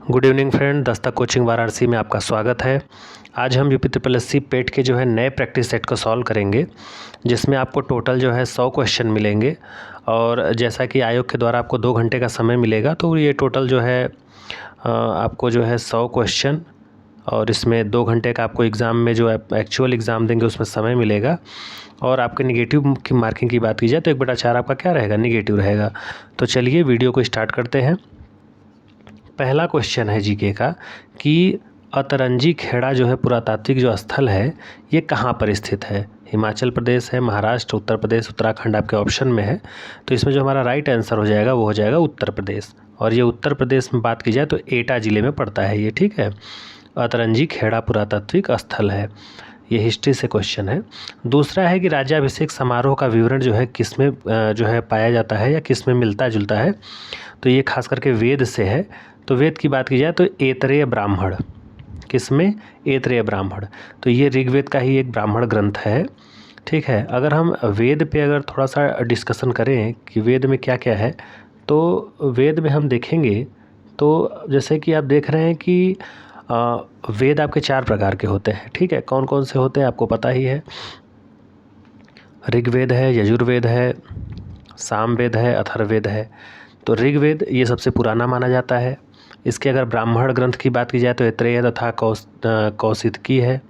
Good evening friend, Dastak coaching Varanasi में आपका स्वागत है। आज हम यूपी ट्रिपल एस सी पेट के जो है नए प्रैक्टिस सेट को सॉल्व करेंगे, जिसमें आपको टोटल जो है 100 क्वेश्चन मिलेंगे। और जैसा कि आयोग के द्वारा आपको 2 घंटे का समय मिलेगा, तो ये टोटल जो है आपको जो है 100 क्वेश्चन, और इसमें 2 घंटे का आपको एग्ज़ाम में जो एक्चुअल एग्ज़ाम देंगे उसमें समय मिलेगा। और आपके निगेटिव की मार्किंग की बात की जाए तो 1/4 आपका क्या रहेगा, निगेटिव रहेगा। तो चलिए वीडियो को स्टार्ट करते हैं। पहला क्वेश्चन है जीके का कि अतरंजी खेड़ा जो है पुरातात्विक जो स्थल है ये कहाँ पर स्थित है। हिमाचल प्रदेश है, महाराष्ट्र, उत्तर प्रदेश, उत्तराखंड आपके ऑप्शन में है। तो इसमें जो हमारा राइट आंसर हो जाएगा वो हो जाएगा उत्तर प्रदेश। और ये उत्तर प्रदेश में बात की जाए तो एटा ज़िले में पड़ता है ये, ठीक है। अतरंजी खेड़ा पुरातात्विक स्थल है। ये हिस्ट्री से क्वेश्चन है। दूसरा है कि राज्याभिषेक समारोह का विवरण जो है किस में जो है पाया जाता है या किस में मिलता जुलता है। तो ये खास करके वेद से है। तो वेद की बात की जाए तो ऐतरेय ब्राह्मण, किसमें, ऐतरेय ब्राह्मण। तो ये ऋग्वेद का ही एक ब्राह्मण ग्रंथ है, ठीक है। अगर हम वेद पे अगर थोड़ा सा डिस्कशन करें कि वेद में क्या क्या है, तो वेद में हम देखेंगे तो जैसे कि आप देख रहे हैं कि वेद आपके 4 प्रकार के होते हैं, ठीक है। कौन कौन से होते हैं आपको पता ही है। ऋग्वेद है, यजुर्वेद है, सामवेद है, अथर्ववेद है। तो ऋग्वेद ये सबसे पुराना माना जाता है। इसके अगर ब्राह्मण ग्रंथ की बात की जाए तो ऐतरेय तथा कौशितकी है।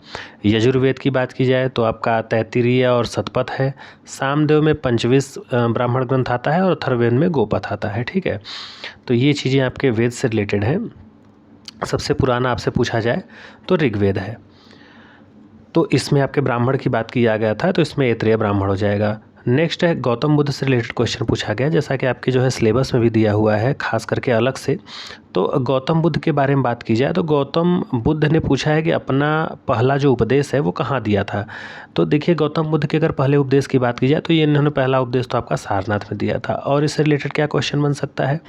यजुर्वेद की बात की जाए तो आपका तैत्तिरीय और शतपथ है। सामवेद में पंचविश ब्राह्मण ग्रंथ आता है और अथर्ववेद में गोपथ आता है, ठीक है। तो ये चीज़ें आपके वेद से रिलेटेड हैं। सबसे पुराना आपसे पूछा जाए तो ऋग्वेद है। तो इसमें आपके ब्राह्मण की बात किया गया था, तो इसमें ऐतरेय ब्राह्मण हो जाएगा। नेक्स्ट है गौतम बुद्ध से रिलेटेड क्वेश्चन पूछा गया, जैसा कि आपके जो है सिलेबस में भी दिया हुआ है खास करके अलग से। तो गौतम बुद्ध के बारे में बात की जाए तो गौतम बुद्ध ने पूछा है कि अपना पहला जो उपदेश है वो कहाँ दिया था। तो देखिए गौतम बुद्ध के अगर पहले उपदेश की बात की जाए तो ये इन्होंने पहला उपदेश तो आपका सारनाथ में दिया था। और इससे रिलेटेड क्या क्वेश्चन बन सकता है,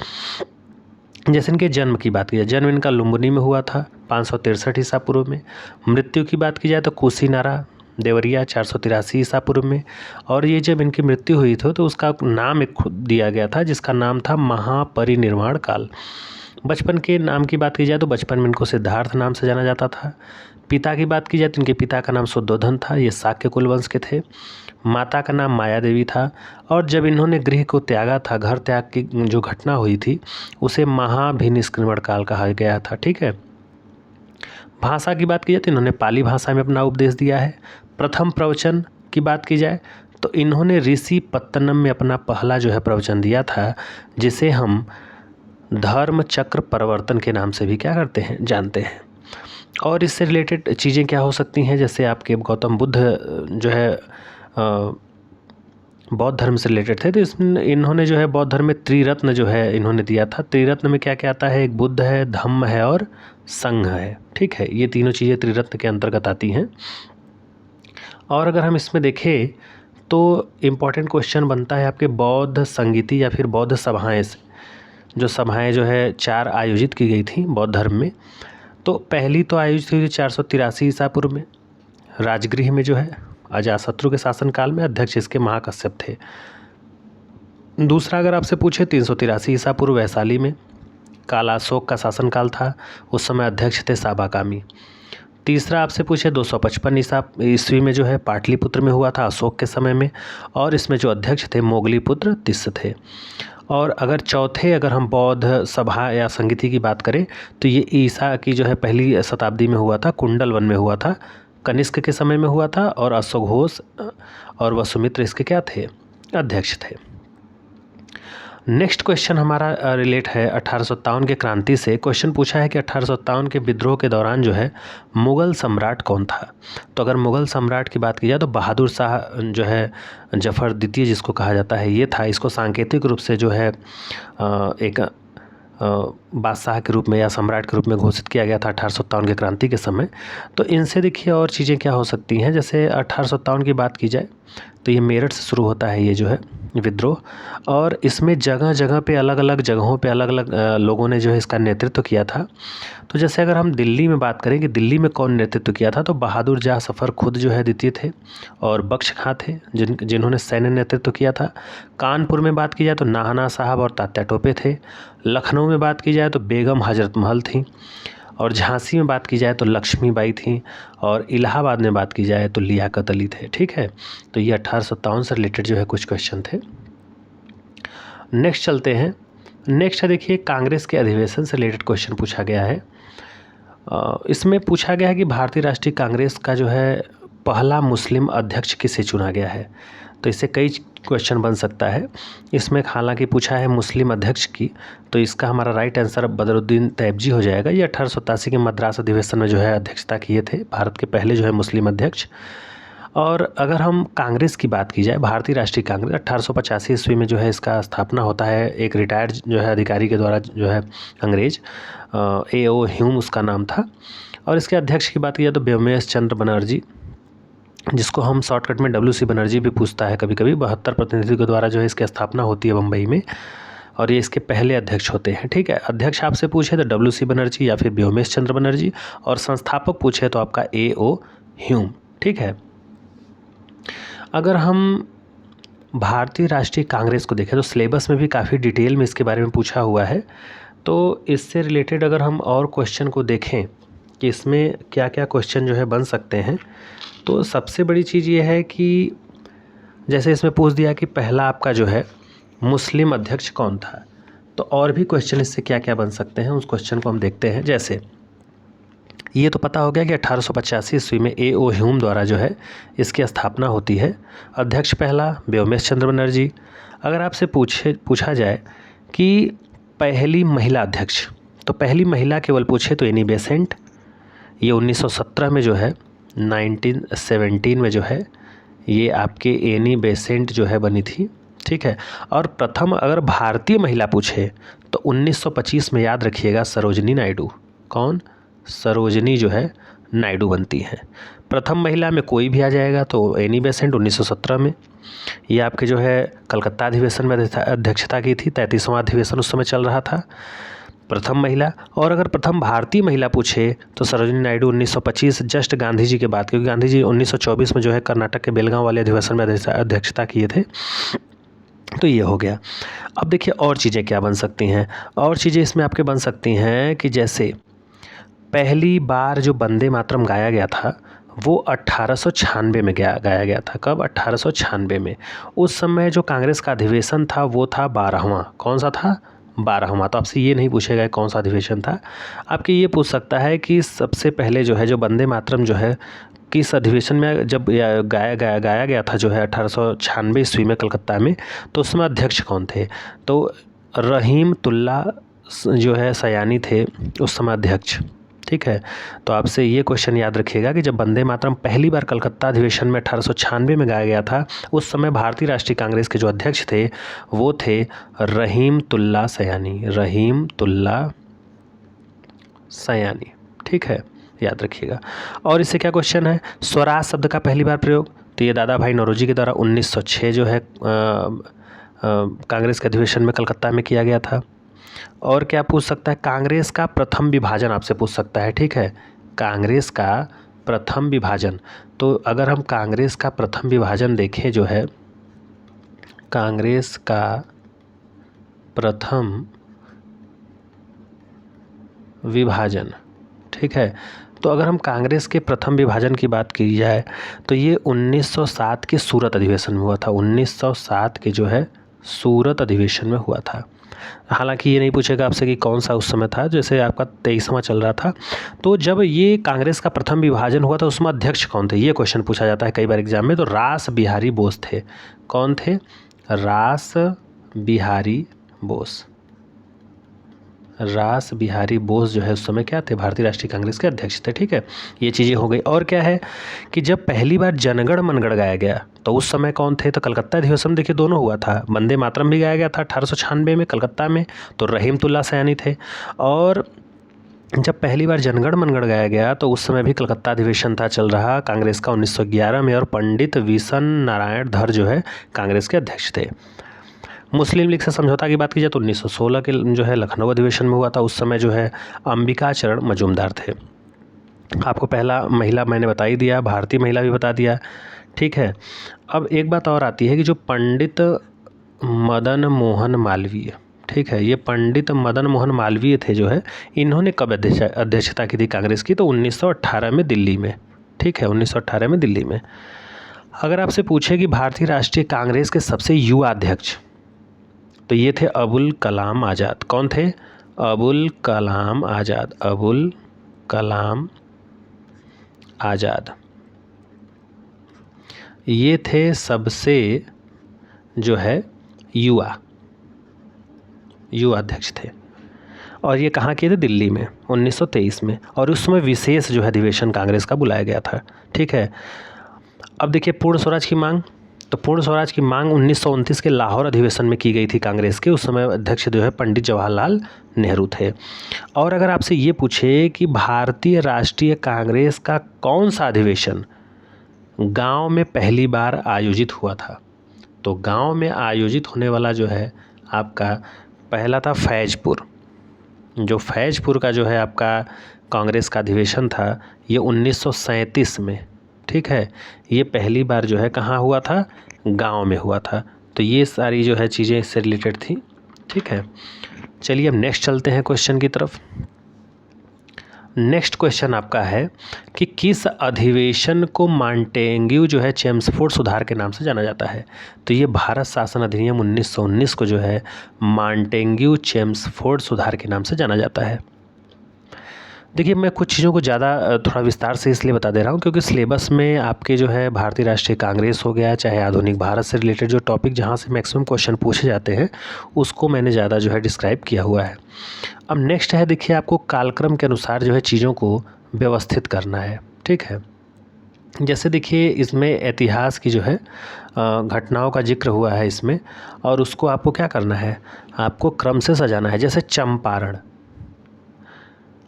जैसे इनके जन्म की बात की जाए, जन्म इनका लुम्बिनी में हुआ था 563 ईसा पूर्व में। मृत्यु की बात की जाए तो कुशीनारा देवरिया 483 ईसा पूर्व में। और ये जब इनकी मृत्यु हुई थी तो उसका नाम एक खुद दिया गया था जिसका नाम था महापरिनिर्वाण काल। बचपन के नाम की बात की जाए तो बचपन में इनको सिद्धार्थ नाम से जाना जाता था। पिता की बात की जाए तो इनके पिता का नाम शुद्धोधन था, ये शाक्य कुल वंश के थे। माता का नाम माया देवी था। और जब इन्होंने गृह को त्यागा था, घर त्याग की जो घटना हुई थी उसे महाभिनिष्क्रमण काल कहा गया था, ठीक है। भाषा की बात की जाए तो इन्होंने पाली भाषा में अपना उपदेश दिया है। प्रथम प्रवचन की बात की जाए तो इन्होंने ऋषि पत्तनम में अपना पहला जो है प्रवचन दिया था, जिसे हम धर्म चक्र परिवर्तन के नाम से भी क्या करते हैं, जानते हैं। और इससे रिलेटेड चीज़ें क्या हो सकती हैं, जैसे आपके गौतम बुद्ध जो है बौद्ध धर्म से रिलेटेड थे, तो इसमें इन्होंने जो है बौद्ध धर्म में त्रिरत्न जो है इन्होंने दिया था। त्रिरत्न में क्या क्या आता है, एक बुद्ध है, धम्म है और संघ है, ठीक है। ये तीनों चीज़ें त्रिरत्न के अंतर्गत आती हैं। और अगर हम इसमें देखें तो इम्पॉर्टेंट क्वेश्चन बनता है आपके बौद्ध संगीति या फिर बौद्ध सभाएं से। जो सभाएं जो है 4 आयोजित की गई थी बौद्ध धर्म में। तो पहली तो आयोजित हुई थी 483 ईसा पूर्व में, राजगृह में जो है अजातशत्रु के शासनकाल में। अध्यक्ष इसके महाकश्यप थे। दूसरा अगर आपसे पूछे 383 ईसा पूर्व वैशाली में, कालाशोक का शासनकाल था, उस समय अध्यक्ष थे साबाकामी। तीसरा आपसे पूछे 255 ईस्वी में जो है पाटलिपुत्र में हुआ था, अशोक के समय में। और इसमें जो अध्यक्ष थे मोगलीपुत्र तिस्स थे। और अगर चौथे अगर हम बौद्ध सभा या संगीति की बात करें तो ये ईसा की जो है पहली शताब्दी में हुआ था, कुंडल वन में हुआ था, कनिष्क के समय में हुआ था। और अश्वघोष और वसुमित्र इसके क्या थे, अध्यक्ष थे। नेक्स्ट क्वेश्चन हमारा रिलेट है 1857 के क्रांति से। क्वेश्चन पूछा है कि 1857 के विद्रोह के दौरान जो है मुग़ल सम्राट कौन था। तो अगर मुग़ल सम्राट की बात की जाए तो बहादुर शाह जो है जफ़र द्वितीय जिसको कहा जाता है ये था। इसको सांकेतिक रूप से जो है एक बादशाह के रूप में या सम्राट के रूप में घोषित किया गया था 1857 के क्रांति के समय। तो इनसे देखिए और चीज़ें क्या हो सकती हैं, जैसे 1857 की बात की जाए तो ये मेरठ से शुरू होता है ये जो है विद्रोह, और इसमें जगह जगह पे अलग अलग जगहों पे अलग अलग लोगों ने जो है इसका नेतृत्व किया था। तो जैसे अगर हम दिल्ली में बात करें कि दिल्ली में कौन नेतृत्व किया था, तो बहादुर शाह सफ़र खुद जो है द्वितीय थे, और बख्श खां थे जिन्होंने सैन्य नेतृत्व किया था। कानपुर में बात की जाए तो नाहना साहब और तात्या टोपे थे। लखनऊ में बात की जाए तो बेगम हजरत महल थी, और झांसी में बात की जाए तो लक्ष्मीबाई थी, और इलाहाबाद में बात की जाए तो लियाकत अली थे। ठीक है, तो ये 1857 से रिलेटेड जो है कुछ क्वेश्चन थे। नेक्स्ट चलते हैं। नेक्स्ट है देखिए, कांग्रेस के अधिवेशन से रिलेटेड क्वेश्चन पूछा गया है। इसमें पूछा गया है कि भारतीय राष्ट्रीय कांग्रेस का जो है पहला मुस्लिम अध्यक्ष किसे चुना गया है। तो इससे कई क्वेश्चन बन सकता है। इसमें हालांकि पूछा है मुस्लिम अध्यक्ष की, तो इसका हमारा राइट आंसर बदरुद्दीन तैयबजी हो जाएगा। ये 1887 के मद्रास अधिवेशन में जो है अध्यक्षता किए थे, भारत के पहले जो है मुस्लिम अध्यक्ष। और अगर हम कांग्रेस की बात की जाए, भारतीय राष्ट्रीय कांग्रेस 1885 ईस्वी में जो है इसका स्थापना होता है एक रिटायर्ड जो है अधिकारी के द्वारा, जो है अंग्रेज A.O. ह्यूम उसका नाम था। और इसके अध्यक्ष की बात की जाए तो व्योमेश चंद्र बनर्जी, जिसको हम शॉर्टकट में WC बनर्जी भी पूछता है कभी कभी। 72 प्रतिनिधियों के द्वारा जो है इसकी स्थापना होती है बम्बई में, और ये इसके पहले अध्यक्ष होते हैं। ठीक है, अध्यक्ष आपसे पूछे तो WC बनर्जी या फिर व्योमेश चंद्र बनर्जी, और संस्थापक पूछे तो आपका A.O. ह्यूम। ठीक है, अगर हम भारतीय राष्ट्रीय कांग्रेस को देखें तो सिलेबस में भी काफ़ी डिटेल में इसके बारे में पूछा हुआ है। तो इससे रिलेटेड अगर हम और क्वेश्चन को देखें कि इसमें क्या क्या क्वेश्चन जो है बन सकते हैं, तो सबसे बड़ी चीज़ ये है कि जैसे इसमें पूछ दिया कि पहला आपका जो है मुस्लिम अध्यक्ष कौन था, तो और भी क्वेश्चन इससे क्या क्या बन सकते हैं उस क्वेश्चन को हम देखते हैं। जैसे ये तो पता हो गया कि 1885 ईस्वी में A.O. ह्यूम द्वारा जो है इसकी स्थापना होती है। अध्यक्ष पहला व्योमेश चंद्र बनर्जी। अगर आपसे पूछा जाए कि पहली महिला अध्यक्ष, तो पहली महिला केवल पूछे तो एनी बेसेंट। ये 1917 में जो है 1917 में जो है ये आपके एनी बेसेंट जो है बनी थी। ठीक है, और प्रथम अगर भारतीय महिला पूछे तो 1925 में याद रखिएगा सरोजनी नायडू। कौन? सरोजनी जो है नायडू बनती हैं। प्रथम महिला में कोई भी आ जाएगा तो एनी बेसेंट 1917 में। ये आपके जो है कलकत्ता अधिवेशन में अध्यक्षता की थी, 33वां अधिवेशन उस समय चल रहा था। प्रथम महिला, और अगर प्रथम भारतीय महिला पूछे तो सरोजनी नायडू 1925, जस्ट गांधी जी के बाद, क्योंकि गांधी जी 1924 में जो है कर्नाटक के बेलगांव वाले अधिवेशन में अध्यक्षता किए थे। तो ये हो गया। अब देखिए और चीज़ें क्या बन सकती हैं। और चीज़ें इसमें आपके बन सकती हैं कि जैसे पहली बार जो वंदे मातरम गाया गया था वो 1896 में गाया गया था। कब? 1896 में। उस समय जो कांग्रेस का अधिवेशन था वो था 12वां। कौन सा था? 12वां। तो आपसे ये नहीं पूछेगा कौन सा अधिवेशन था, आपके ये पूछ सकता है कि सबसे पहले जो है जो वंदे मातरम जो है किस अधिवेशन में जब गाया गया था जो है 1896 ईस्वी में कलकत्ता में, तो उसमें अध्यक्ष कौन थे? तो रहीमतुल्ला जो है सयानी थे उस समय अध्यक्ष। ठीक है, तो आपसे ये क्वेश्चन याद रखिएगा कि जब वंदे मातरम पहली बार कलकत्ता अधिवेशन में 1896 में गाया गया था, उस समय भारतीय राष्ट्रीय कांग्रेस के जो अध्यक्ष थे वो थे रहीमतुल्ला सयानी। रहीमतुल्ला सयानी। ठीक है, याद रखिएगा। और इससे क्या क्वेश्चन है? स्वराज शब्द का पहली बार प्रयोग, तो ये दादा भाई नौरोजी के द्वारा 1906 जो है कांग्रेस के अधिवेशन में कलकत्ता में किया गया था। और क्या पूछ सकता है? कांग्रेस का प्रथम विभाजन आपसे पूछ सकता है। ठीक है, कांग्रेस का प्रथम विभाजन, तो अगर हम कांग्रेस का प्रथम विभाजन देखें जो है, कांग्रेस का प्रथम विभाजन, ठीक है, तो अगर हम कांग्रेस के प्रथम विभाजन की बात की जाए तो ये 1907 के सूरत अधिवेशन में हुआ था। 1907 के जो है सूरत अधिवेशन में हुआ था। हालांकि ये नहीं पूछेगा आपसे कि कौन सा उस समय था, जैसे आपका 23वां चल रहा था। तो जब ये कांग्रेस का प्रथम विभाजन हुआ था उसमें अध्यक्ष कौन थे, ये क्वेश्चन पूछा जाता है कई बार एग्जाम में। तो रास बिहारी बोस थे। कौन थे? रास बिहारी बोस। रास बिहारी बोस जो है उस समय क्या थे? भारतीय राष्ट्रीय कांग्रेस के अध्यक्ष थे। ठीक है, ये चीज़ें हो गई। और क्या है कि जब पहली बार जनगण मनगढ़ गाया गया तो उस समय कौन थे? तो कलकत्ता अधिवेशन देखिए दोनों हुआ था। वंदे मातरम भी गाया गया था 1896 में कलकत्ता में, तो रहीमतुल्ला सयानी थे। और जब पहली बार जनगण मनगढ़ गाया गया तो उस समय भी कलकत्ता अधिवेशन था चल रहा कांग्रेस का 1911 में, और पंडित विशन नारायण धर जो है कांग्रेस के अध्यक्ष थे। मुस्लिम लीग से समझौता की बात की जाए तो 1916 के जो है लखनऊ अधिवेशन में हुआ था। उस समय जो है अंबिका चरण मजूमदार थे। आपको पहला महिला मैंने बता ही दिया, भारतीय महिला भी बता दिया, ठीक है। अब एक बात और आती है कि जो पंडित मदन मोहन मालवीय, ठीक है, ये पंडित मदन मोहन मालवीय थे जो है, इन्होंने कब अध्यक्षता की थी कांग्रेस की? तो 1918 में दिल्ली में, ठीक है, 1918 में दिल्ली में। अगर आपसे पूछे कि भारतीय राष्ट्रीय कांग्रेस के सबसे युवा अध्यक्ष, तो ये थे अबुल कलाम आज़ाद। कौन थे? अबुल कलाम आज़ाद। अबुल कलाम आज़ाद ये थे सबसे जो है युवा अध्यक्ष थे, और ये कहाँ किए थे? दिल्ली में 1923 में, और उस समय विशेष जो है अधिवेशन कांग्रेस का बुलाया गया था, ठीक है। अब देखिए पूर्ण स्वराज की मांग, तो पूर्ण स्वराज की मांग 1929 के लाहौर अधिवेशन में की गई थी कांग्रेस के। उस समय अध्यक्ष जो है पंडित जवाहरलाल नेहरू थे। और अगर आपसे ये पूछे कि भारतीय राष्ट्रीय कांग्रेस का कौन सा अधिवेशन गांव में पहली बार आयोजित हुआ था, तो गांव में आयोजित होने वाला जो है आपका पहला था फैजपुर। जो फैजपुर का जो है आपका कांग्रेस का अधिवेशन था, ये 1937 में, ठीक है, ये पहली बार जो है कहाँ हुआ था? गांव में हुआ था। तो ये सारी जो है चीज़ें इससे रिलेटेड थी, ठीक है। चलिए अब नेक्स्ट चलते हैं क्वेश्चन की तरफ। नेक्स्ट क्वेश्चन आपका है कि किस अधिवेशन को मॉन्टेग्यू जो है चेम्सफोर्ड सुधार के नाम से जाना जाता है? तो ये भारत शासन अधिनियम 1919 को जो है मॉन्टेग्यू चेम्सफोर्ड सुधार के नाम से जाना जाता है। देखिए मैं कुछ चीज़ों को ज़्यादा थोड़ा विस्तार से इसलिए बता दे रहा हूँ क्योंकि सिलेबस में आपके जो है भारतीय राष्ट्रीय कांग्रेस हो गया, चाहे आधुनिक भारत से रिलेटेड जो टॉपिक जहाँ से मैक्सिमम क्वेश्चन पूछे जाते हैं उसको मैंने ज़्यादा जो है डिस्क्राइब किया हुआ है। अब नेक्स्ट है, देखिए आपको कालक्रम के अनुसार जो है चीज़ों को व्यवस्थित करना है, ठीक है। जैसे देखिए इसमें इतिहास की जो है घटनाओं का जिक्र हुआ है इसमें, और उसको आपको क्या करना है? आपको क्रम से सजाना है। जैसे चंपारण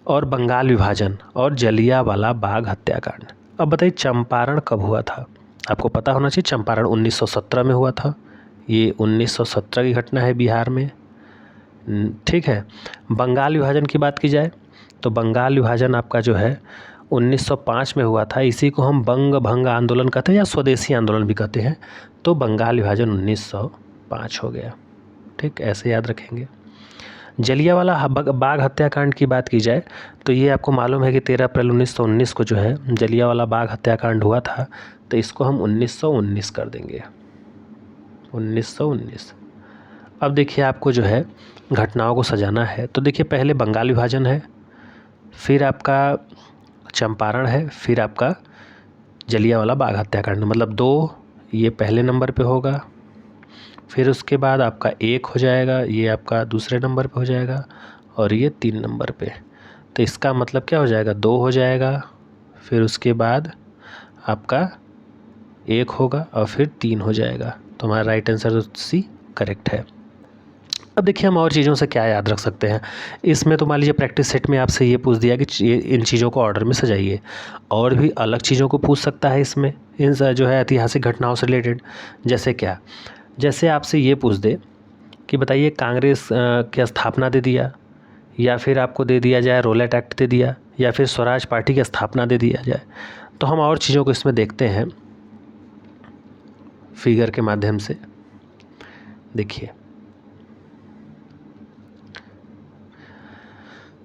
और बंगाल विभाजन और जलियांवाला बाग हत्याकांड। अब बताइए चंपारण कब हुआ था? आपको पता होना चाहिए। चंपारण 1917 में हुआ था। ये 1917 की घटना है बिहार में, ठीक है। बंगाल विभाजन की बात की जाए तो बंगाल विभाजन आपका जो है 1905 में हुआ था। इसी को हम बंग भंग आंदोलन कहते हैं या स्वदेशी आंदोलन भी कहते हैं। तो बंगाल विभाजन 1905 हो गया, ठीक, ऐसे याद रखेंगे। जलियांवाला बाग हत्याकांड की बात की जाए तो ये आपको मालूम है कि 13 अप्रैल 1919 को जो है जलियांवाला बाग हत्याकांड हुआ था। तो इसको हम 1919 कर देंगे, 1919। अब देखिए आपको जो है घटनाओं को सजाना है। तो देखिए पहले बंगाल विभाजन है, फिर आपका चंपारण है, फिर आपका जलियांवाला बाग हत्याकांड, मतलब 2 ये पहले नंबर पे होगा, फिर उसके बाद आपका 1 हो जाएगा, ये आपका दूसरे नंबर पे हो जाएगा, और ये 3 नंबर पे। तो इसका मतलब क्या हो जाएगा? 2 हो जाएगा, फिर उसके बाद आपका 1 होगा और फिर 3 हो जाएगा। तो हमारा राइट आंसर सी करेक्ट है। अब देखिए हम और चीज़ों से क्या याद रख सकते हैं इसमें। तो मान लीजिए प्रैक्टिस सेट में आपसे ये पूछ दिया कि इन चीज़ों को ऑर्डर में सजाइए, और भी अलग चीज़ों को पूछ सकता है इसमें, इन जो है ऐतिहासिक घटनाओं से रिलेटेड। जैसे क्या? जैसे आपसे ये पूछ दे कि बताइए कांग्रेस की स्थापना दे दिया, या फिर आपको दे दिया जाए रोलेट एक्ट दे दिया, या फिर स्वराज पार्टी की स्थापना दे दिया जाए। तो हम और चीज़ों को इसमें देखते हैं फिगर के माध्यम से। देखिए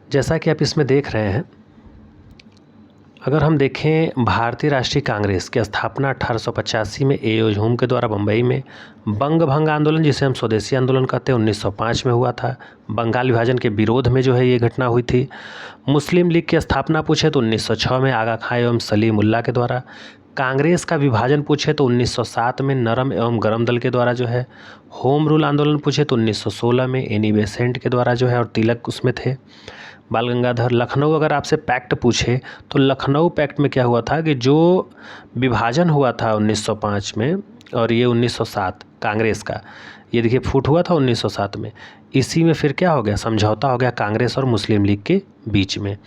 जैसा कि आप इसमें देख रहे हैं, अगर हम देखें भारतीय राष्ट्रीय कांग्रेस की स्थापना 1885 में ए.ओ. ह्यूम के द्वारा बम्बई में, बंग भंग आंदोलन जिसे हम स्वदेशी आंदोलन कहते हैं 1905 में हुआ था। बंगाल विभाजन के विरोध में जो है ये घटना हुई थी। मुस्लिम लीग की स्थापना पूछे तो 1906 में आगा खां एवं सलीमुल्लाह के द्वारा। कांग्रेस का विभाजन पूछे तो 1907 में नरम एवं गरम दल के द्वारा जो है। होम रूल आंदोलन पूछे तो 1916 में एनी बेसेंट के द्वारा जो है, और तिलक उसमें थे, बाल गंगाधर। लखनऊ अगर आपसे पैक्ट पूछे तो लखनऊ पैक्ट में क्या हुआ था कि जो विभाजन हुआ था 1905 में और ये 1907 कांग्रेस का, ये देखिए फूट हुआ था 1907 में। इसी में फिर क्या हो गया, समझौता हो गया कांग्रेस और मुस्लिम लीग के बीच में।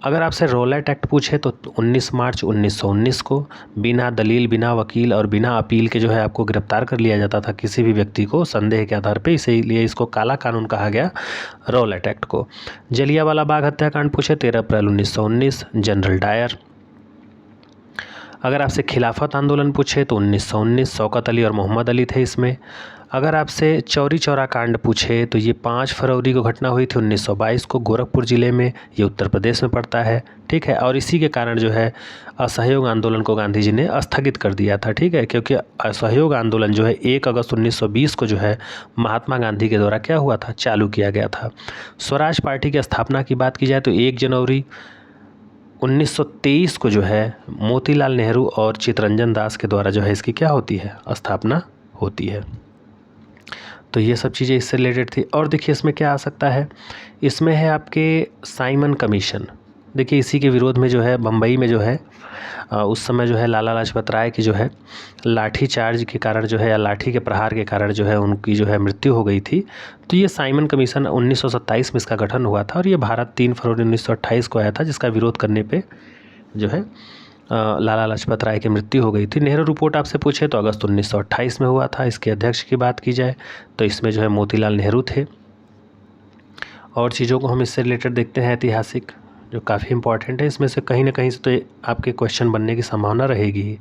अगर आपसे रौलट एक्ट पूछे तो 19 मार्च 1919 को बिना दलील, बिना वकील और बिना अपील के जो है आपको गिरफ्तार कर लिया जाता था किसी भी व्यक्ति को संदेह के आधार पे, इसीलिए इसको काला कानून कहा गया, रौलट एक्ट को। जलियांवाला बाग हत्याकांड पूछे 13 अप्रैल 1919, जनरल डायर। अगर आपसे खिलाफत आंदोलन पूछे तो 1919, शौकत अली और मोहम्मद अली थे इसमें। अगर आपसे चौरी चौरा कांड पूछे तो ये 5 फरवरी को घटना हुई थी 1922 को गोरखपुर ज़िले में, ये उत्तर प्रदेश में पड़ता है, ठीक है। और इसी के कारण जो है असहयोग आंदोलन को गांधी जी ने स्थगित कर दिया था, ठीक है, क्योंकि असहयोग आंदोलन जो है 1 अगस्त 1920 को जो है महात्मा गांधी के द्वारा क्या हुआ था, चालू किया गया था। स्वराज पार्टी की स्थापना की बात की जाए तो 1 जनवरी 1923 को जो है मोतीलाल नेहरू और चित्तरंजन दास के द्वारा जो है इसकी क्या होती है, स्थापना होती है। तो ये सब चीज़ें इससे रिलेटेड थी। और देखिए इसमें क्या आ सकता है, इसमें है आपके साइमन कमीशन। देखिए इसी के विरोध में जो है बम्बई में जो है उस समय जो है लाला लाजपत राय की जो है लाठी चार्ज के कारण जो है या लाठी के प्रहार के कारण जो है उनकी जो है मृत्यु हो गई थी। तो ये साइमन कमीशन 1927 में इसका गठन हुआ था और ये भारत 3 फरवरी 1928 को आया था, जिसका विरोध करने पे जो है लाला लाजपत राय की मृत्यु हो गई थी। नेहरू रिपोर्ट आपसे पूछे तो अगस्त 1928 में हुआ था। इसके अध्यक्ष की बात की जाए तो इसमें जो है मोतीलाल नेहरू थे। और चीज़ों को हम इससे रिलेटेड देखते हैं ऐतिहासिक, जो काफ़ी इंपॉर्टेंट है। इसमें से कहीं ना कहीं से तो आपके क्वेश्चन बनने की संभावना रहेगी ही।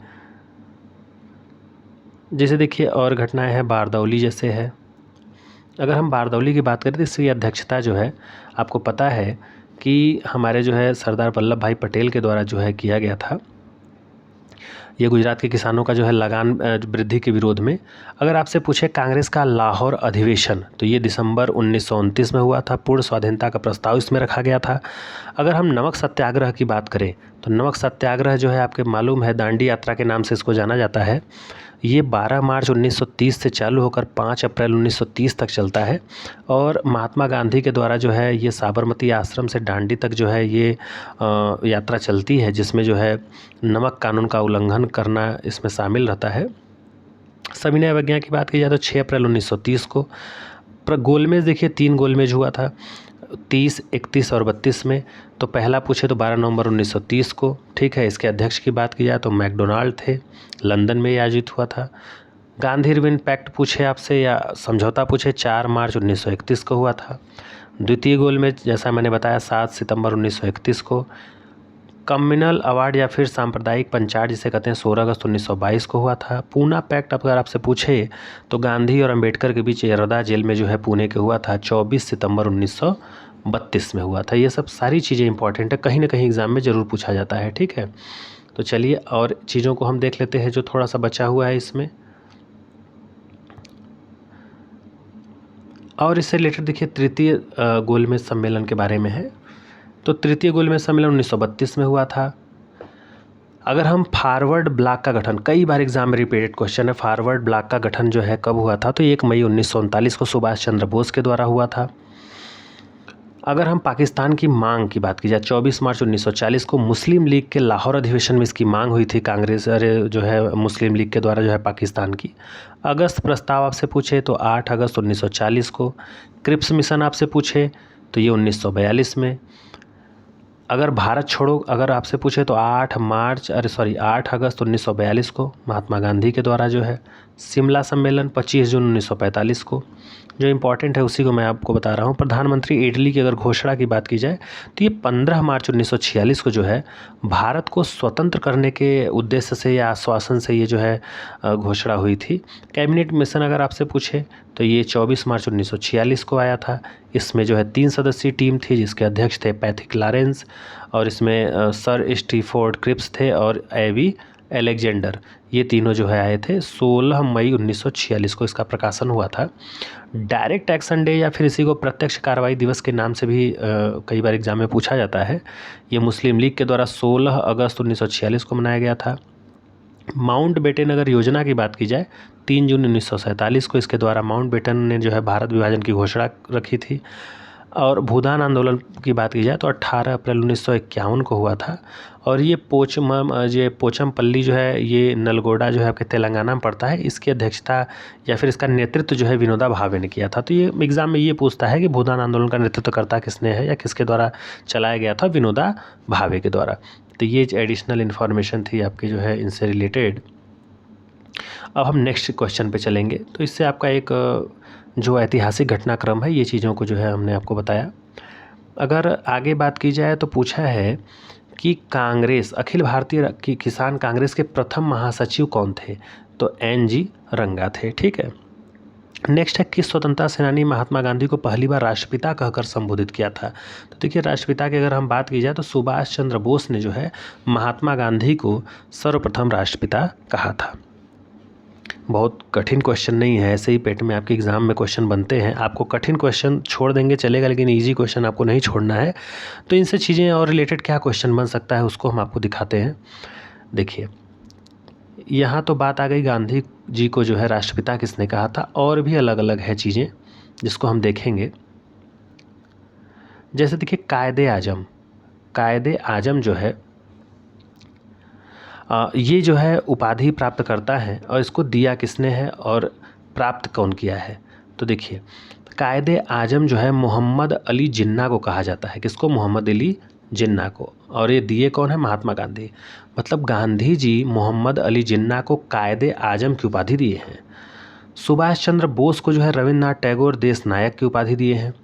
जैसे देखिए और घटनाएं हैं, बारदौली जैसे है। अगर हम बारदौली की बात करें तो इसकी अध्यक्षता जो है आपको पता है कि हमारे जो है सरदार वल्लभ भाई पटेल के द्वारा जो है किया गया था। ये गुजरात के किसानों का जो है लगान वृद्धि के विरोध में। अगर आपसे पूछे कांग्रेस का लाहौर अधिवेशन तो ये दिसंबर 1929 में हुआ था। पूर्ण स्वाधीनता का प्रस्ताव इसमें रखा गया था। अगर हम नमक सत्याग्रह की बात करें तो नमक सत्याग्रह जो है आपके मालूम है दांडी यात्रा के नाम से इसको जाना जाता है। ये 12 मार्च 1930 से चालू होकर 5 अप्रैल 1930 तक चलता है और महात्मा गांधी के द्वारा जो है ये साबरमती आश्रम से दांडी तक जो है ये यात्रा चलती है, जिसमें जो है नमक कानून का उल्लंघन करना इसमें शामिल रहता है। सविनय अवज्ञा की बात की जाए तो 6 अप्रैल 1930 को। गोलमेज देखिए 3 गोलमेज हुआ था 30, 31 और 32 में। तो पहला पूछे तो 12 नवंबर 1930 को, ठीक है। इसके अध्यक्ष की बात की जाए तो मैकडोनाल्ड थे, लंदन में आयोजित हुआ था। गांधी इरविन पैक्ट पूछे आपसे या समझौता पूछे 4 मार्च 1931 को हुआ था। द्वितीय गोलमेज जैसा मैंने बताया 7 सितंबर 1931 को। कम्युनल अवार्ड या फिर सांप्रदायिक पंचायत जिसे कहते हैं 16 अगस्त 1922 को हुआ था। पूना पैक्ट अगर आपसे पूछे तो गांधी और अंबेडकर के बीच यरदा जेल में जो है पुणे के हुआ था 24 सितंबर 1932 में हुआ था। ये सब सारी चीज़ें इंपॉर्टेंट है, कहीं ना कहीं एग्जाम में ज़रूर पूछा जाता है, ठीक है। तो चलिए और चीज़ों को हम देख लेते हैं जो थोड़ा सा बचा हुआ है इसमें। और इससे रिलेटेड देखिए तृतीय गोलमेज सम्मेलन के बारे में है। तो तृतीय गोलमेज सम्मेलन 1932 में हुआ था। अगर हम फॉरवर्ड ब्लॉक का गठन, कई बार एग्जाम में रिपीटेड क्वेश्चन है, फॉरवर्ड ब्लॉक का गठन जो है कब हुआ था तो 1 मई 1939 को सुभाष चंद्र बोस के द्वारा हुआ था। अगर हम पाकिस्तान की मांग की बात की जाए 24 मार्च 1940 को मुस्लिम लीग के लाहौर अधिवेशन में इसकी मांग हुई थी, कांग्रेस जो है मुस्लिम लीग के द्वारा जो है पाकिस्तान की। अगस्त प्रस्ताव आपसे पूछे तो 8 अगस्त 1940 को। क्रिप्स मिशन आपसे पूछे तो ये 1942 में। अगर भारत छोड़ो अगर आपसे पूछे तो 8 अगस्त 1942 को महात्मा गांधी के द्वारा जो है। शिमला सम्मेलन 25 जून 1945 को। जो इम्पोर्टेंट है उसी को मैं आपको बता रहा हूँ। प्रधानमंत्री इटली की अगर घोषणा की बात की जाए तो ये 15 मार्च 1946 को जो है भारत को स्वतंत्र करने के उद्देश्य से या आश्वासन से ये जो है घोषणा हुई थी। कैबिनेट मिशन अगर आपसे पूछे तो ये 24 मार्च 1946 को आया था। इसमें जो है 3 सदस्यीय टीम थी जिसके अध्यक्ष थे पैथिक लॉरेंस और इसमें सर स्टीफोर्ड क्रिप्स थे और एवी एलेक्जेंडर, ये तीनों जो है आए थे। 16 मई 1946 को इसका प्रकाशन हुआ था। डायरेक्ट एक्शन डे या फिर इसी को प्रत्यक्ष कार्रवाई दिवस के नाम से भी कई बार एग्जाम में पूछा जाता है। ये मुस्लिम लीग के द्वारा 16 अगस्त 1946 को मनाया गया था। माउंट बेटन अगर योजना की बात की जाए 3 जून 1947 को इसके द्वारा माउंट बेटन ने जो है भारत विभाजन की घोषणा रखी थी। और भूदान आंदोलन की बात की जाए तो 18 अप्रैल 1951 को हुआ था। और ये पोचमपल्ली जो है, ये नलगोंडा जो है आपके तेलंगाना में पड़ता है, इसकी अध्यक्षता या फिर इसका नेतृत्व जो है विनोबा भावे ने किया था। तो ये एग्ज़ाम में ये पूछता है कि भूदान आंदोलन का नेतृत्वकर्ता किसने है या किसके द्वारा चलाया गया था? विनोबा भावे के द्वारा। तो ये एडिशनल इन्फॉर्मेशन थी आपकी जो है इनसे रिलेटेड। अब हम नेक्स्ट क्वेश्चन पे चलेंगे। तो इससे आपका एक जो ऐतिहासिक घटनाक्रम है, ये चीज़ों को जो है हमने आपको बताया। अगर आगे बात की जाए तो पूछा है कि कांग्रेस, अखिल भारतीय किसान कांग्रेस के प्रथम महासचिव कौन थे? तो NG रंगा थे। ठीक है। नेक्स्ट है, किस स्वतंत्रता सेनानी महात्मा गांधी को पहली बार राष्ट्रपिता कहकर संबोधित किया था? तो देखिए, राष्ट्रपिता की अगर हम बात की जाए तो सुभाष चंद्र बोस ने जो है महात्मा गांधी को सर्वप्रथम राष्ट्रपिता कहा था। बहुत कठिन क्वेश्चन नहीं है, ऐसे ही पेट में आपके एग्ज़ाम में क्वेश्चन बनते हैं। आपको कठिन क्वेश्चन छोड़ देंगे चलेगा, लेकिन इजी क्वेश्चन आपको नहीं छोड़ना है। तो इनसे चीज़ें और रिलेटेड क्या क्वेश्चन बन सकता है उसको हम आपको दिखाते हैं। देखिए, यहाँ तो बात आ गई गांधी जी को जो है राष्ट्रपिता किसने कहा था, और भी अलग अलग है चीज़ें जिसको हम देखेंगे। जैसे देखिए, कायदे आजम जो है ये जो है उपाधि प्राप्त करता है, और इसको दिया किसने है और प्राप्त कौन किया है? तो देखिए, कायदे आजम जो है मोहम्मद अली जिन्ना को कहा जाता है। किसको? मोहम्मद अली जिन्ना को। और ये दिए कौन है? महात्मा गांधी। मतलब गांधी जी मोहम्मद अली जिन्ना को कायदे आजम की उपाधि दिए हैं। सुभाष चंद्र बोस को जो है रविन्द्रनाथ टैगोर देश नायक की उपाधि दिए हैं।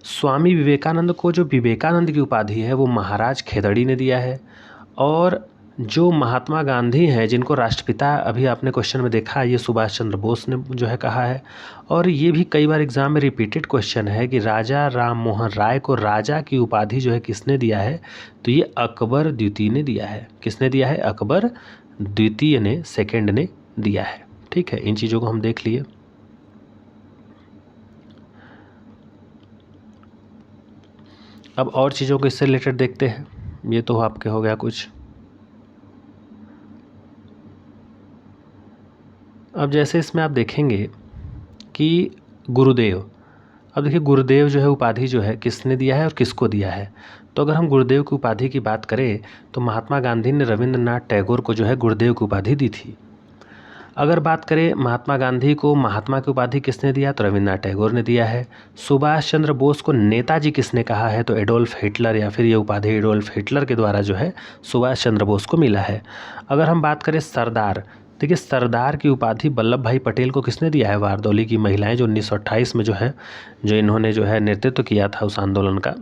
स्वामी विवेकानंद को जो विवेकानंद की उपाधि है वो महाराज खेदड़ी ने दिया है। और जो महात्मा गांधी हैं जिनको राष्ट्रपिता अभी आपने क्वेश्चन में देखा, ये सुभाष चंद्र बोस ने जो है कहा है। और ये भी कई बार एग्जाम में रिपीटेड क्वेश्चन है कि राजा राम मोहन राय को राजा की उपाधि जो है किसने दिया है? तो ये अकबर द्वितीय ने दिया है। किसने दिया है? अकबर द्वितीय ने, सेकेंड ने दिया है। ठीक है, इन चीज़ों को हम देख लिए। अब और चीज़ों को इससे रिलेटेड देखते हैं। ये तो आपके हो गया कुछ। अब जैसे इसमें आप देखेंगे कि गुरुदेव, अब देखिए गुरुदेव जो है उपाधि जो है किसने दिया है और किसको दिया है? तो अगर हम गुरुदेव की उपाधि की बात करें तो महात्मा गांधी ने रविंद्रनाथ टैगोर को जो है गुरुदेव की उपाधि दी थी। अगर बात करें महात्मा गांधी को महात्मा की उपाधि किसने दिया? तो रविंद्रनाथ टैगोर ने दिया है। सुभाष चंद्र बोस को नेताजी किसने कहा है? तो एडोल्फ हिटलर, या फिर ये उपाधि एडोल्फ हिटलर के द्वारा जो है सुभाष चंद्र बोस को मिला है। अगर हम बात करें सरदार, देखिए सरदार की उपाधि वल्लभ भाई पटेल को किसने दिया है? बारदौली की महिलाएं जो 1928 में जो है इन्होंने जो है नेतृत्व किया था उस आंदोलन का,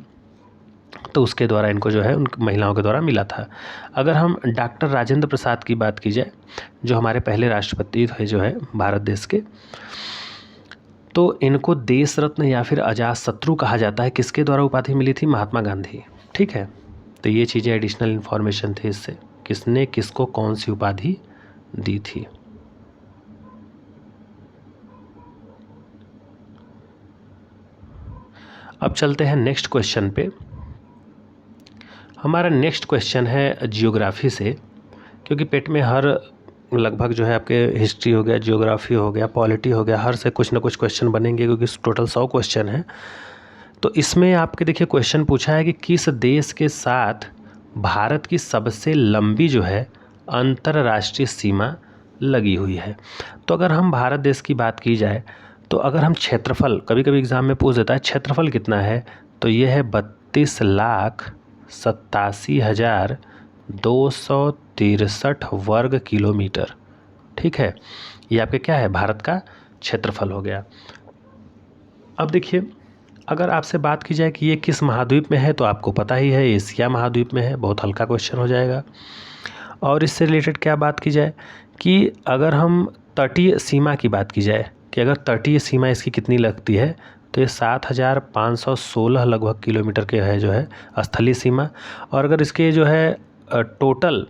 तो उसके द्वारा इनको जो है उन महिलाओं के द्वारा मिला था। अगर हम डॉक्टर राजेंद्र प्रसाद की बात की जाए जो हमारे पहले राष्ट्रपति थे जो है भारत देश के, तो इनको देश रत्न या फिर अजात शत्रु कहा जाता है। किसके द्वारा उपाधि मिली थी? महात्मा गांधी। ठीक है, तो ये चीज़ें एडिशनल इन्फॉर्मेशन थी इससे, किसने किसको कौन सी उपाधि दी थी। अब चलते हैं नेक्स्ट क्वेश्चन पे। हमारा नेक्स्ट क्वेश्चन है जियोग्राफी से, क्योंकि पेट में हर लगभग जो है आपके हिस्ट्री हो गया, जियोग्राफी हो गया, पॉलिटी हो गया, हर से कुछ ना कुछ क्वेश्चन बनेंगे, क्योंकि टोटल 100 क्वेश्चन है। तो इसमें आपके देखिए क्वेश्चन पूछा है कि किस देश के साथ भारत की सबसे लंबी जो है अंतर्राष्ट्रीय सीमा लगी हुई है? तो अगर हम भारत देश की बात की जाए तो अगर हम क्षेत्रफल, कभी कभी एग्ज़ाम में पूछ देता है क्षेत्रफल कितना है, तो ये है 32,87,263 वर्ग किलोमीटर। ठीक है, ये आपके क्या है? भारत का क्षेत्रफल हो गया। अब देखिए, अगर आपसे बात की जाए कि ये किस महाद्वीप में है, तो आपको पता ही है एशिया महाद्वीप में है। बहुत हल्का क्वेश्चन हो जाएगा। और इससे रिलेटेड क्या बात की जाए कि अगर हम तटीय सीमा की बात की जाए कि अगर तटीय सीमा इसकी कितनी लगती है, तो ये 7,516 लगभग किलोमीटर के है जो है स्थलीय सीमा। और अगर इसके जो है टोटल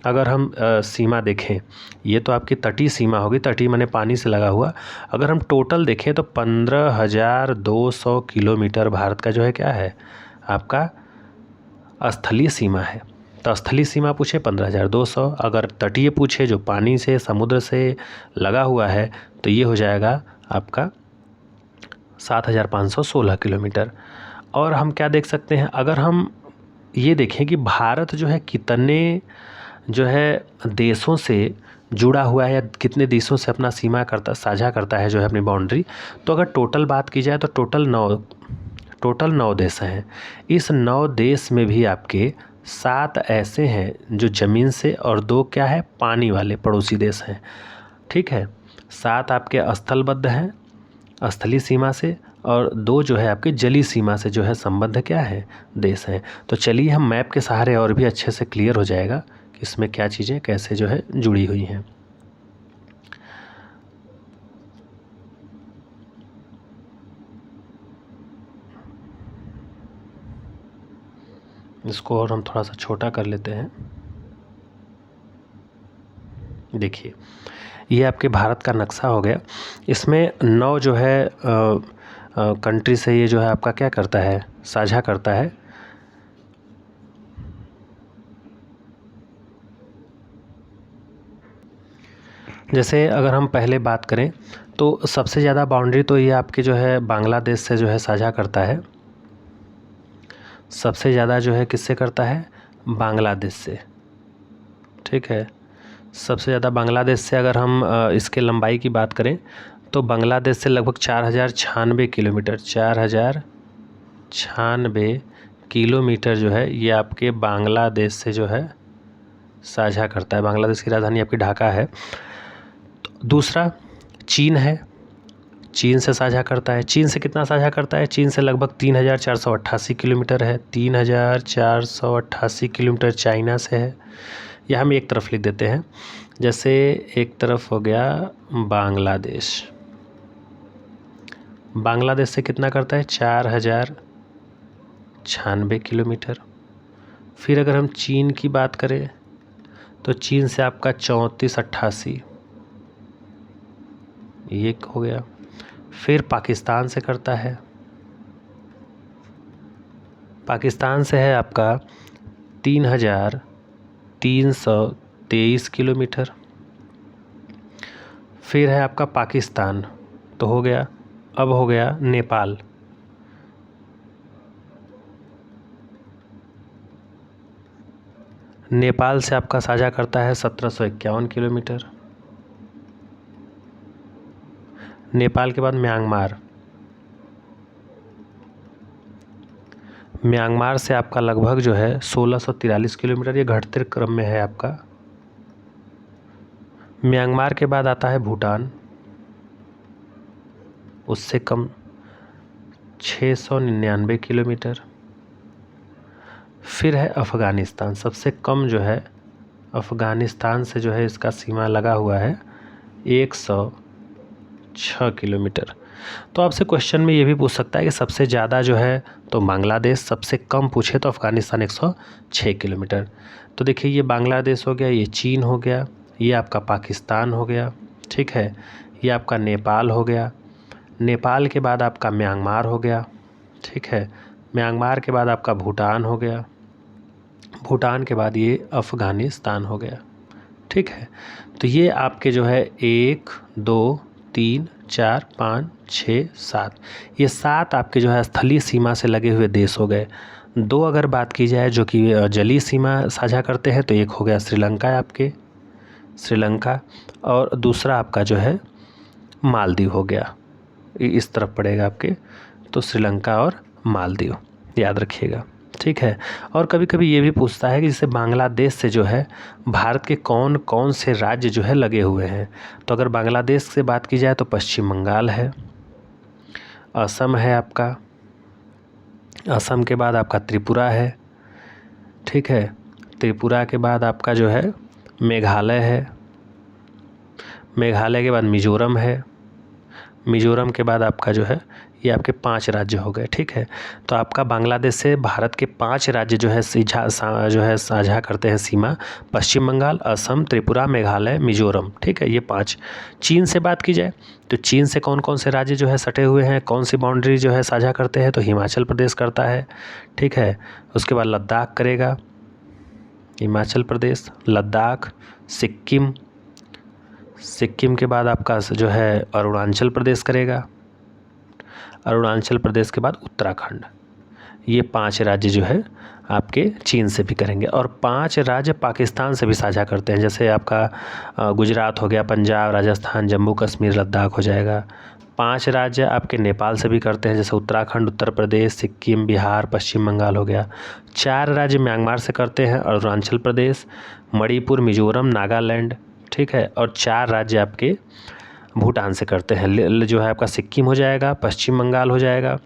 अगर हम सीमा देखें, ये तो आपकी तटीय सीमा होगी, तटीय माने पानी से लगा हुआ। अगर हम टोटल देखें तो 15,200 किलोमीटर भारत का जो है क्या है? आपका स्थलीय सीमा है। तो स्थलीय सीमा पूछे 15,200, अगर तटीय पूछे जो पानी से समुद्र से लगा हुआ है, तो ये हो जाएगा आपका 7,516 किलोमीटर। और हम क्या देख सकते हैं, अगर हम ये देखें कि भारत जो है कितने जो है देशों से जुड़ा हुआ है या कितने देशों से अपना सीमा साझा करता है जो है अपनी बाउंड्री, तो अगर टोटल बात की जाए तो टोटल 9 देश हैं। इस 9 देश में भी आपके 7 ऐसे हैं जो ज़मीन से और 2 क्या है, पानी वाले पड़ोसी देश हैं। ठीक है, 7 आपके स्थलबद्ध हैं, स्थलीय सीमा से, और 2 जो है आपके जलीय सीमा से जो है संबद्ध क्या है, देश हैं। तो चलिए हम मैप के सहारे और भी अच्छे से क्लियर हो जाएगा कि इसमें क्या चीज़ें कैसे जो है जुड़ी हुई हैं। इसको और हम थोड़ा सा छोटा कर लेते हैं। देखिए, ये आपके भारत का नक्शा हो गया। इसमें 9 जो है कंट्री से ये जो है आपका क्या करता है, साझा करता है। जैसे अगर हम पहले बात करें तो सबसे ज़्यादा बाउंड्री तो ये आपके जो है बांग्लादेश से जो है साझा करता है। सबसे ज़्यादा जो है किससे करता है, बांग्लादेश से। ठीक है, सबसे ज़्यादा बांग्लादेश से। अगर हम इसके लंबाई की बात करें तो बांग्लादेश से लगभग 4,096 किलोमीटर, 4,096 किलोमीटर जो है ये आपके बांग्लादेश से जो है साझा करता है। बांग्लादेश की राजधानी आपकी ढाका है। तो दूसरा चीन है, चीन से साझा करता है। चीन से कितना साझा करता है, चीन से लगभग 3,488 किलोमीटर है। 3,488 किलोमीटर चाइना से है। या हम एक तरफ लिख देते हैं, जैसे एक तरफ हो गया बांग्लादेश। बांग्लादेश से कितना करता है, 4,096 किलोमीटर। फिर अगर हम चीन की बात करें तो चीन से आपका 3488 ये हो गया। फिर पाकिस्तान से करता है, पाकिस्तान से है आपका 3,323 किलोमीटर। फिर है आपका पाकिस्तान, तो हो गया। अब हो गया नेपाल, नेपाल से आपका साझा करता है 1,751 किलोमीटर। नेपाल के बाद म्यांमार, म्यांमार से आपका लगभग जो है 1,643 किलोमीटर, ये घटते क्रम में है आपका। म्यांमार के बाद आता है भूटान, उससे कम 699 किलोमीटर। फिर है अफ़गानिस्तान, सबसे कम जो है अफ़गानिस्तान से जो है इसका सीमा लगा हुआ है 106 किलोमीटर। तो आपसे क्वेश्चन में ये भी पूछ सकता है कि सबसे ज़्यादा जो है तो बांग्लादेश, सबसे कम पूछे तो अफ़गानिस्तान 106 किलोमीटर। तो देखिए ये बांग्लादेश हो गया, ये चीन हो गया, ये आपका पाकिस्तान हो गया। ठीक है, ये आपका नेपाल हो गया, नेपाल के बाद आपका म्यांमार हो गया। ठीक है, म्यांमार के बाद आपका भूटान हो गया, भूटान के बाद ये अफ़गानिस्तान हो गया। ठीक है, तो ये आपके जो है 1 2 3 4 5 6 7, ये 7 आपके जो है स्थलीय सीमा से लगे हुए देश हो गए। 2 अगर बात की जाए जो कि जलीय सीमा साझा करते हैं, तो एक हो गया श्रीलंका, आपके श्रीलंका, और दूसरा आपका जो है मालदीव हो गया। इस तरफ पड़ेगा आपके, तो श्रीलंका और मालदीव याद रखिएगा। ठीक है, और कभी कभी ये भी पूछता है कि जैसे बांग्लादेश से जो है भारत के कौन कौन से राज्य जो है लगे हुए हैं। तो अगर बांग्लादेश से बात की जाए तो पश्चिम बंगाल है, असम है आपका, असम के बाद आपका त्रिपुरा है। ठीक है, त्रिपुरा के बाद आपका जो है मेघालय है, मेघालय के बाद मिज़ोरम है, मिज़ोरम के बाद आपका जो है ये आपके 5 राज्य हो गए। ठीक है, तो आपका बांग्लादेश से भारत के 5 राज्य जो है साझा करते हैं सीमा, पश्चिम बंगाल, असम, त्रिपुरा, मेघालय, मिज़ोरम। ठीक है, ये 5। चीन से बात की जाए तो चीन से कौन कौन से राज्य जो है सटे हुए हैं, कौन सी बाउंड्री जो है साझा करते हैं, तो हिमाचल प्रदेश करता है। ठीक है, उसके बाद लद्दाख करेगा, हिमाचल प्रदेश, लद्दाख, सिक्किम, सिक्किम के बाद आपका जो है अरुणाचल प्रदेश करेगा, अरुणाचल प्रदेश के बाद उत्तराखंड। ये 5 राज्य जो है आपके चीन से भी करेंगे, और 5 राज्य पाकिस्तान से भी साझा करते हैं। जैसे आपका गुजरात हो गया, पंजाब, राजस्थान, जम्मू कश्मीर, लद्दाख हो जाएगा। 5 राज्य आपके नेपाल से भी करते हैं, जैसे उत्तराखंड, उत्तर प्रदेश, सिक्किम, बिहार, पश्चिम बंगाल हो गया। 4 राज्य म्यांमार से करते हैं, अरुणाचल प्रदेश, मणिपुर, मिजोरम, नागालैंड, ठीक है। और 4 राज्य आपके भूटान से करते हैं, जो है आपका सिक्किम हो जाएगा, पश्चिम बंगाल हो जाएगा,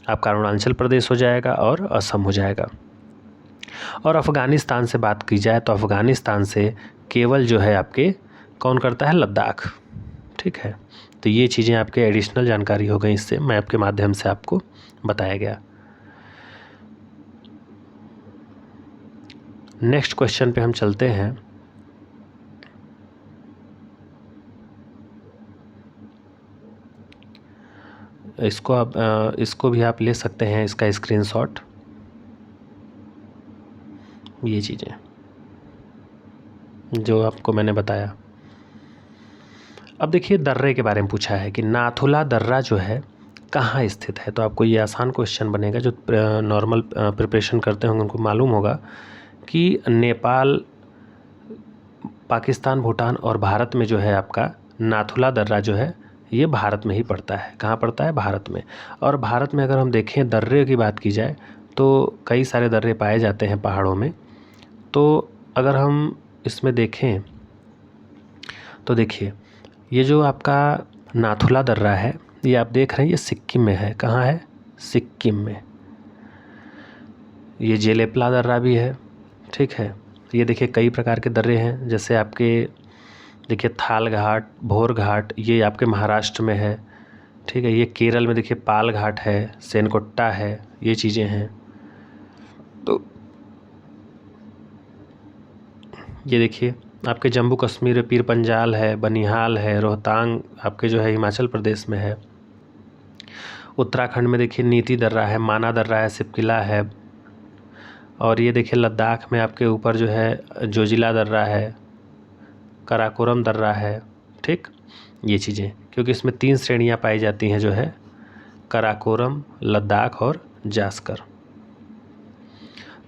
आपका अरुणाचल प्रदेश हो जाएगा और असम हो जाएगा। और अफ़गानिस्तान से बात की जाए तो अफ़गानिस्तान से केवल जो है आपके कौन करता है, लद्दाख, ठीक है। तो ये चीज़ें आपके एडिशनल जानकारी हो गई, इससे मैप के माध्यम से आपको बताया गया। नेक्स्ट क्वेश्चन पे हम चलते हैं। इसको भी आप ले सकते हैं, इसका स्क्रीनशॉट, ये चीज़ें जो आपको मैंने बताया। अब देखिए दर्रे के बारे में पूछा है कि नाथुला दर्रा जो है कहाँ स्थित है। तो आपको ये आसान क्वेश्चन बनेगा, जो नॉर्मल प्रिपरेशन करते होंगे उनको मालूम होगा कि नेपाल, पाकिस्तान, भूटान और भारत में जो है आपका नाथुला दर्रा जो है ये भारत में ही पड़ता है। कहाँ पड़ता है, भारत में। और भारत में अगर हम देखें दर्रे की बात की जाए तो कई सारे दर्रे पाए जाते हैं पहाड़ों में। तो अगर हम इसमें देखें तो देखिए ये जो आपका नाथुला दर्रा है ये आप देख रहे हैं, ये सिक्किम में है। कहाँ है, सिक्किम में। ये जेलेपला दर्रा भी है, ठीक है। ये देखिए कई प्रकार के दर्रे हैं, जैसे आपके देखिए थाल घाट, भोर घाट, ये आपके महाराष्ट्र में है, ठीक है। ये केरल में देखिए पाल घाट है, सेनकोट्टा है, ये चीज़ें हैं। तो ये देखिए आपके जम्मू कश्मीर में पीर पंजाल है, बनिहाल है, रोहतांग आपके जो है हिमाचल प्रदेश में है। उत्तराखंड में देखिए नीति दर्रा है, माना दर्रा है, सिपकिला है। और ये देखिए लद्दाख में आपके ऊपर जो है जोजिला दर्रा है, कराकोरम दर्रा है, ठीक। ये चीज़ें क्योंकि इसमें 3 श्रेणियाँ पाई जाती हैं, जो है कराकोरम, लद्दाख और जास्कर।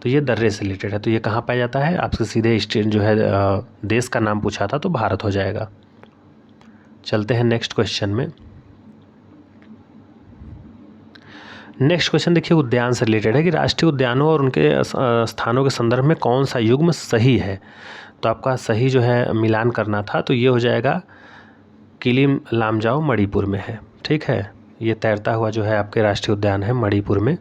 तो ये दर्रे से रिलेटेड है। तो ये कहाँ पाया जाता है, आपसे सीधे स्टेट जो है देश का नाम पूछा था तो भारत हो जाएगा। चलते हैं नेक्स्ट क्वेश्चन में। नेक्स्ट क्वेश्चन देखिए उद्यान से रिलेटेड है कि राष्ट्रीय उद्यानों और उनके स्थानों के संदर्भ में कौन सा युग्म सही है। तो आपका सही जो है मिलान करना था, तो ये हो जाएगा किलिम लामजाओ मणिपुर में है, ठीक है। ये तैरता हुआ जो है आपके राष्ट्रीय उद्यान है मणिपुर में।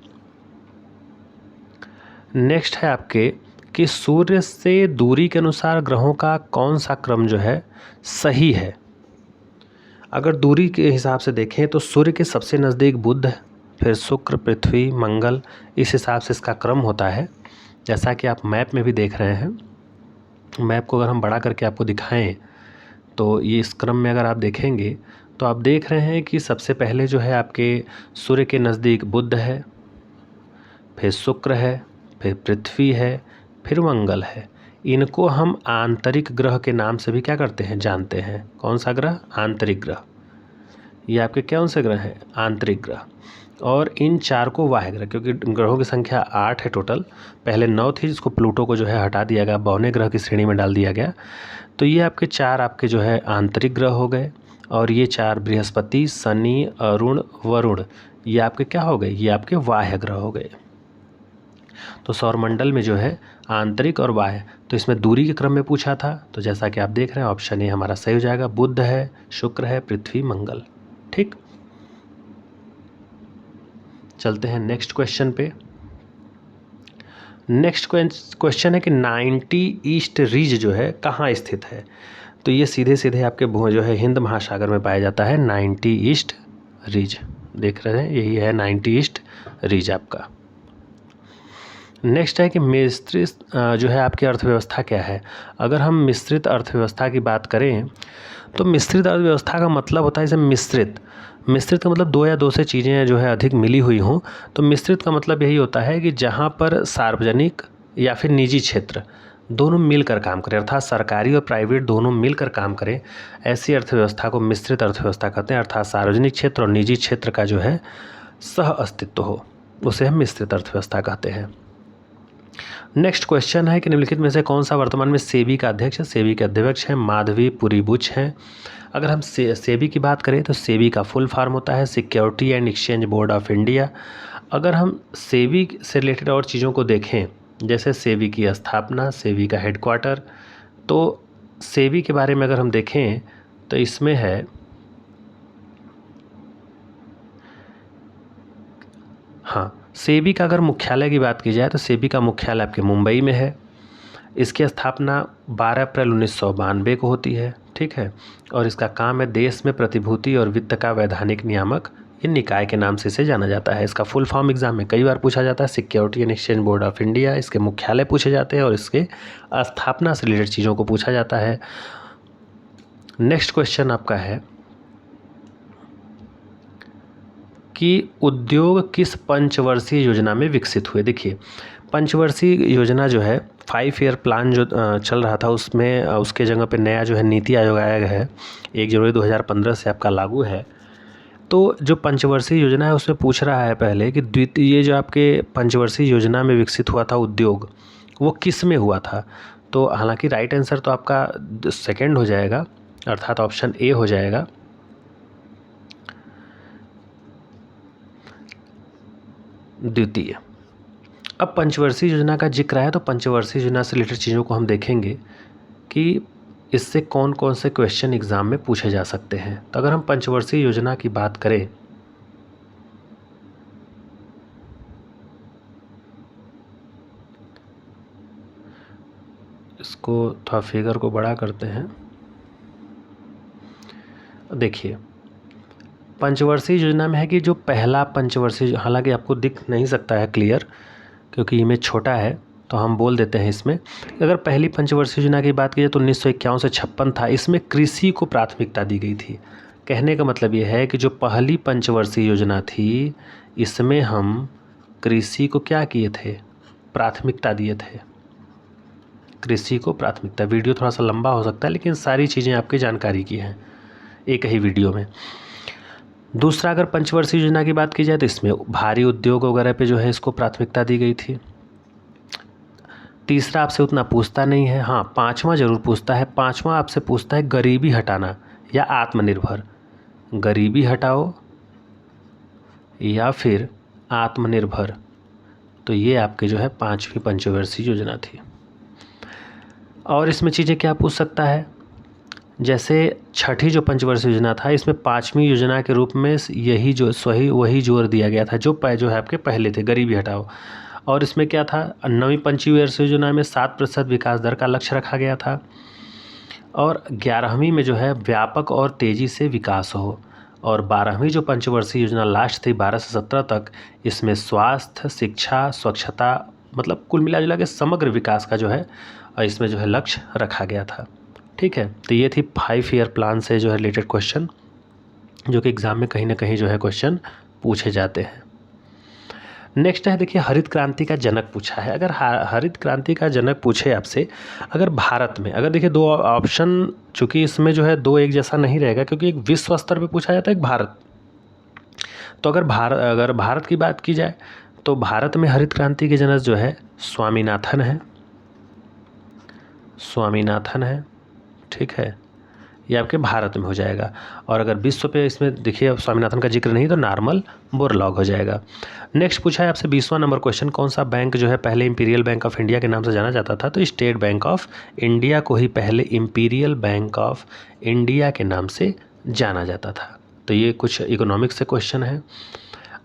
नेक्स्ट है आपके कि सूर्य से दूरी के अनुसार ग्रहों का कौन सा क्रम जो है सही है। अगर दूरी के हिसाब से देखें तो सूर्य के सबसे नज़दीक बुध, फिर शुक्र, पृथ्वी, मंगल, इस हिसाब से इसका क्रम होता है। जैसा कि आप मैप में भी देख रहे हैं, मैप को अगर हम बड़ा करके आपको दिखाएं तो ये इस क्रम में अगर आप देखेंगे तो आप देख रहे हैं कि सबसे पहले जो है आपके सूर्य के नज़दीक बुध है, फिर शुक्र है, फिर पृथ्वी है, फिर मंगल है। इनको हम आंतरिक ग्रह के नाम से भी क्या करते हैं, जानते हैं। कौन सा ग्रह, आंतरिक ग्रह। ये आपके कौन से ग्रह हैं, आंतरिक ग्रह। और इन 4 को वाह्य ग्रह, क्योंकि ग्रहों की संख्या 8 है टोटल, पहले 9 थी जिसको प्लूटो को जो है हटा दिया गया, 52वें ग्रह की श्रेणी में डाल दिया गया। तो ये आपके 4 आपके जो है आंतरिक ग्रह हो गए। और ये 4 बृहस्पति, शनि, अरुण, वरुण, ये आपके क्या हो गए, ये आपके वाह्य ग्रह हो गए। तो सौरमंडल में जो है आंतरिक और बाह्य, तो इसमें दूरी के क्रम में पूछा था, तो जैसा कि आप देख रहे हैं ऑप्शन ए हमारा सही हो जाएगा। बुध है, शुक्र है, पृथ्वी, मंगल, ठीक। चलते हैं नेक्स्ट क्वेश्चन पे। नेक्स्ट क्वेश्चन है कि 90 ईस्ट रिज जो है कहाँ स्थित है। तो ये सीधे सीधे आपके जो है हिंद महासागर में पाया जाता है। 90 ईस्ट रिज देख रहे हैं, यही है 90 ईस्ट रिज आपका। नेक्स्ट है कि मिश्रित जो है आपकी अर्थव्यवस्था क्या है। अगर हम मिश्रित अर्थव्यवस्था की बात करें तो मिश्रित अर्थव्यवस्था का मतलब होता है जैसे मिश्रित का मतलब 2 या 2 से चीज़ें जो है अधिक मिली हुई हों। तो मिश्रित का मतलब यही होता है कि जहाँ पर सार्वजनिक या फिर निजी क्षेत्र दोनों मिलकर काम करें, अर्थात सरकारी और प्राइवेट दोनों मिलकर काम करें, ऐसी अर्थव्यवस्था को मिश्रित अर्थव्यवस्था कहते हैं। अर्थात सार्वजनिक क्षेत्र और निजी क्षेत्र का जो है सह अस्तित्व हो, उसे हम मिश्रित अर्थव्यवस्था कहते हैं। नेक्स्ट क्वेश्चन है कि निम्नलिखित में से कौन सा वर्तमान में सेबी का अध्यक्ष है। सेबी के अध्यक्ष हैं माधवी पुरी बुच हैं। अगर हम सेबी की बात करें तो सेबी का फुल फॉर्म होता है security and exchange board of India. अगर हम सेबी से रिलेटेड और चीज़ों को देखें, जैसे सेबी की स्थापना, सेबी का हेडक्वार्टर, तो सेबी के बारे में अगर हम देखें तो इसमें है, हाँ, सेबी का अगर मुख्यालय की बात की जाए तो सेबी का मुख्यालय आपके मुंबई में है। इसकी स्थापना 12 अप्रैल 1992 को होती है, ठीक है। और इसका काम है देश में प्रतिभूति और वित्त का वैधानिक नियामक, ये निकाय के नाम से इसे जाना जाता है। इसका फुल फॉर्म एग्जाम में कई बार पूछा जाता है, security and exchange board of India. इसके मुख्यालय पूछे जाते हैं और इसके स्थापना से रिलेटेड चीज़ों को पूछा जाता है। नेक्स्ट क्वेश्चन आपका है कि उद्योग किस पंचवर्षीय योजना में विकसित हुए। देखिए, पंचवर्षीय योजना जो है 5 ईयर प्लान जो चल रहा था, उसमें उसके जगह पे नया जो है नीति आयोग आया है, 1 जनवरी 2015 से आपका लागू है। तो जो पंचवर्षीय योजना है उसमें पूछ रहा है पहले कि द्वितीय जो आपके पंचवर्षीय योजना में विकसित हुआ था उद्योग, वो किस में हुआ था। तो हालांकि राइट आंसर तो आपका सेकंड हो जाएगा, अर्थात ऑप्शन ए हो जाएगा। द्वितीय। अब पंचवर्षीय योजना का जिक्र है तो पंचवर्षीय योजना से रिलेटेड चीज़ों को हम देखेंगे कि इससे कौन कौन से क्वेश्चन एग्ज़ाम में पूछे जा सकते हैं। तो अगर हम पंचवर्षीय योजना की बात करें, इसको थोड़ा फिगर को बड़ा करते हैं। देखिए, पंचवर्षीय योजना में है कि जो पहला पंचवर्षीय, हालांकि आपको दिख नहीं सकता है क्लियर क्योंकि इमेज छोटा है, तो हम बोल देते हैं इसमें। अगर पहली पंचवर्षीय योजना की बात की जाए तो 1951 से 56 था। इसमें कृषि को प्राथमिकता दी गई थी। कहने का मतलब ये है कि जो पहली पंचवर्षीय योजना थी, इसमें हम कृषि को क्या किए थे, प्राथमिकता दिए थे, कृषि को प्राथमिकता। वीडियो थोड़ा सा लंबा हो सकता है लेकिन सारी चीज़ें आपकी जानकारी की हैं एक ही वीडियो में। दूसरा, अगर पंचवर्षीय योजना की बात की जाए तो इसमें भारी उद्योग वगैरह पे जो है इसको प्राथमिकता दी गई थी। तीसरा आपसे उतना पूछता नहीं है, हाँ पांचवा जरूर पूछता है। पांचवा आपसे पूछता है गरीबी हटाना या आत्मनिर्भर। गरीबी हटाओ या फिर आत्मनिर्भर, तो ये आपके जो है 5वीं पंचवर्षीय योजना थी। और इसमें चीज़ें क्या पूछ सकता है, जैसे छठी जो पंचवर्षीय योजना था, इसमें 5वीं योजना के रूप में यही जो वही जोर दिया गया था जो है आपके पहले थे, गरीबी हटाओ। और इसमें क्या था, 9वीं पंचवर्षीय योजना में 7% विकास दर का लक्ष्य रखा गया था। और 11वीं में जो है व्यापक और तेज़ी से विकास हो। और 12वीं जो पंचवर्षीय योजना लास्ट थी 12 से 17 तक, इसमें स्वास्थ्य, शिक्षा, स्वच्छता, मतलब कुल मिला जुला के समग्र विकास का जो है इसमें जो है लक्ष्य रखा गया था। ठीक है, तो ये थी 5 ईयर प्लान से जो है रिलेटेड क्वेश्चन, जो कि एग्ज़ाम में कहीं ना कहीं जो है क्वेश्चन पूछे जाते हैं। नेक्स्ट है, देखिए हरित क्रांति का जनक पूछा है। अगर हरित क्रांति का जनक पूछे आपसे, अगर भारत में, अगर देखिए 2 ऑप्शन, चूँकि इसमें जो है 2 एक जैसा नहीं रहेगा क्योंकि एक विश्व स्तर पे पूछा जाता है, एक भारत। तो अगर भारत की बात की जाए तो भारत में हरित क्रांति के जनक जो है स्वामीनाथन है, ठीक है, ये आपके भारत में हो जाएगा। और अगर विश्व पे इसमें देखिए स्वामीनाथन का जिक्र नहीं तो नॉर्मल बोरलॉग हो जाएगा। नेक्स्ट पूछा है आपसे 20वां नंबर क्वेश्चन, कौन सा बैंक जो है पहले इंपीरियल बैंक ऑफ इंडिया के नाम से जाना जाता था। तो स्टेट बैंक ऑफ इंडिया को ही पहले इंपीरियल बैंक ऑफ इंडिया के नाम से जाना जाता था। तो ये कुछ इकोनॉमिक्स से क्वेश्चन है।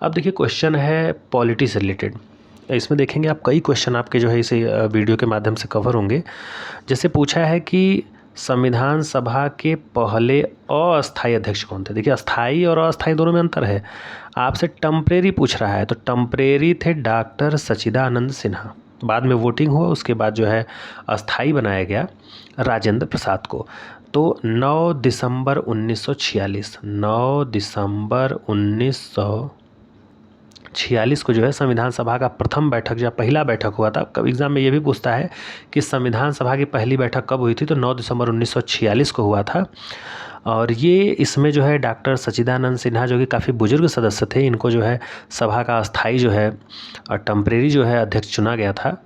अब देखिए क्वेश्चन है पॉलिटी से रिलेटेड। इसमें देखेंगे आप कई क्वेश्चन आपके जो है इसे वीडियो के माध्यम से कवर होंगे। जैसे पूछा है कि संविधान सभा के पहले अस्थायी अध्यक्ष कौन थे। देखिए अस्थाई और अस्थाई दोनों में अंतर है। आपसे टेम्परेरी पूछ रहा है तो टेम्परेरी थे डॉक्टर सच्चिदानंद सिन्हा। बाद में वोटिंग हुआ, उसके बाद जो है अस्थाई बनाया गया राजेंद्र प्रसाद को। तो 9 दिसंबर 1946 को जो है संविधान सभा का प्रथम बैठक या पहला बैठक हुआ था। कब एग्ज़ाम में ये भी पूछता है कि संविधान सभा की पहली बैठक कब हुई थी, तो 9 दिसंबर 1946 को हुआ था। और ये इसमें जो है डॉक्टर सच्चिदानंद सिन्हा जो कि काफ़ी बुजुर्ग सदस्य थे, इनको जो है सभा का अस्थाई जो है टेम्परेरी जो है अध्यक्ष चुना गया था।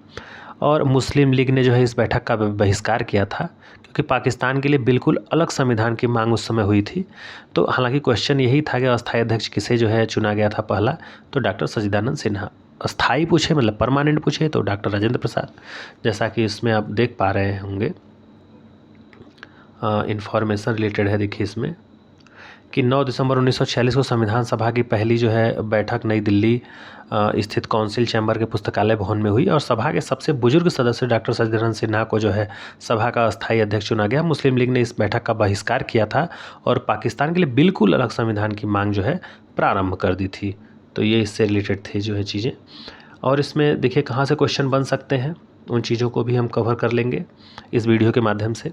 और मुस्लिम लीग ने जो है इस बैठक का बहिष्कार किया था, क्योंकि पाकिस्तान के लिए बिल्कुल अलग संविधान की मांग उस समय हुई थी। तो हालांकि क्वेश्चन यही था कि अस्थाई अध्यक्ष किसे जो है चुना गया था पहला, तो डॉक्टर सच्चिदानंद सिन्हा। अस्थाई पूछे मतलब परमानेंट पूछे तो डॉक्टर राजेंद्र प्रसाद। जैसा कि इसमें आप देख पा रहे होंगे, इंफॉर्मेशन रिलेटेड है, देखिए इसमें कि 9 दिसंबर 1946 को संविधान सभा की पहली जो है बैठक नई दिल्ली स्थित काउंसिल चैम्बर के पुस्तकालय भवन में हुई और सभा के सबसे बुजुर्ग सदस्य डॉक्टर सच्चिदानंद सिन्हा को जो है सभा का अस्थायी अध्यक्ष चुना गया। मुस्लिम लीग ने इस बैठक का बहिष्कार किया था और पाकिस्तान के लिए बिल्कुल अलग संविधान की मांग जो है प्रारंभ कर दी थी। तो ये इससे रिलेटेड थे जो है चीज़ें। और इसमें देखिए कहाँ से क्वेश्चन बन सकते हैं, उन चीज़ों को भी हम कवर कर लेंगे इस वीडियो के माध्यम से।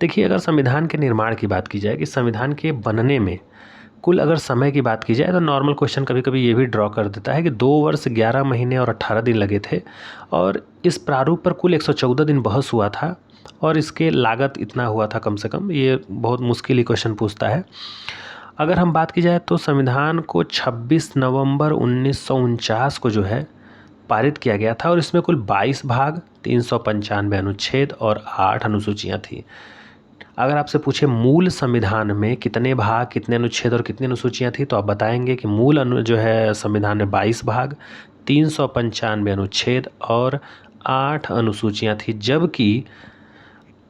देखिए, अगर संविधान के निर्माण की बात की जाए कि संविधान के बनने में कुल अगर समय की बात की जाए तो नॉर्मल क्वेश्चन कभी कभी ये भी ड्रॉ कर देता है कि 2 वर्ष 11 महीने और 18 दिन लगे थे और इस प्रारूप पर कुल 114 दिन बहस हुआ था और इसके लागत इतना हुआ था कम से कम। ये बहुत मुश्किल ही क्वेश्चन पूछता है। अगर हम बात की जाए तो संविधान को 26 नवंबर 1949 को जो है पारित किया गया था और इसमें कुल 22 भाग, 395 अनुच्छेद और 8 अनुसूचियाँ थी। अगर आपसे पूछे मूल संविधान में कितने भाग, कितने अनुच्छेद और कितनी अनुसूचियाँ थी, तो आप बताएंगे कि मूल जो है संविधान में 22 भाग, 395 अनुच्छेद और 8 अनुसूचियाँ थी। जबकि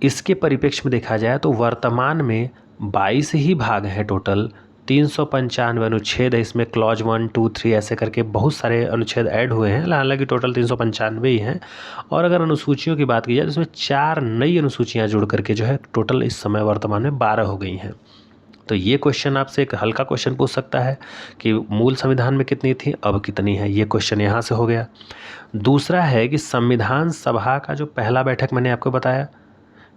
इसके परिप्रेक्ष्य में देखा जाए तो वर्तमान में 22 ही भाग हैं टोटल, 395 अनुच्छेद है, इसमें क्लॉज 1, 2, 3 ऐसे करके बहुत सारे अनुच्छेद ऐड हुए हैं, हालांकि टोटल 395 ही हैं। और अगर अनुसूचियों की बात की जाए तो इसमें 4 नई अनुसूचियां जुड़ करके जो है टोटल इस समय वर्तमान में 12 हो गई हैं। तो ये क्वेश्चन आपसे एक हल्का क्वेश्चन पूछ सकता है कि मूल संविधान में कितनी थी, अब कितनी है, ये क्वेश्चन यहाँ से हो गया। दूसरा है कि संविधान सभा का जो पहला बैठक मैंने आपको बताया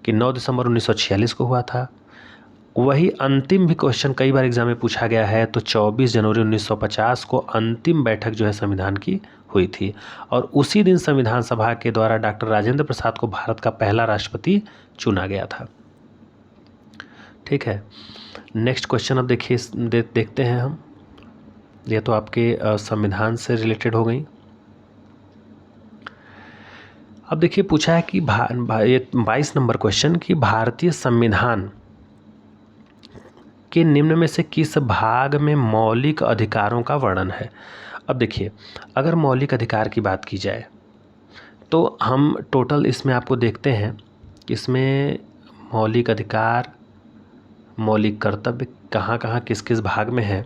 कि 9 दिसंबर 1946 को हुआ था, वही अंतिम भी क्वेश्चन कई बार एग्जाम में पूछा गया है। तो 24 जनवरी 1950 को अंतिम बैठक जो है संविधान की हुई थी और उसी दिन संविधान सभा के द्वारा डॉक्टर राजेंद्र प्रसाद को भारत का पहला राष्ट्रपति चुना गया था। ठीक है, नेक्स्ट क्वेश्चन अब देखिए देखते हैं हम। ये तो आपके संविधान से रिलेटेड हो गई। अब देखिए पूछा है कि 22 नंबर क्वेश्चन कि भारतीय संविधान के निम्न में से किस भाग में मौलिक अधिकारों का वर्णन है। अब देखिए, अगर मौलिक अधिकार की बात की जाए तो हम टोटल इसमें आपको देखते हैं, इसमें मौलिक अधिकार, मौलिक कर्तव्य कहाँ कहाँ किस किस भाग में है।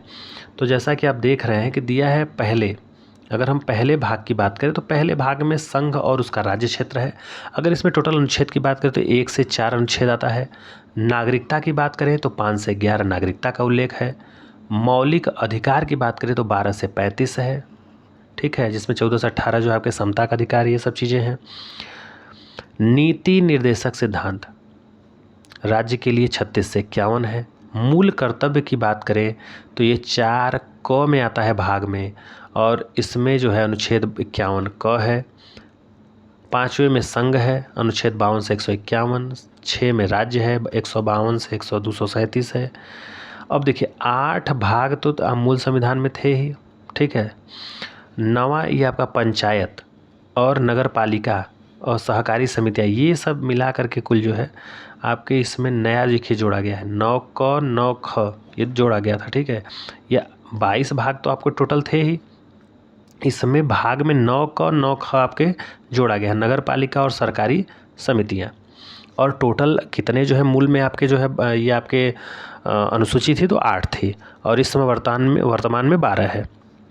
तो जैसा कि आप देख रहे हैं कि दिया है पहले, अगर हम पहले भाग की बात करें तो पहले भाग में संघ और उसका राज्य क्षेत्र है। अगर इसमें टोटल अनुच्छेद की बात करें तो 1 से 4 अनुच्छेद आता है। नागरिकता की बात करें तो 5 से 11 नागरिकता का उल्लेख है। मौलिक अधिकार की बात करें तो 12 से 35 है। ठीक है, जिसमें 14 से 18 जो आपके समता का अधिकार, ये सब चीज़ें हैं। नीति निर्देशक सिद्धांत राज्य के लिए 36 से 51 है। मूल कर्तव्य की बात करें तो ये 4 क में आता है भाग में और इसमें जो है अनुच्छेद 51 क है। 5वें में संघ है, अनुच्छेद 52 से 151। 6 में राज्य है, 152 से 237 है। अब देखिए 8 भाग तो मूल संविधान में थे ही। ठीक है, 9वां ये आपका पंचायत और नगर पालिका और सहकारी समितियाँ, ये सब मिला करके कुल जो है आपके इसमें नया लिखिए जोड़ा गया है। 9 क 9 ख ये जोड़ा गया था। ठीक है, ये 22 भाग तो आपको टोटल थे ही, इसमें भाग में 9 क 9 ख आपके जोड़ा गया है, नगर पालिका और सरकारी समितियाँ। और टोटल कितने जो है मूल में आपके जो है ये आपके अनुसूची थी तो 8 थी और इस समय वर्तमान में 12 है।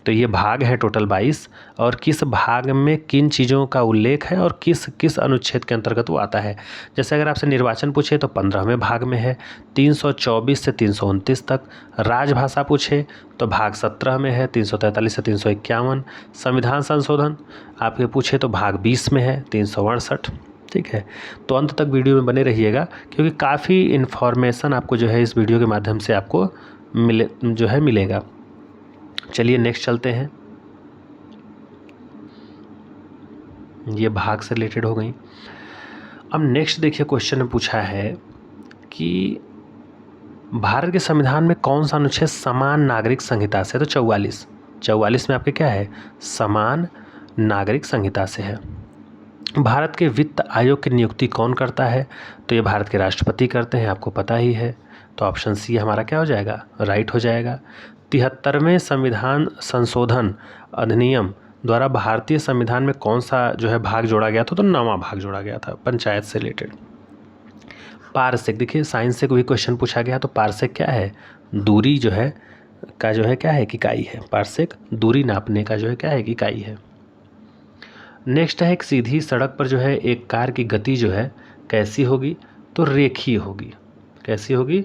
तो ये भाग है टोटल 22 और किस भाग में किन चीज़ों का उल्लेख है और किस किस अनुच्छेद के अंतर्गत वो आता है। जैसे अगर आपसे निर्वाचन पूछे तो 15वें भाग में है, 324 से 329 तक। राजभाषा पूछे तो भाग 17 में है, 343 से 351। संविधान संशोधन आपके पूछे तो भाग 20 में है, 368। ठीक है, तो अंत तक वीडियो में बने रहिएगा क्योंकि काफ़ी इन्फॉर्मेशन आपको जो है इस वीडियो के माध्यम से आपको मिलेगा। चलिए नेक्स्ट चलते हैं, ये भाग से रिलेटेड हो गई। अब नेक्स्ट देखिए क्वेश्चन में पूछा है कि भारत के संविधान में कौन सा अनुच्छेद समान नागरिक संहिता से, तो 44 में आपके क्या है, समान नागरिक संहिता से है। भारत के वित्त आयोग की नियुक्ति कौन करता है, तो ये भारत के राष्ट्रपति करते हैं, आपको पता ही है। तो ऑप्शन सी हमारा क्या हो जाएगा, राइट हो जाएगा। 73वें संविधान संशोधन अधिनियम द्वारा भारतीय संविधान में कौन सा जो है भाग जोड़ा गया था, तो 9वां भाग जोड़ा गया था पंचायत से रिलेटेड। पारसेक, देखिए साइंस से कोई क्वेश्चन पूछा गया तो पारसेक क्या है, दूरी जो है का जो है क्या है, इकाई है। पारसेक दूरी नापने का जो है क्या है, इकाई है। नेक्स्ट है, एक सीधी सड़क पर जो है एक कार की गति जो है कैसी होगी, तो रेखीय होगी। कैसी होगी,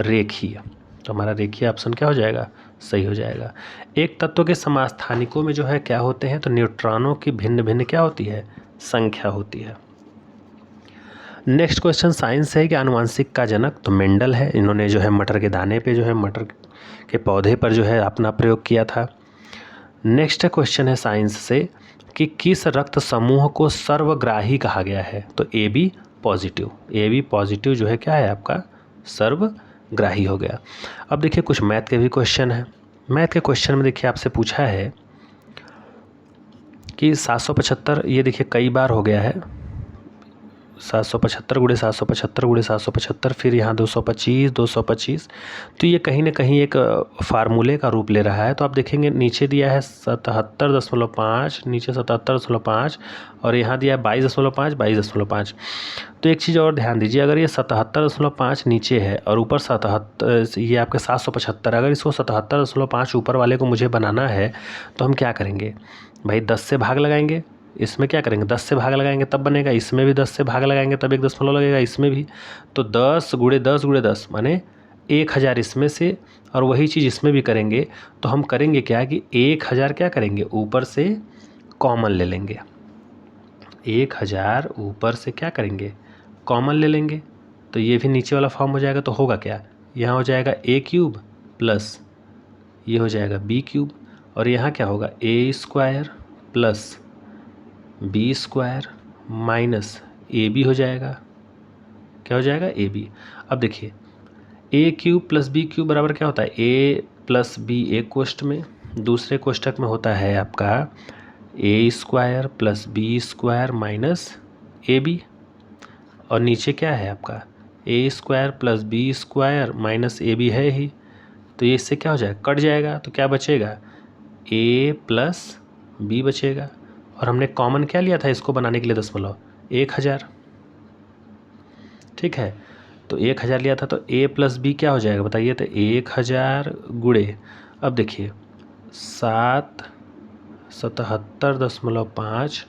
रेखीय। तो हमारा रेखीय ऑप्शन क्या हो जाएगा, सही हो जाएगा। एक तत्व के समस्थानिकों में जो है क्या होते हैं, तो न्यूट्रॉनों की भिन्न भिन्न क्या होती है, संख्या होती है। नेक्स्ट क्वेश्चन साइंस है कि आनुवांशिक का जनक, तो मेंडल है। इन्होंने जो है मटर के दाने पे जो है, मटर के पौधे पर जो है अपना प्रयोग किया था। नेक्स्ट क्वेश्चन है साइंस से कि किस रक्त समूह को सर्वग्राही कहा गया है, तो A B positive. A B positive जो है क्या है आपका, सर्वग्राही हो गया। अब देखिए कुछ मैथ के भी क्वेश्चन है। मैथ के क्वेश्चन में देखिए आपसे पूछा है कि 775, ये देखिए कई बार हो गया है, 775 गुणे 775 गुणे 775, फिर यहाँ 225 225, तो ये कहीं ना कहीं एक फार्मूले का रूप ले रहा है। तो आप देखेंगे नीचे दिया है 77.5, नीचे 77.5 और यहाँ दिया है 22.5 22.5। तो एक चीज़ और ध्यान दीजिए, अगर ये 77.5 नीचे है और ऊपर 77, ये आपके 775, अगर इसको 77.5 ऊपर वाले को मुझे बनाना है तो हम क्या करेंगे भाई, 10 से भाग लगाएंगे। इसमें क्या करेंगे, 10 से भाग लगाएंगे तब बनेगा, इसमें भी 10 से भाग लगाएंगे तब 1 दशमलव लगेगा, इसमें भी। तो 10 गुणे 10 गुणे 10 माने 1000 इसमें से, और वही चीज़ इसमें भी करेंगे। तो हम करेंगे क्या कि 1000 क्या करेंगे, ऊपर से कॉमन ले लेंगे। 1000 ऊपर से क्या करेंगे, कॉमन ले लेंगे। तो ये भी नीचे वाला फॉर्म हो जाएगा। तो होगा क्या, यहाँ हो जाएगा a क्यूब प्लस ये हो जाएगा b क्यूब, और यहाँ क्या होगा a square plus b square minus a b हो जाएगा। क्या हो जाएगा, ए बी। अब देखिए a cube plus b cube बराबर क्या होता है, ए प्लस बी एक कोष्ठ में, दूसरे कोष्ठक में होता है आपका a square plus b square minus a b, और नीचे क्या है आपका a square plus b square minus a b है ही। तो ये इससे क्या हो जाएगा, कट जाएगा। तो क्या बचेगा, ए प्लस बी बचेगा, और हमने कॉमन क्या लिया था इसको बनाने के लिए, 1000। ठीक है, तो 1000 लिया था, तो a प्लस बी क्या हो जाएगा बताइए, तो 1000 गुणे, अब देखिए 77.5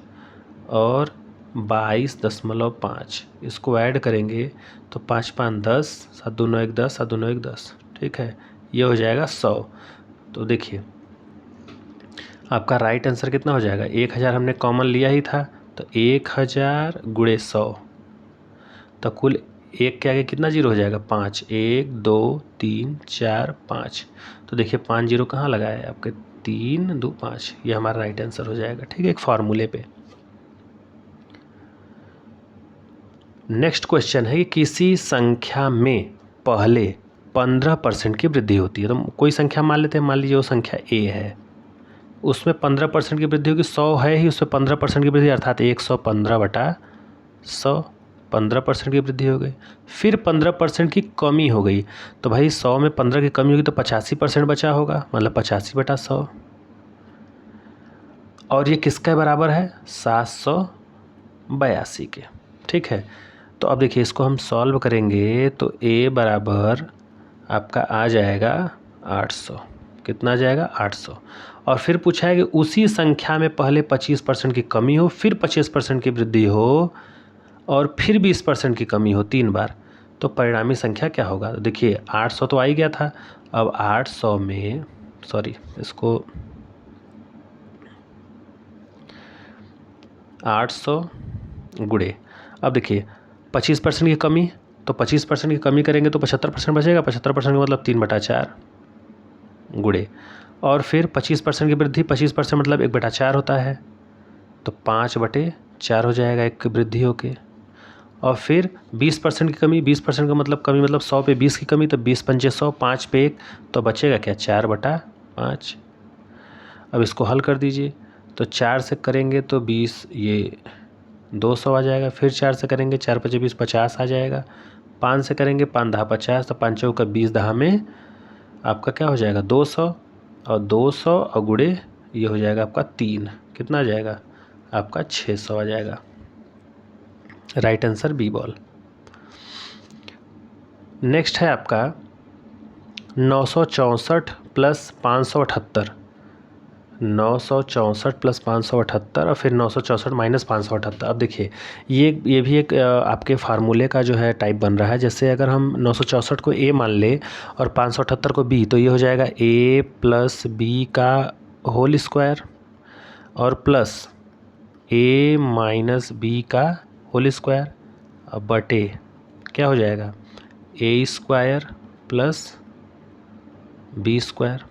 और 22.5, इसको ऐड करेंगे तो 5 5 10, 7 2 9 1 10, 7 2 9 1 10। ठीक है, ये हो जाएगा 100। तो देखिए आपका राइट आंसर कितना हो जाएगा, 1000 हमने कॉमन लिया ही था, तो 1000 गुणे 100, तो कुल एक के आगे कितना जीरो हो जाएगा, 5, 1 2 3 4 5। तो देखिए 5 जीरो कहाँ लगा है आपके, 3 2 5, ये हमारा राइट आंसर हो जाएगा। ठीक है, एक फार्मूले पे। नेक्स्ट क्वेश्चन है कि किसी संख्या में पहले 15% की वृद्धि होती है। तो कोई संख्या मान लेते हैं, मान लीजिए वो संख्या a है, उसमें 15% की वृद्धि होगी। 100 है ही, उसमें 15% की वृद्धि, अर्थात 115/100, 15% की वृद्धि हो गई। फिर 15% की कमी हो गई, तो भाई 100 में 15 की कमी होगी तो 85% बचा होगा, मतलब 85/100। और ये किसके बराबर है, 782 के। ठीक है, तो अब देखिए इसको हम सॉल्व करेंगे तो a बराबर आपका आ जाएगा 800। कितना आ जाएगा, 800। और फिर पूछा है कि उसी संख्या में पहले 25% की कमी हो, फिर 25% की वृद्धि हो, और फिर 20% की कमी हो 3 बार, तो परिणामी संख्या क्या होगा। तो देखिए 800 तो आ ही गया था, अब 800 में इसको 800 गुणे, अब देखिए 25% की कमी, तो 25% की कमी करेंगे तो 75% बचेगा, 75% का मतलब 3/4 गुणे, और फिर 25% की वृद्धि, 25% मतलब 1/4 होता है, तो 5/4 हो जाएगा एक की वृद्धि होके, और फिर 20% की कमी, 20% का मतलब कमी मतलब 100 पे 20 की कमी, तो 20 पंचे 100, 5 पे 1, तो बचेगा क्या 4/5। अब इसको हल कर दीजिए, तो 4 से करेंगे तो 20, ये 200 आ जाएगा। फिर 4 से करेंगे, 4 पचे 20, 50 आ जाएगा। 5 से करेंगे, 5 दहा 50, तो 5 चौका 20, दहा में आपका क्या हो जाएगा 200, और 200 और गुड़े ये हो जाएगा आपका 3, कितना आ जाएगा आपका 600 आ जाएगा। Right answer b ball. Next है आपका 964 प्लस 578, 964 प्लस 578 और फिर 964 माइनस 578। अब देखिए ये भी एक आपके फार्मूले का जो है टाइप बन रहा है। जैसे अगर हम 964 को ए मान ले और 578 को बी, तो ये हो जाएगा ए प्लस बी का होल स्क्वायर और प्लस ए माइनस बी का होल स्क्वायर, अब बटे क्या हो जाएगा a square plus b square.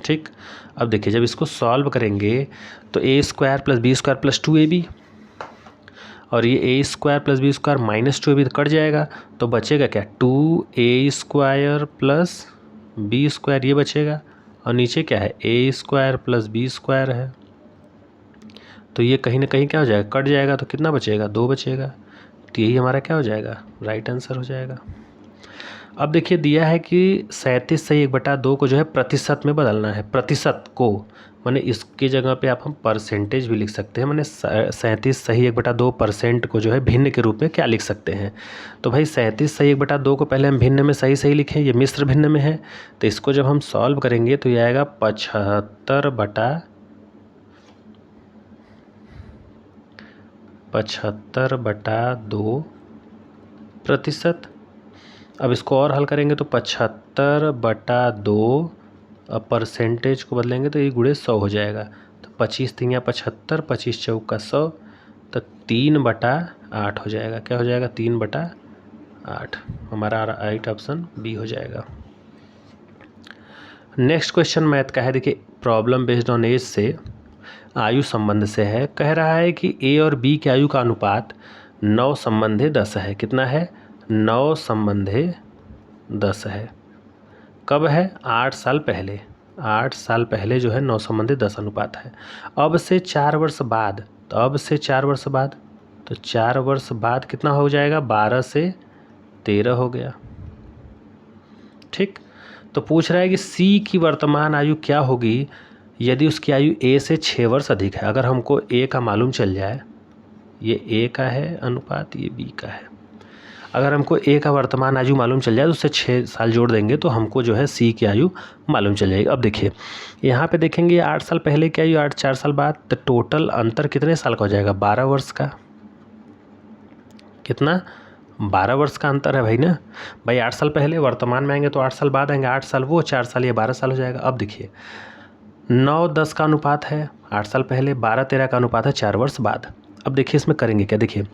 ठीक, अब देखिए जब इसको सॉल्व करेंगे तो a square plus b square plus 2ab, और ये a square plus b square minus 2ab cut जाएगा, तो बचेगा क्या 2a square plus b square, ये बचेगा। और नीचे क्या है ए स्क्वायर प्लस बी स्क्वायर है, तो ये कहीं ना कहीं क्या हो जाएगा कट जाएगा, तो कितना बचेगा 2 बचेगा। तो यही हमारा क्या हो जाएगा राइट आंसर हो जाएगा। अब देखिए दिया है कि 37 सही 1/2 को जो है प्रतिशत में बदलना है। प्रतिशत को माने इसकी जगह पे आप हम परसेंटेज भी लिख सकते हैं। माने 37 सही 1/2% को जो है भिन्न के रूप में क्या लिख सकते हैं। तो भाई 37 सही 1/2 को पहले हम भिन्न में सही सही लिखें, ये मिश्र भिन्न में है, तो इसको जब हम सॉल्व करेंगे तो ये आएगा 75/2%। अब इसको और हल करेंगे तो 75/2 परसेंटेज को बदलेंगे तो ये गुणे 100 हो जाएगा। तो 25 3 75, 25 चौका 100, तो 3/8 हो जाएगा। क्या हो जाएगा 3/8। हमारा राइट ऑप्शन बी हो जाएगा। नेक्स्ट क्वेश्चन मैथ का है। देखिए प्रॉब्लम बेस्ड ऑन एज से आयु संबंध से है। कह रहा है कि ए और बी की आयु का अनुपात 9 संबंधे 10 है। कितना है 9 संबंधे 10 है। कब है 8 साल पहले। 8 साल पहले जो है 9 संबंधे 10 अनुपात है। अब से 4 वर्ष बाद, तो अब से 4 वर्ष बाद, तो 4 वर्ष बाद कितना हो जाएगा 12 से 13 हो गया। ठीक, तो पूछ रहा है कि सी की वर्तमान आयु क्या होगी यदि उसकी आयु ए से 6 वर्ष अधिक है। अगर हमको ए का मालूम चल जाए, ये ए का है अनुपात, ये बी का है, अगर हमको ए का वर्तमान आयु मालूम चल जाए तो उससे 6 साल जोड़ देंगे तो हमको जो है सी की आयु मालूम चल जाएगी। अब देखिए यहाँ पे देखेंगे 8 साल पहले की आयु 8 4 साल बाद, तो टोटल अंतर कितने साल का हो जाएगा 12 वर्ष का। कितना 12 वर्ष का अंतर है भाई ना। भाई 8 साल पहले वर्तमान में आएंगे तो 8 साल बाद आएंगे, 8 साल वो 4 साल ये 12 साल हो जाएगा। अब देखिए 9-10 का अनुपात है 8 साल पहले, 12-13 का अनुपात है 4 वर्ष बाद। अब देखिए इसमें करेंगे क्या, देखिए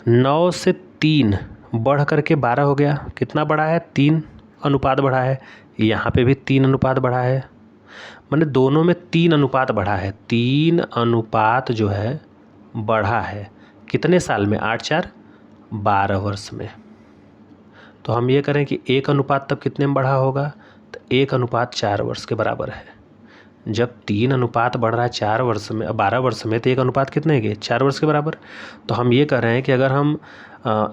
9 से 3 बढ़ करके 12 हो गया। कितना बढ़ा है 3 अनुपात बढ़ा है। यहाँ पे भी 3 अनुपात बढ़ा है, माने दोनों में 3 अनुपात बढ़ा है। 3 अनुपात जो है बढ़ा है कितने साल में 8 4 12 वर्ष में। तो हम ये करें कि 1 अनुपात तब कितने में बढ़ा होगा, तो 1 अनुपात 4 वर्ष के बराबर है। जब 3 अनुपात बढ़ रहा है 4 वर्ष में 12 वर्ष में, तो 1 अनुपात कितने के 4 वर्ष के बराबर। तो हम ये कर रहे हैं कि अगर हम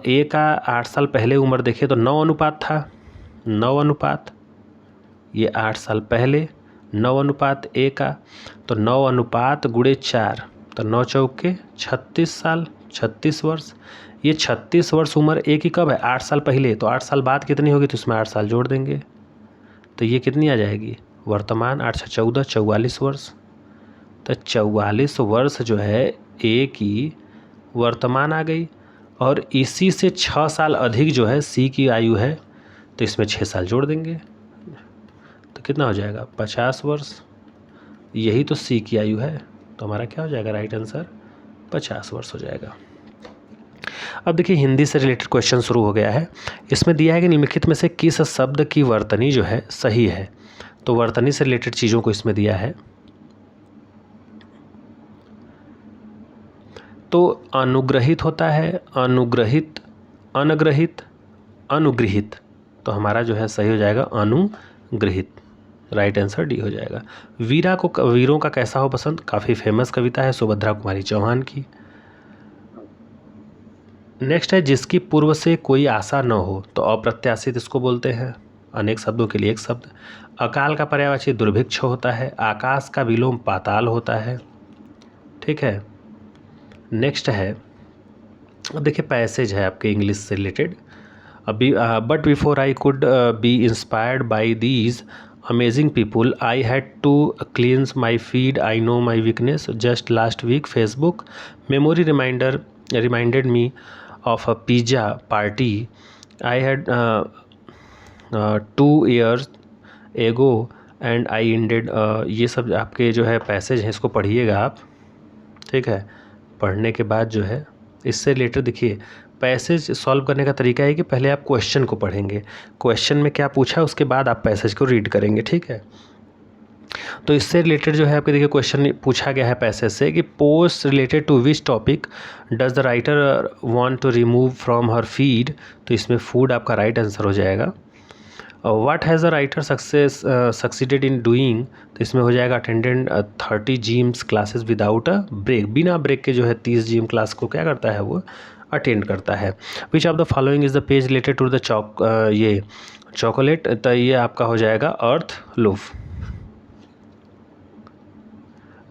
ए का 8 साल पहले उम्र देखें तो 9 अनुपात था, 9 अनुपात ये 8 साल पहले, 9 अनुपात ए का, तो 9 अनुपात गुणे 4, तो 9 चौके 36 साल, 36 वर्ष। ये 36 वर्ष उम्र ए की कब है 8 साल पहले, तो 8 साल बाद कितनी होगी, तो इसमें 8 साल जोड़ देंगे तो ये कितनी आ जाएगी वर्तमान 8 से 14 44 वर्ष। तो 44 वर्ष जो है ए की वर्तमान आ गई, और इसी से 6 साल अधिक जो है सी की आयु है, तो इसमें 6 साल जोड़ देंगे तो कितना हो जाएगा 50 वर्ष। यही तो सी की आयु है, तो हमारा क्या हो जाएगा राइट आंसर 50 वर्ष हो जाएगा। अब देखिए हिंदी से रिलेटेड क्वेश्चन शुरू हो गया है। इसमें दिया है कि निम्नलिखित में से किस शब्द की वर्तनी जो है सही है। तो वर्तनी से रिलेटेड चीज़ों को इसमें दिया है। तो अनुग्रहित होता है, अनुग्रहित अनग्रहित, अनुगृहित, तो हमारा जो है सही हो जाएगा अनुगृहित, राइट आंसर डी हो जाएगा। वीरों का कैसा हो पसंद, काफ़ी फेमस कविता है सुभद्रा कुमारी चौहान की। नेक्स्ट है जिसकी पूर्व से कोई आशा न हो, तो अप्रत्याशित इसको बोलते हैं, अनेक शब्दों के लिए एक शब्द। अकाल का पर्यायवाची दुर्भिक्ष होता है, आकाश का विलोम पाताल होता है, ठीक है। नेक्स्ट है, अब देखिए पैसेज है आपके इंग्लिश से रिलेटेड। अभी but before I could be inspired by these amazing people I had to cleanse my feed, I know my weakness, just last week Facebook memory reminded me of a pizza party I had 2 years ago and I ended ये सब आपके जो है passage हैं, इसको पढ़िएगा आप, ठीक है। पढ़ने के बाद जो है इससे रिलेटेड देखिए, पैसेज सॉल्व करने का तरीका है कि पहले आप क्वेश्चन को पढ़ेंगे, क्वेश्चन में क्या पूछा उसके बाद आप पैसेज को रीड करेंगे, ठीक है। तो इससे रिलेटेड जो है आपके देखिए क्वेश्चन पूछा गया है पैसेज से कि post related to which topic does the writer want to remove from her feed, तो इसमें फूड आपका राइट आंसर हो जाएगा। What has the writer succeeded in doing, तो इसमें हो जाएगा attended 30 gyms classes without a break, बिना ब्रेक के जो है 30 जिम क्लास को क्या करता है वो अटेंड करता है। Which of the following is the page related to the ये चॉकलेट, तो ये आपका हो जाएगा अर्थ लूफ।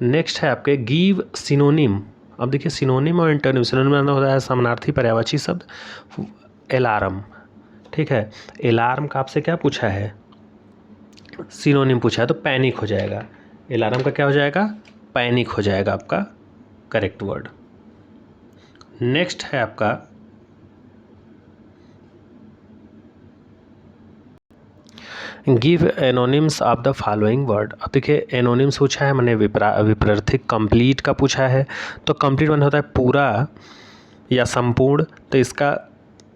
नेक्स्ट है आपके गिव सिनोनिम। अब देखिए सिनोनिम और एंटोनिम, सिनोनिम होता है समानार्थी पर्यायवाची शब्द, अलार्म, ठीक है। अलार्म का आपसे क्या पूछा है, सिनोनिम पूछा है, तो पैनिक हो जाएगा। अलार्म का क्या हो जाएगा, पैनिक हो जाएगा आपका करेक्ट वर्ड। नेक्स्ट है आपका give anonymous of the following word. अब देखिए एनोनिम्स पूछा है, मैंने विपरीत कंप्लीट का पूछा है, तो कंप्लीट मान होता है पूरा या संपूर्ण, तो इसका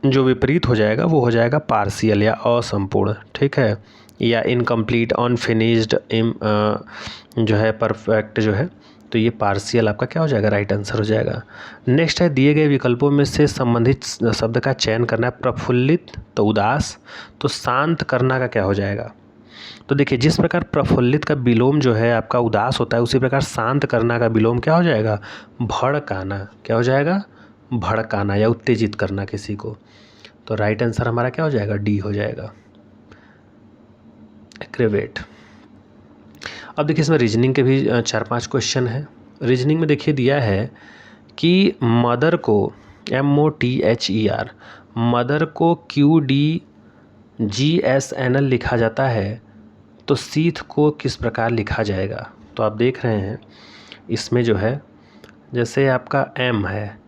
जो विपरीत हो जाएगा वो हो जाएगा पार्शियल या असंपूर्ण, ठीक है, या इनकम्प्लीट, अनफिनिश्ड, जो है परफेक्ट जो है, तो ये पार्शियल आपका क्या हो जाएगा, राइट आंसर हो जाएगा। नेक्स्ट है दिए गए विकल्पों में से संबंधित शब्द का चयन करना है। प्रफुल्लित तो उदास, तो शांत करना का क्या हो जाएगा, तो देखिए जिस प्रकार प्रफुल्लित का विलोम जो है आपका उदास होता है, उसी प्रकार शांत करना का विलोम क्या हो जाएगा, भड़काना, क्या हो जाएगा, भड़काना या उत्तेजित करना किसी को, तो राइट आंसर हमारा क्या हो जाएगा, डी हो जाएगा, एग्रेवेट। अब देखिए इसमें रीजनिंग के भी 4-5 क्वेश्चन हैं। रीजनिंग में देखिए दिया है कि मदर को MOTHER, मदर को QDGSNL लिखा जाता है, तो सीथ को किस प्रकार लिखा जाएगा, तो आप देख रहे हैं इसमें जो है जैसे आपका M है,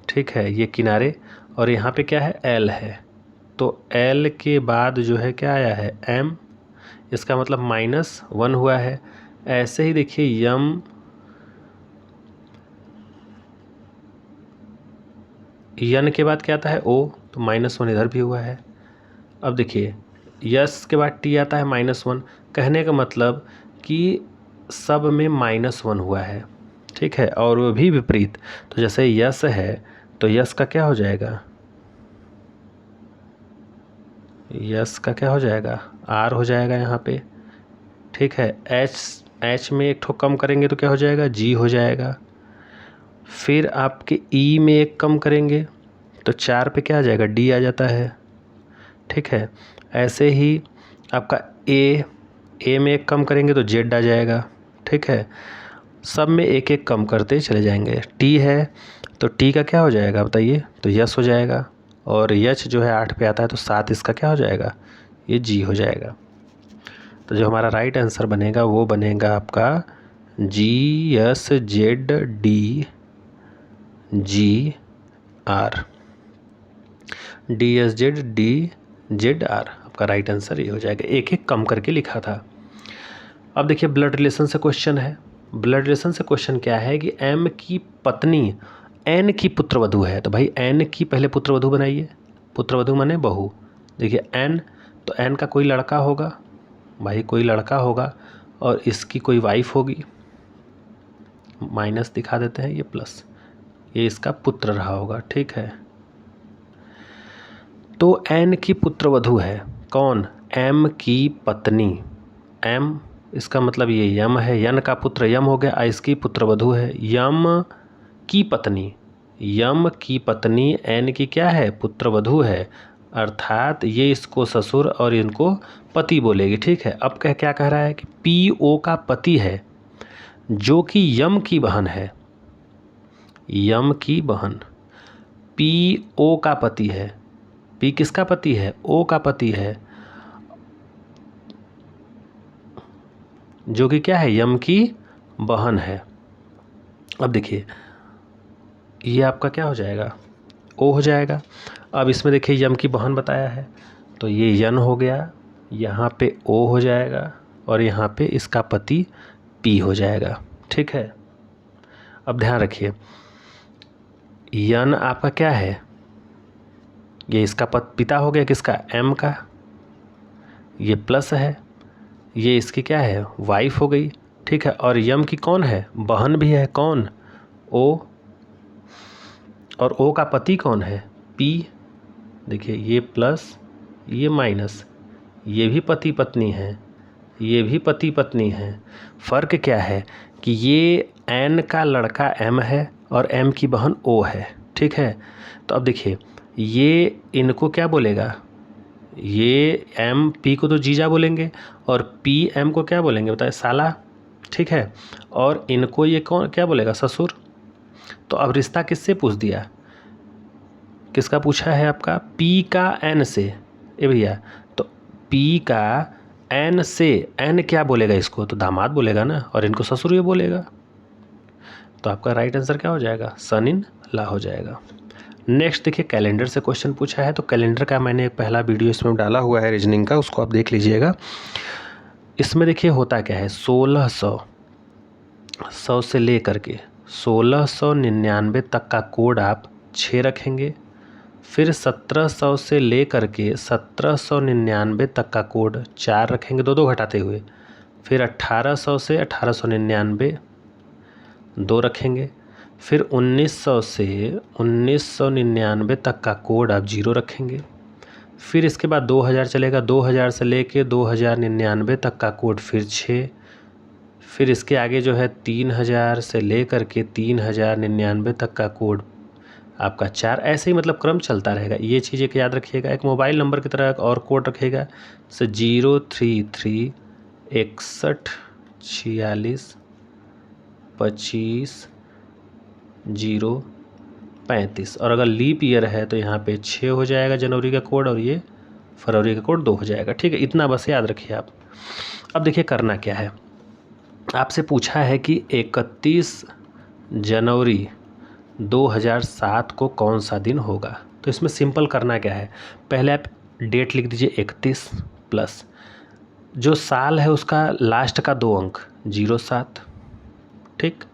ठीक है, ये किनारे, और यहाँ पे क्या है L है, तो L के बाद जो है क्या आया है M, इसका मतलब -1 हुआ है। ऐसे ही देखिए यन के बाद क्या आता है O, तो -1 इधर भी हुआ है। अब देखिए यस के बाद टी आता है -1, कहने का मतलब कि सब में -1 हुआ है, ठीक है, और वो भी विपरीत, तो जैसे यस है तो यस का क्या हो जाएगा, यस का क्या हो जाएगा, आर हो जाएगा यहाँ पे, ठीक है। एच में एक ठो कम करेंगे तो क्या हो जाएगा, जी हो जाएगा। फिर आपके ई में एक कम करेंगे तो 4 पे क्या आ जाएगा, डी आ जाता है, ठीक है। ऐसे ही आपका ए में एक कम करेंगे तो जेड आ जाएगा, ठीक है। सब में एक एक कम करते चले जाएंगे। टी है तो टी का क्या हो जाएगा बताइए, तो यस हो जाएगा, और यच जो है 8 पे आता है तो 7 इसका क्या हो जाएगा, ये जी हो जाएगा। तो जो हमारा राइट आंसर बनेगा वो बनेगा आपका GSZD GR, DSZD आपका राइट आंसर ये हो जाएगा, एक एक कम करके लिखा था। अब देखिए ब्लड रिलेशन से क्वेश्चन है। ब्लड रिलेशन से क्वेश्चन क्या है कि M की पत्नी N की पुत्रवधू है, तो भाई N की पहले पुत्रवधू बनाइए, पुत्रवधू माने बहू। देखिए N, तो N का कोई लड़का होगा, भाई कोई लड़का होगा, और इसकी कोई वाइफ होगी, माइनस दिखा देते हैं, ये प्लस, ये इसका पुत्र रहा होगा, ठीक है। तो एन की पुत्रवधू है कौन? एम की पत्नी। एम इसका मतलब ये यम है, यन का पुत्र यम हो गया, इसकी पुत्रवधू है यम की पत्नी। यम की पत्नी एन की क्या है? पुत्रवधू है, अर्थात ये इसको ससुर और इनको पति बोलेगी। ठीक है, अब क्या कह रहा है कि पी ओ का पति है जो कि यम की बहन है। यम की बहन पी ओ का पति है। पी किसका पति है? ओ का पति है, जो कि क्या है? यम की बहन है। अब देखिए ये आपका क्या हो जाएगा? ओ हो जाएगा। अब इसमें देखिए यम की बहन बताया है तो ये यन हो गया, यहाँ पे ओ हो जाएगा और यहाँ पे इसका पति पी हो जाएगा। ठीक है, अब ध्यान रखिए यन आपका क्या है? ये इसका पिता हो गया किसका? एम का। ये प्लस है, ये इसकी क्या है? वाइफ हो गई। ठीक है, और यम की कौन है? बहन भी है। कौन? ओ। और ओ का पति कौन है? पी। देखिए ये प्लस ये माइनस, ये भी पति पत्नी है, ये भी पति पत्नी है। फ़र्क क्या है कि ये एन का लड़का एम है और एम की बहन ओ है। ठीक है, तो अब देखिए ये इनको क्या बोलेगा? ये एम पी को तो जीजा बोलेंगे और पी एम को क्या बोलेंगे बताए? साला। ठीक है, और इनको ये कौन क्या बोलेगा? ससुर। तो अब रिश्ता किससे पूछ दिया? किसका पूछा है आपका? पी का एन से। ए भैया, तो पी का एन से, एन क्या बोलेगा इसको? तो दामाद बोलेगा ना, और इनको ससुर ये बोलेगा। तो आपका राइट आंसर क्या हो जाएगा? सन इन ला हो जाएगा। नेक्स्ट देखिए कैलेंडर से क्वेश्चन पूछा है, तो कैलेंडर का मैंने एक पहला वीडियो इसमें डाला हुआ है रीजनिंग का, उसको आप देख लीजिएगा। इसमें देखिए होता क्या है, 1600 से लेकर के 1699 तक का कोड आप 6 रखेंगे, फिर 1700 से लेकर के 1799 तक का कोड 4 रखेंगे, दो घटाते हुए, फिर 1800 से 1899 2 रखेंगे, फिर 1900 से 1999 तक का कोड आप 0 रखेंगे, फिर इसके बाद 2000 चलेगा, 2000 से लेके 2099 तक का कोड फिर 6, फिर इसके आगे जो है 3000 से लेकर के 3099 तक का कोड आपका 4। ऐसे ही मतलब क्रम चलता रहेगा। ये चीज़ एक याद रखिएगा। एक मोबाइल नंबर की तरह एक और कोड रखिएगा, से 033 61 46 25 0 35, और अगर लीप ईयर है तो यहाँ पे 6 हो जाएगा जनवरी का कोड, और ये फरवरी का कोड 2 हो जाएगा। ठीक है, इतना बस याद रखिए आप। अब देखिए करना क्या है, आपसे पूछा है कि 31 जनवरी 2007 को कौन सा दिन होगा। तो इसमें सिंपल करना क्या है, पहले आप डेट लिख दीजिए 31 प्लस जो साल है उसका लास्ट का 2 अंक 07। ठीक,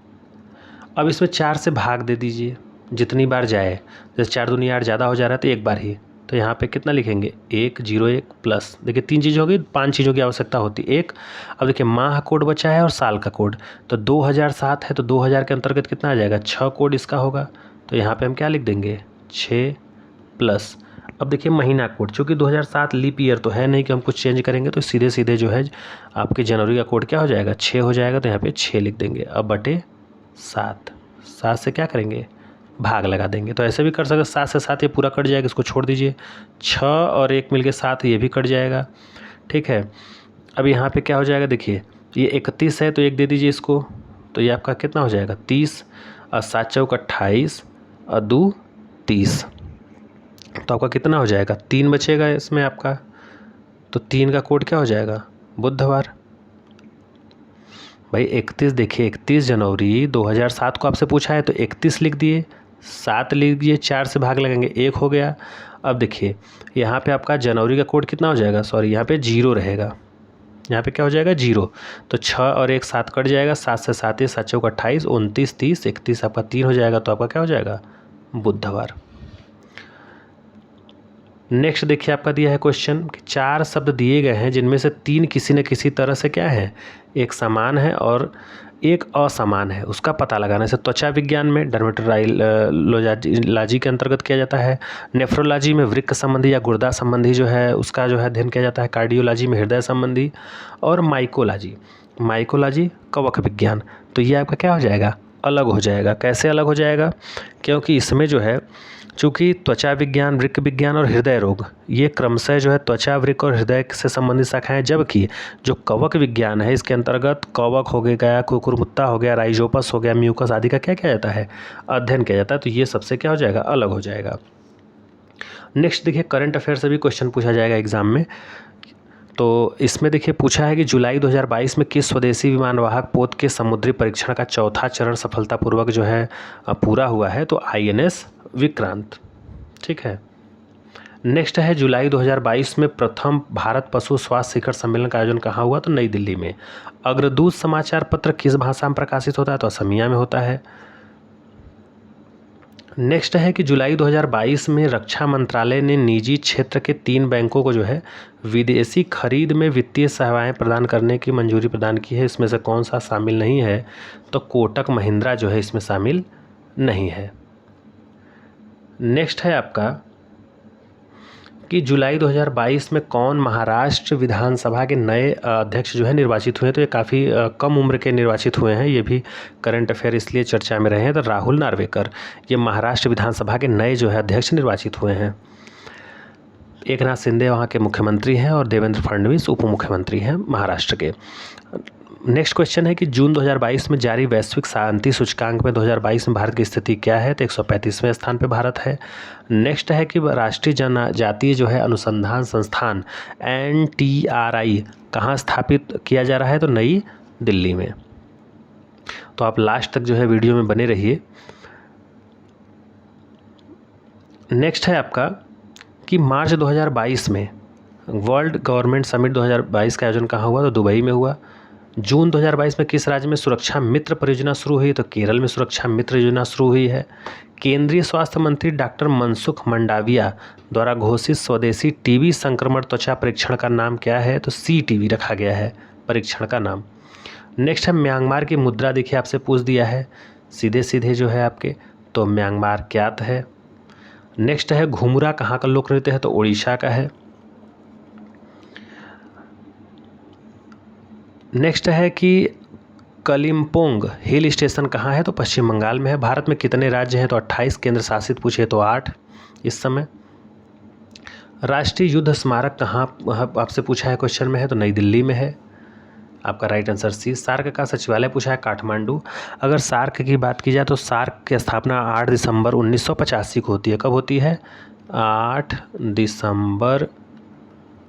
अब इसमें 4 से भाग दे दीजिए जितनी बार जाए, जैसे 4 दूनी 8 ज़्यादा हो जा रहा है तो एक बार ही, तो यहाँ पे कितना लिखेंगे 101 प्लस, देखिए 3 चीज़ होगी, 5 चीज़ों की आवश्यकता होती है। एक, अब देखिए माह कोड बचा है और साल का कोड, तो 2007 है तो 2000 के अंतर्गत कितना आ जाएगा? 6 कोड इसका होगा, तो यहाँ पे हम क्या लिख देंगे 6 प्लस। अब देखिए महीना कोड, चूँकि 2007 लीप ईयर तो है नहीं कि हम कुछ चेंज करेंगे, तो सीधे सीधे जो है आपके जनवरी का कोड क्या हो जाएगा 6 हो जाएगा, तो यहाँ पे 6 लिख देंगे। अब बटे 7, 7 से क्या करेंगे भाग लगा देंगे, तो ऐसे भी कर सकते, 7 से 7 ये पूरा कट जाएगा, इसको छोड़ दीजिए, 6 और 1 मिलके 7 ये भी कट जाएगा। ठीक है, अब यहाँ पे क्या हो जाएगा, देखिए ये 31 है तो 1 दे दीजिए इसको, तो ये आपका कितना हो जाएगा 30, और 7 चौक 28 और 2 30, तो आपका कितना हो जाएगा 3 बचेगा इसमें आपका, तो 3 का कोड क्या हो जाएगा बुधवार। भाई 31, देखिए 31 जनवरी 2007 को आपसे पूछा है तो 31 लिख दिए, 7 लिख दिए, 4 से भाग लगाएंगे 1 हो गया। अब देखिए यहाँ पे आपका जनवरी का कोड कितना हो जाएगा, सॉरी यहाँ पे 0 रहेगा, यहाँ पे क्या हो जाएगा 0, तो 6 और 1 7 कट जाएगा, 7 से 7 ये 7 चौक 28 29 30 31 आपका 3 हो जाएगा, तो आपका क्या हो जाएगा बुधवार। नेक्स्ट देखिए आपका दिया है क्वेश्चन कि 4 शब्द दिए गए हैं जिनमें से 3 किसी न किसी तरह से क्या है, एक समान है और एक असमान है, उसका पता लगाना। से त्वचा विज्ञान में डर्मेटोलॉजी के अंतर्गत किया जाता है, नेफ्रोलॉजी में वृक्क संबंधी या गुर्दा संबंधी जो है उसका जो है अध्ययन किया जाता है, कार्डियोलॉजी में हृदय संबंधी, और माइकोलॉजी कवक विज्ञान। तो ये आपका क्या हो जाएगा, अलग हो जाएगा। कैसे अलग हो जाएगा, क्योंकि इसमें जो है चूँकि त्वचा विज्ञान, वृक्क विज्ञान और हृदय रोग ये क्रमशः जो है त्वचा, वृक्क और हृदय से संबंधित शाखाएं, जबकि जो कवक विज्ञान है इसके अंतर्गत कवक हो गया, कुकुरमुत्ता हो गया, राइजोपस हो गया, म्यूकस आदि का क्या किया जाता है, अध्ययन किया जाता है। तो ये सबसे क्या हो जाएगा, अलग हो जाएगा। नेक्स्ट देखिए करंट अफेयर से भी क्वेश्चन पूछा जाएगा एग्जाम में। तो इसमें देखिए पूछा है कि जुलाई 2022 में किस स्वदेशी विमानवाहक पोत के समुद्री परीक्षण का चौथा चरण सफलतापूर्वक जो है पूरा हुआ है, तो INS विक्रांत। ठीक है। नेक्स्ट है जुलाई 2022 में प्रथम भारत पशु स्वास्थ्य शिखर सम्मेलन का आयोजन कहाँ हुआ, तो नई दिल्ली में। अग्रदूत समाचार पत्र किस भाषा में प्रकाशित होता है, तो असमिया में होता है। नेक्स्ट है कि जुलाई 2022 में रक्षा मंत्रालय ने निजी क्षेत्र के 3 बैंकों को जो है विदेशी खरीद में वित्तीय सेवाएं प्रदान करने की मंजूरी प्रदान की है। इसमें से कौन सा शामिल नहीं है, तो कोटक महिंद्रा जो है इसमें शामिल नहीं है। नेक्स्ट है आपका कि जुलाई 2022 में कौन महाराष्ट्र विधानसभा के नए अध्यक्ष जो है निर्वाचित हुए। तो ये काफ़ी कम उम्र के निर्वाचित हुए हैं, ये भी करंट अफेयर इसलिए चर्चा में रहे हैं। तो राहुल नार्वेकर ये महाराष्ट्र विधानसभा के नए जो है अध्यक्ष निर्वाचित हुए हैं। एकनाथ शिंदे वहाँ के मुख्यमंत्री हैं और देवेंद्र फडणवीस उप मुख्यमंत्री हैं महाराष्ट्र के। नेक्स्ट क्वेश्चन है कि जून 2022 में जारी वैश्विक शांति सूचकांक में 2022 में भारत की स्थिति क्या है, तो 135वें स्थान पे भारत है। नेक्स्ट है कि राष्ट्रीय जनजातीय जो है अनुसंधान संस्थान NTRI कहाँ स्थापित किया जा रहा है, तो नई दिल्ली में। तो आप लास्ट तक जो है वीडियो में बने रहिए। नेक्स्ट है आपका कि मार्च 2022 में वर्ल्ड गवर्नमेंट समिट 2022 का आयोजन कहाँ हुआ, तो दुबई में हुआ। जून 2022 में किस राज्य में सुरक्षा मित्र परियोजना शुरू हुई, तो केरल में सुरक्षा मित्र योजना शुरू हुई है। केंद्रीय स्वास्थ्य मंत्री डॉक्टर मनसुख मंडाविया द्वारा घोषित स्वदेशी टीबी संक्रमण त्वचा परीक्षण का नाम क्या है, तो CTV रखा गया है परीक्षण का नाम। नेक्स्ट है म्यांमार की मुद्रा, देखिए आपसे पूछ दिया है सीधे सीधे जो है आपके, तो म्यांमार क्यात है। नेक्स्ट है घुमुरा कहाँ का लोक नृत्य है, तो उड़ीसा का है। नेक्स्ट है कि कलिम्पोंग हिल स्टेशन कहाँ है, तो पश्चिम बंगाल में है। भारत में कितने राज्य हैं, तो 28, केंद्र शासित पूछे तो 8 इस समय। राष्ट्रीय युद्ध स्मारक कहाँ आपसे पूछा है क्वेश्चन में है, तो नई दिल्ली में है। आपका राइट आंसर C। सार्क का सचिवालय पूछा है काठमांडू। अगर सार्क की बात की जाए तो सार्क की स्थापना 8 दिसंबर 1985 को होती है। कब होती है, 8 दिसंबर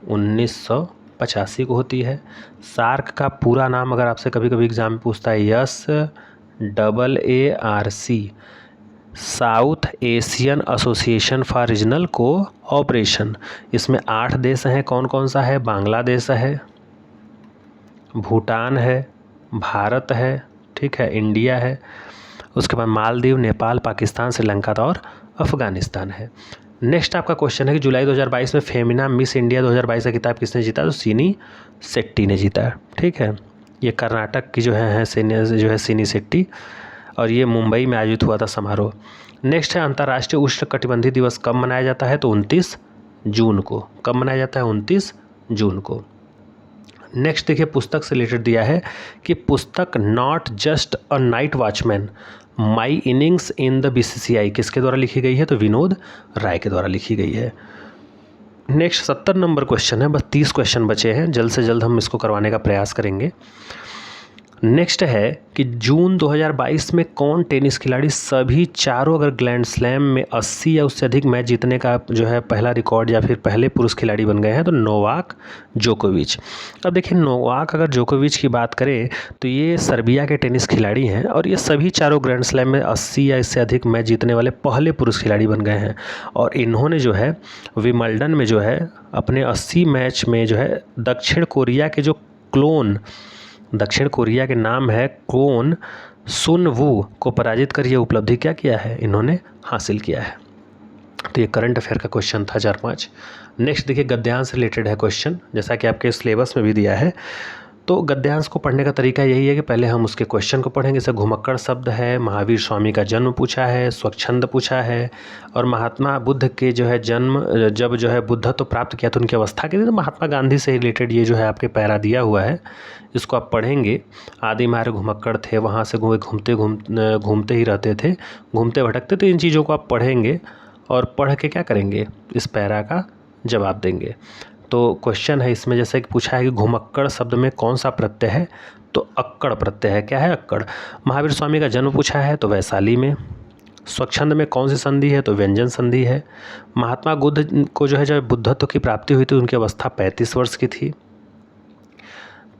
1985 को होती है। सार्क का पूरा नाम अगर आपसे कभी कभी एग्जाम में पूछता है, SAARC, south Asian association for regional cooperation. इसमें 8 देश हैं, कौन कौन सा है, बांग्लादेश है, भूटान है, भारत है, ठीक है, इंडिया है, उसके बाद मालदीव, नेपाल, पाकिस्तान, श्रीलंका और अफगानिस्तान है। नेक्स्ट आपका क्वेश्चन है कि जुलाई 2022 में फेमिना मिस इंडिया 2022 का खिताब किसने जीता, तो सिनी शेट्टी ने जीता। ठीक है, ये कर्नाटक की जो है सिनी शेट्टी, और ये मुंबई में आयोजित हुआ था समारोह। नेक्स्ट है अंतर्राष्ट्रीय उष्णकटिबंधीय दिवस कब मनाया जाता है, तो 29 जून को। कब मनाया जाता है, 29 जून को। नेक्स्ट देखिए पुस्तक से रिलेटेड दिया है कि पुस्तक not just a night watchman my innings in the BCCI किसके द्वारा लिखी गई है, तो विनोद राय के द्वारा लिखी गई है। नेक्स्ट 70 नंबर क्वेश्चन है, बस 30 क्वेश्चन बचे हैं, जल्द से जल्द हम इसको करवाने का प्रयास करेंगे। नेक्स्ट है कि जून 2022 में कौन टेनिस खिलाड़ी सभी चारों अगर ग्रैंड स्लैम में 80 या उससे अधिक मैच जीतने का जो है पहला रिकॉर्ड या फिर पहले पुरुष खिलाड़ी बन गए हैं, तो नोवाक जोकोविच। अब देखिए नोवाक अगर जोकोविच की बात करें तो ये सर्बिया के टेनिस खिलाड़ी हैं और ये सभी चारों ग्रैंड स्लैम में 80 या इससे अधिक मैच जीतने वाले पहले पुरुष खिलाड़ी बन गए हैं। और इन्होंने जो है विंबलडन में जो है अपने 80 मैच में जो है दक्षिण कोरिया के नाम है क्वोन सुन वू को पराजित कर यह उपलब्धि क्या किया है, इन्होंने हासिल किया है। तो ये करंट अफेयर का क्वेश्चन था 4-5। नेक्स्ट देखिए गद्यांश रिलेटेड है क्वेश्चन, जैसा कि आपके सिलेबस में भी दिया है। तो गद्यांश को पढ़ने का तरीका यही है कि पहले हम उसके क्वेश्चन को पढ़ेंगे। जैसे घुमक्कड़ शब्द है, महावीर स्वामी का जन्म पूछा है, स्वच्छंद पूछा है, और महात्मा बुद्ध के जो है जन्म, जब जो है बुद्धत्व प्राप्त किया तो उनकी अवस्था के लिए, तो महात्मा गांधी से रिलेटेड ये जो है आपके पैरा दिया हुआ है, इसको आप पढ़ेंगे। आदि मार्ग घुमक्कड़ थे, वहाँ से घूमते ही रहते थे, घूमते भटकते, तो इन चीज़ों को आप पढ़ेंगे और पढ़ के क्या करेंगे, इस पैरा का जवाब देंगे। तो क्वेश्चन है इसमें जैसे कि पूछा है कि घुमक्कड़ शब्द में कौन सा प्रत्यय है, तो अक्कड़ प्रत्यय है। क्या है? अक्कड़। महावीर स्वामी का जन्म पूछा है तो वैशाली में। स्वच्छंद में कौन सी संधि है, तो व्यंजन संधि है। महात्मा बुद्ध को जो है जब बुद्धत्व की प्राप्ति हुई थी उनकी अवस्था 35 वर्ष की थी।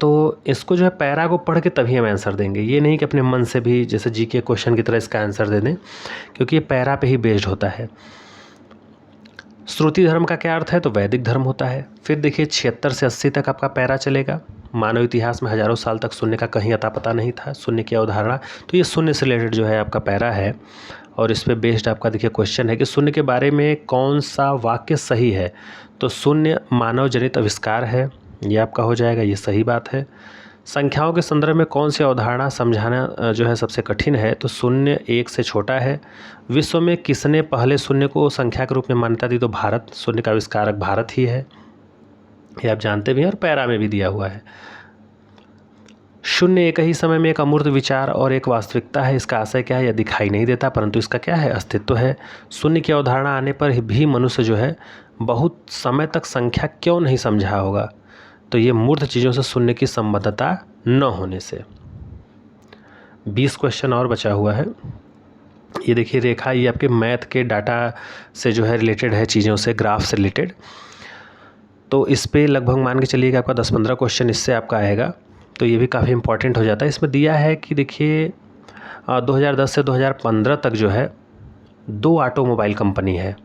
तो इसको जो है पैरा को पढ़ के तभी हम आंसर देंगे, ये नहीं कि अपने मन से भी जैसे जी के क्वेश्चन की तरह इसका आंसर दे दें, क्योंकि ये पैरा पे ही बेस्ड होता है। श्रुति धर्म का क्या अर्थ है, तो वैदिक धर्म होता है। फिर देखिए 76 से 80 तक आपका पैरा चलेगा। मानव इतिहास में हजारों साल तक शून्य का कहीं अता पता नहीं था, शून्य की अवधारणा, तो ये शून्य से रिलेटेड जो है आपका पैरा है। और इस पे बेस्ड आपका देखिए क्वेश्चन है कि शून्य के बारे में कौन सा वाक्य सही है, तो शून्य मानव जनित आविष्कार है, ये आपका हो जाएगा, ये सही बात है। संख्याओं के संदर्भ में कौन सी अवधारणा समझाना जो है सबसे कठिन है, तो शून्य 1 से छोटा है। विश्व में किसने पहले शून्य को संख्या के रूप में मान्यता दी, तो भारत, शून्य का आविष्कारक भारत ही है, ये आप जानते भी हैं और पैरा में भी दिया हुआ है। शून्य एक ही समय में एक अमूर्त विचार और एक वास्तविकता है, इसका आशय क्या है, यह दिखाई नहीं देता परंतु इसका क्या है, अस्तित्व है। शून्य की अवधारणा आने पर भी मनुष्य जो है बहुत समय तक संख्या क्यों नहीं समझा होगा, तो ये मूर्त चीज़ों से शून्य की संबद्धता न होने से। 20 क्वेश्चन और बचा हुआ है। ये देखिए रेखा, ये आपके मैथ के डाटा से जो है रिलेटेड है, चीज़ों से, ग्राफ से रिलेटेड। तो इस पे लगभग मान के चलिए कि आपका 10-15 क्वेश्चन इससे आपका आएगा, तो ये भी काफ़ी इंपॉर्टेंट हो जाता है। इसमें दिया है कि देखिए 2010 से 2015 तक जो है 2 ऑटोमोबाइल कंपनी है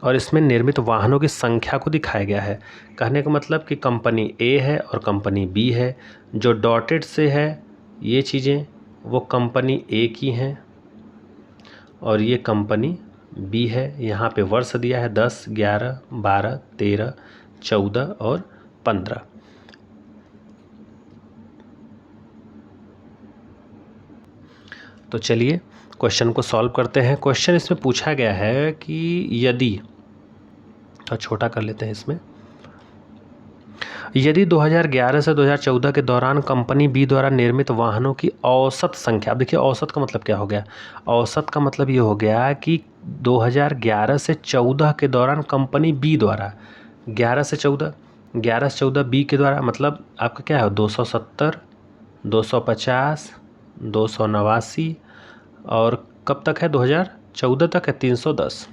और इसमें निर्मित वाहनों की संख्या को दिखाया गया है। कहने का मतलब कि कंपनी ए है और कंपनी बी है। जो डॉटेड से है ये चीज़ें वो कंपनी ए की हैं और ये कंपनी बी है। यहाँ पे वर्ष दिया है 10, 11, 12, 13, 14 और 15। तो चलिए क्वेश्चन को सॉल्व करते हैं। क्वेश्चन इसमें पूछा गया है कि यदि, तो छोटा कर लेते हैं इसमें, यदि 2011 से 2014 के दौरान कंपनी बी द्वारा निर्मित वाहनों की औसत संख्या, अब देखिए औसत का मतलब क्या हो गया, औसत का मतलब ये हो गया कि 2011 से 14 के दौरान कंपनी बी द्वारा, 11 से 14 बी के द्वारा, मतलब आपका क्या है 270, 250, 289 और कब तक है 2014 तक है 310।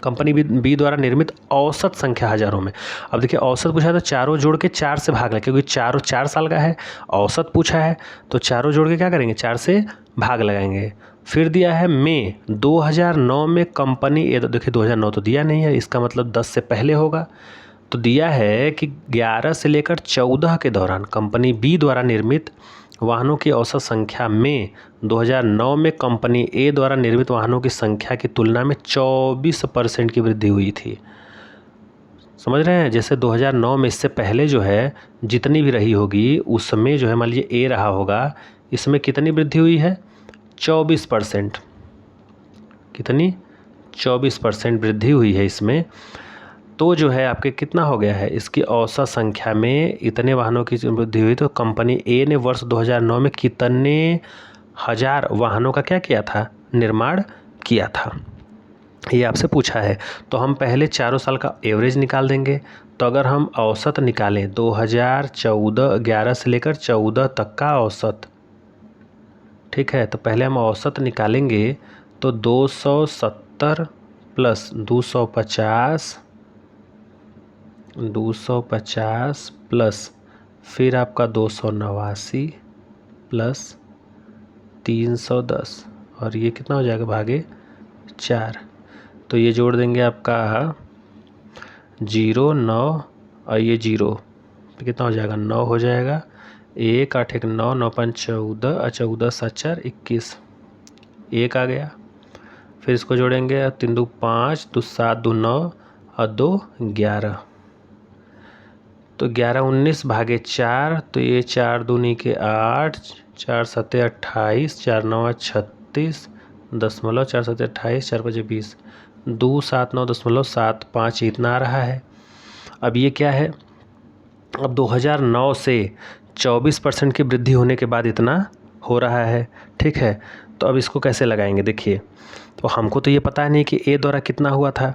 कंपनी बी द्वारा निर्मित औसत संख्या हजारों में। अब देखिए औसत पूछा है तो चारों जोड़ के 4 से भाग लें, क्योंकि चारों 4 साल का है, औसत पूछा है तो चारों जोड़ के क्या करेंगे, 4 से भाग लगाएंगे। फिर दिया है मई 2009 में कंपनी ए, तो देखिए 2009 तो दिया नहीं है, इसका मतलब 10 से पहले होगा। तो दिया है कि 11 से लेकर 14 के दौरान कंपनी बी द्वारा निर्मित वाहनों की औसत संख्या में 2009 में कंपनी ए द्वारा निर्मित वाहनों की संख्या की तुलना में 24% की वृद्धि हुई थी। समझ रहे हैं, जैसे 2009 में इससे पहले जो है जितनी भी रही होगी उसमें जो है मान लीजिए ए रहा होगा, इसमें कितनी वृद्धि हुई है 24%। कितनी 24% वृद्धि हुई है इसमें। तो जो है आपके कितना हो गया है, इसकी औसत संख्या में इतने वाहनों की वृद्धि हुई, तो कंपनी ए ने वर्ष 2009 में कितने हजार वाहनों का क्या किया था, निर्माण किया था, ये आपसे पूछा है। तो हम पहले चारों साल का एवरेज निकाल देंगे। तो अगर हम औसत निकालें 2011 से लेकर 14 तक का औसत, ठीक है, तो पहले हम औसत निकालेंगे तो 270 प्लस 250 प्लस फिर आपका 289 प्लस 310 और ये कितना हो जाएगा भागे 4। तो ये जोड़ देंगे आपका 0, 9 और ये 0, तो कितना हो जाएगा 9 हो जाएगा। 1 8 1 9, 9 5 14 और 14 7 4 21, 1 आ गया। फिर इसको जोड़ेंगे, 3 दूनी 5, 2 7, 2 9 और 2 11, तो 11 19 भागे 4, तो ये 4 दूनी के 8, 4 7 28, 4 9 36 दशमलव, 4 7 28, 4 5 20, 2 7 9 दशमलव 7 5 इतना आ रहा है। अब ये क्या है, अब 2009 से 24% की वृद्धि होने के बाद इतना हो रहा है, ठीक है। तो अब इसको कैसे लगाएंगे, देखिए, तो हमको तो ये पता नहीं कि ए द्वारा कितना हुआ था,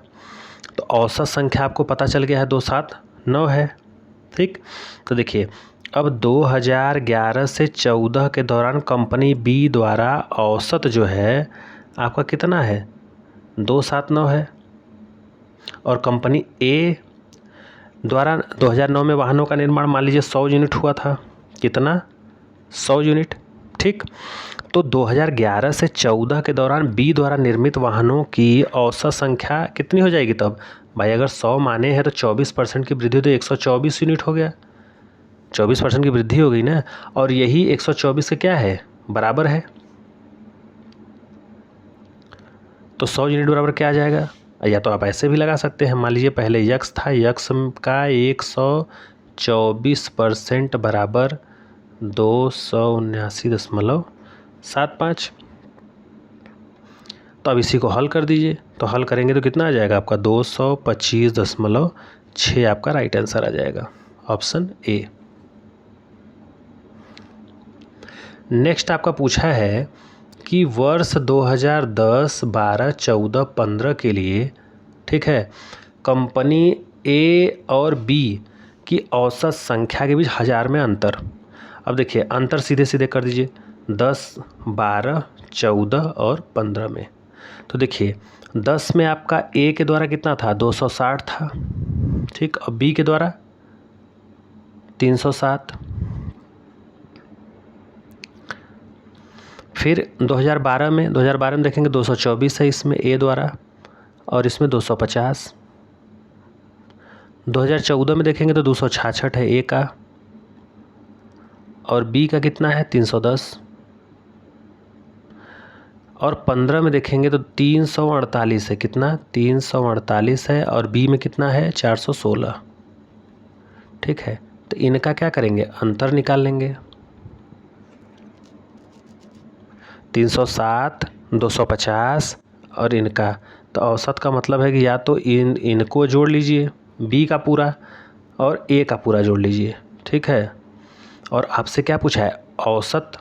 तो औसत संख्या आपको पता चल गया है 279 है, ठीक। तो देखिए, अब 2011 से 14 के दौरान कंपनी बी द्वारा औसत जो है आपका कितना है, 279 है, और कंपनी ए द्वारा 2009 में वाहनों का निर्माण मान लीजिए 100 यूनिट हुआ था, कितना, 100 यूनिट, ठीक। तो 2011 से 14 के दौरान बी द्वारा निर्मित वाहनों की औसत संख्या कितनी हो जाएगी तब, भाई अगर 100 माने हैं तो 24% की वृद्धि, तो 124 यूनिट हो गया, 24% की वृद्धि हो गई ना, और यही 124 से क्या है, बराबर है, तो 100 यूनिट बराबर क्या आ जाएगा, या तो आप ऐसे भी लगा सकते हैं, मान लीजिए पहले यक्स था, यक्स का 124% बराबर 279.75, तो अब इसी को हल कर दीजिए, तो हल करेंगे तो कितना आ जाएगा आपका 225.6 आपका राइट आंसर आ जाएगा, ऑप्शन ए। नेक्स्ट आपका पूछा है कि वर्ष 2010, 12, 14, 15 के लिए, ठीक है, कंपनी ए और बी की औसत संख्या के बीच हज़ार में अंतर। अब देखिए, अंतर सीधे सीधे कर दीजिए, 10, 12, 14 और 15 में। तो देखिए, 10 में आपका ए के द्वारा कितना था, 260 था, ठीक, और बी के द्वारा 307। फिर 2012 में देखेंगे 224 है इसमें ए द्वारा, और इसमें 250। 2014 में देखेंगे तो 266 है ए का, और बी का कितना है 310। और 15 में देखेंगे तो 348 है, कितना 348 है, और बी में कितना है 416, ठीक है। तो इनका क्या करेंगे, अंतर निकाल लेंगे, 307, 250 और इनका, तो औसत का मतलब है कि या तो इनको जोड़ लीजिए, बी का पूरा और ए का पूरा जोड़ लीजिए, ठीक है। और आपसे क्या पूछा है, औसत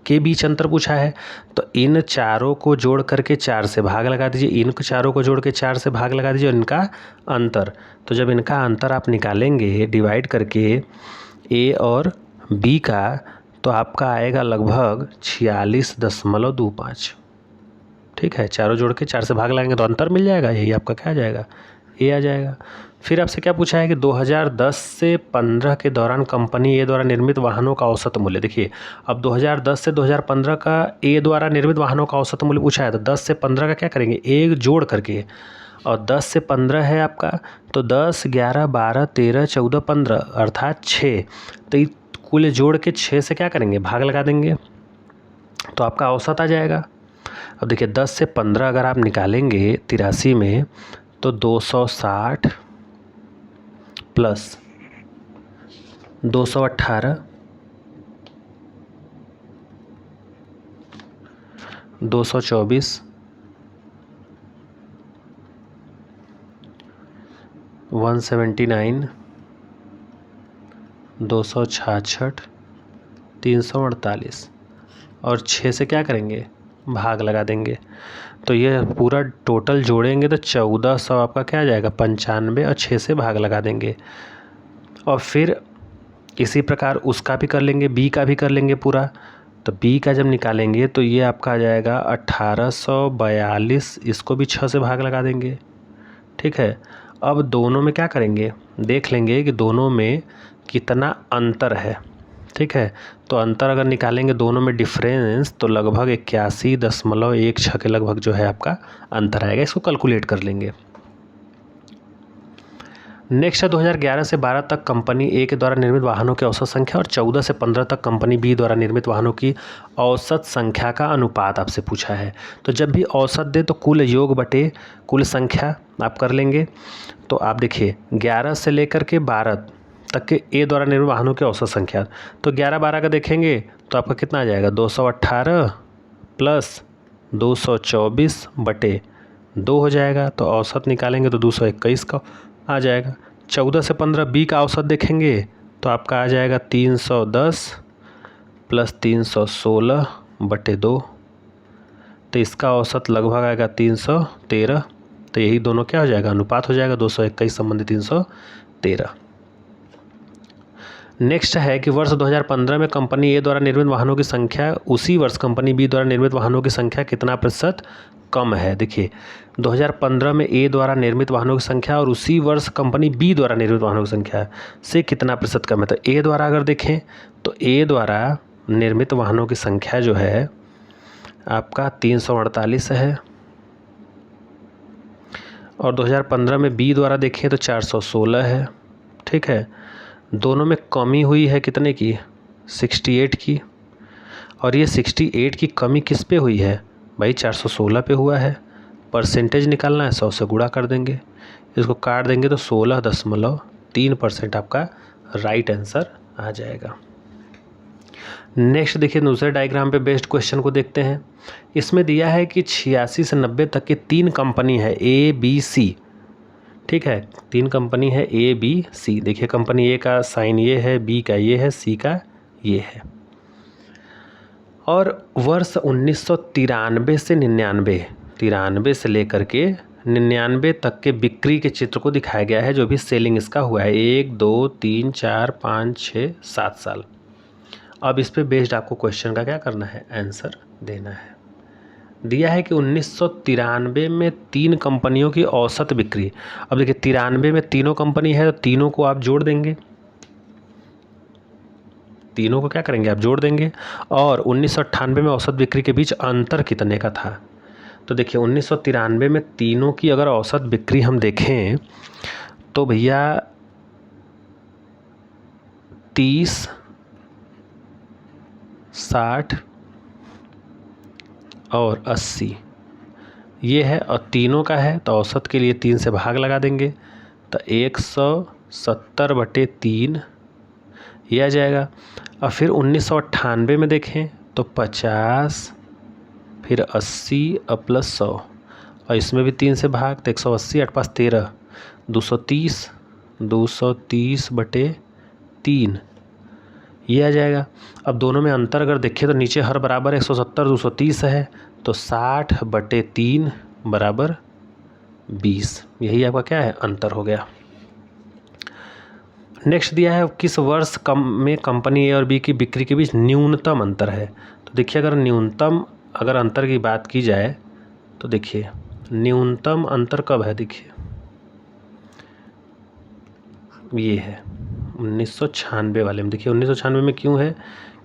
के बीच अंतर पूछा है, तो इन चारों को जोड़ करके 4 से भाग लगा दीजिए, इन चारों को जोड़ के 4 से भाग लगा दीजिए, और इनका अंतर, तो जब इनका अंतर आप निकालेंगे डिवाइड करके ए और बी का, तो आपका आएगा लगभग 46.25, ठीक है। चारों जोड़ के 4 से भाग लगाएंगे तो अंतर मिल जाएगा, यही आपका क्या आ जाएगा, ए आ जाएगा। फिर आपसे क्या पूछा है कि 2010 से 15 के दौरान कंपनी ए द्वारा निर्मित वाहनों का औसत मूल्य। देखिए, अब 2010 से 2015 का ए द्वारा निर्मित वाहनों का औसत मूल्य पूछा है, तो 10 से 15 का क्या करेंगे, एक जोड़ करके, और 10 से 15 है आपका, तो 10, 11, 12, 13, 14, 15 अर्थात 6, तो कुल जोड़ के 6 से क्या करेंगे, भाग लगा देंगे, तो आपका औसत आ जाएगा। अब देखिए, 10 से 15 अगर आप निकालेंगे 83 में, तो 260 प्लस 218, 224, 179, 266, 348 और 6 से क्या करेंगे, भाग लगा देंगे, तो ये पूरा टोटल जोड़ेंगे तो 1400 आपका क्या आ जाएगा 95, और 6 से भाग लगा देंगे। और फिर इसी प्रकार उसका भी कर लेंगे, बी का भी कर लेंगे पूरा, तो बी का जब निकालेंगे तो ये आपका आ जाएगा 1842, इसको भी 6 से भाग लगा देंगे, ठीक है। अब दोनों में क्या करेंगे, देख लेंगे कि दोनों में कितना अंतर है, ठीक है। तो अंतर अगर निकालेंगे दोनों में डिफरेंस, तो लगभग 81.16 के लगभग जो है आपका अंतर आएगा, इसको कैलकुलेट कर लेंगे। नेक्स्ट है 2011 से 12 तक कंपनी ए के द्वारा निर्मित वाहनों की औसत संख्या और 14 से 15 तक कंपनी बी द्वारा निर्मित वाहनों की औसत संख्या का अनुपात आपसे पूछा है। तो जब भी औसत दे तो कुल योग बटे कुल संख्या आप कर लेंगे। तो आप देखिए 11 से लेकर के 12 तक के ए द्वारा निर्मित वाहनों की औसत संख्या, तो 11-12 का देखेंगे तो आपका कितना आ जाएगा 218 प्लस 224 बटे 2 हो जाएगा। तो औसत निकालेंगे तो 221 का आ जाएगा। 14 से 15 बी का औसत देखेंगे तो आपका आ जाएगा 310 प्लस 316 बटे 2, तो इसका औसत लगभग आएगा 313। तो यही दोनों क्या हो जाएगा, अनुपात हो जाएगा 221 संबंधी 313। नेक्स्ट है कि वर्ष 2015 में कंपनी ए द्वारा निर्मित वाहनों की संख्या उसी वर्ष कंपनी बी द्वारा निर्मित वाहनों की संख्या कितना प्रतिशत कम है। देखिए 2015 में ए द्वारा निर्मित वाहनों की संख्या और उसी वर्ष कंपनी बी द्वारा निर्मित वाहनों की संख्या से कितना प्रतिशत कम है। तो ए द्वारा अगर देखें तो ए द्वारा निर्मित वाहनों की संख्या जो है आपका 348 है, और 2015 में बी द्वारा देखें तो 416 है। ठीक है, दोनों में कमी हुई है कितने की, 68 की। और ये 68 की कमी किस पे हुई है भाई, 416 पे हुआ है। परसेंटेज निकालना है, 100 से गुणा कर देंगे, इसको काट देंगे तो 16.3% आपका राइट आंसर आ जाएगा। नेक्स्ट देखिए दूसरे डायग्राम पे बेस्ड क्वेश्चन को देखते हैं। इसमें दिया है कि 86 से 90 तक की 3 कंपनी है ए बी सी। ठीक है, 3 कंपनी है ए बी सी। देखिए कंपनी ए का साइन ये है, बी का ये है, सी का ये है। और वर्ष 1993 से 93 से लेकर के 99 तक के बिक्री के चित्र को दिखाया गया है, जो भी सेलिंग इसका हुआ है 1 2 3 4 5 6 7 साल। अब इस पे बेस्ड आपको क्वेश्चन का क्या करना है, आंसर देना है। दिया है कि 1993 में 3 कंपनियों की औसत बिक्री। अब देखिए 93 में तीनों कंपनी है तो तीनों को आप जोड़ देंगे, तीनों को क्या करेंगे आप जोड़ देंगे। और 1998 में औसत बिक्री के बीच अंतर कितने का था। तो देखिए 1993 में तीनों की अगर औसत बिक्री हम देखें तो भैया 30, 60 और 80 ये है, और तीनों का है तो औसत के लिए 3 से भाग लगा देंगे तो 170/3 ये आ जाएगा। और फिर 1998 में देखें तो 50 फिर 80 और प्लस 100, और इसमें भी 3 से भाग तो 180 8 5 13 230/3 ये आ जाएगा। अब दोनों में अंतर अगर देखें तो नीचे हर बराबर 170 230 है तो 60/3 बराबर 20, यही आपका क्या है अंतर हो गया। नेक्स्ट दिया है किस वर्ष में कंपनी ए और बी की बिक्री के बीच न्यूनतम अंतर है। तो देखिए अगर न्यूनतम अगर अंतर की बात की जाए तो देखिए न्यूनतम अंतर कब है, देखिए ये है 1996 वाले में। देखिए 1996 में क्यों है,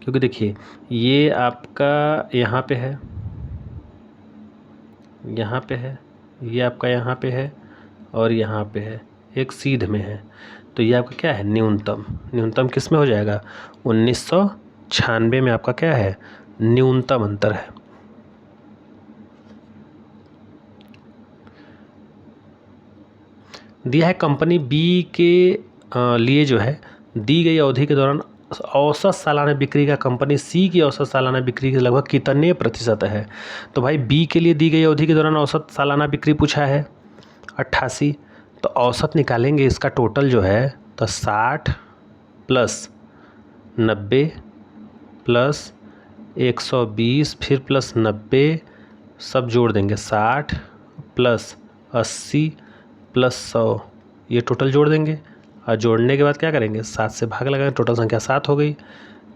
क्योंकि देखिए ये आपका यहाँ पे है, यहाँ पे है, ये आपका यहाँ पे है और यहाँ पे है, एक सीध में है। तो ये आपका क्या है न्यूनतम। न्यूनतम किस में हो जाएगा 1996 में आपका क्या है न्यूनतम अंतर है। दिया है कंपनी बी के लिए जो है दी गई अवधि के दौरान औसत सालाना बिक्री का कंपनी सी की औसत सालाना बिक्री के लगभग कितने प्रतिशत है। तो भाई बी के लिए दी गई अवधि के दौरान औसत सालाना बिक्री पूछा है 88, तो औसत निकालेंगे इसका टोटल जो है तो 60 प्लस 90 प्लस 120 फिर प्लस 90 सब जोड़ देंगे 60 प्लस 80 प्लस 100 ये टोटल जोड़ देंगे, और जोड़ने के बाद क्या करेंगे 7 से भाग लगाएंगे, टोटल संख्या 7 हो गई।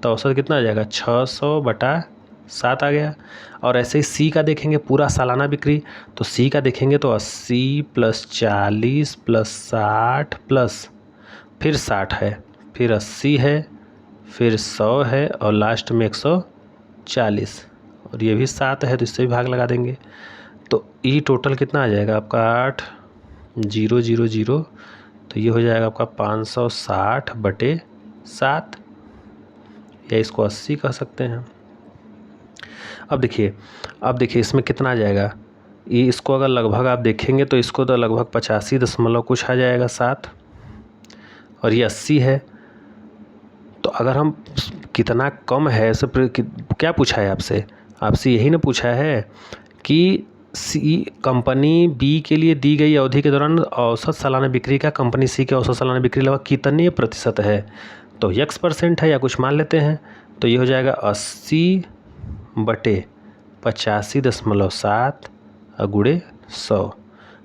तो औसत कितना आ जाएगा 600/7 आ गया। और ऐसे ही सी का देखेंगे पूरा सालाना बिक्री, तो सी का देखेंगे तो 80 प्लस 40 प्लस 60 प्लस फिर 60 है, फिर 80 है, फिर 100 है और लास्ट में 140, और ये भी 7 है तो इससे भी भाग लगा देंगे। तो ई टोटल कितना आ जाएगा आपका 8,000 तो ये हो जाएगा आपका 560/7, या इसको 80 कह सकते हैं। अब देखिए इसमें कितना आ जाएगा, ये इसको अगर लगभग आप देखेंगे तो इसको तो लगभग 85 दशमलव कुछ आ जाएगा 7, और ये 80 है। तो अगर हम कितना कम है सब क्या पूछा है आपसे यही ना पूछा है कि सी कंपनी बी के लिए दी गई अवधि के दौरान औसत सालाना बिक्री का कंपनी सी के औसत सालाना बिक्री लगभग कितने प्रतिशत है। तो x% है या कुछ मान लेते हैं, तो ये हो जाएगा 80/85.7 गुणे 100।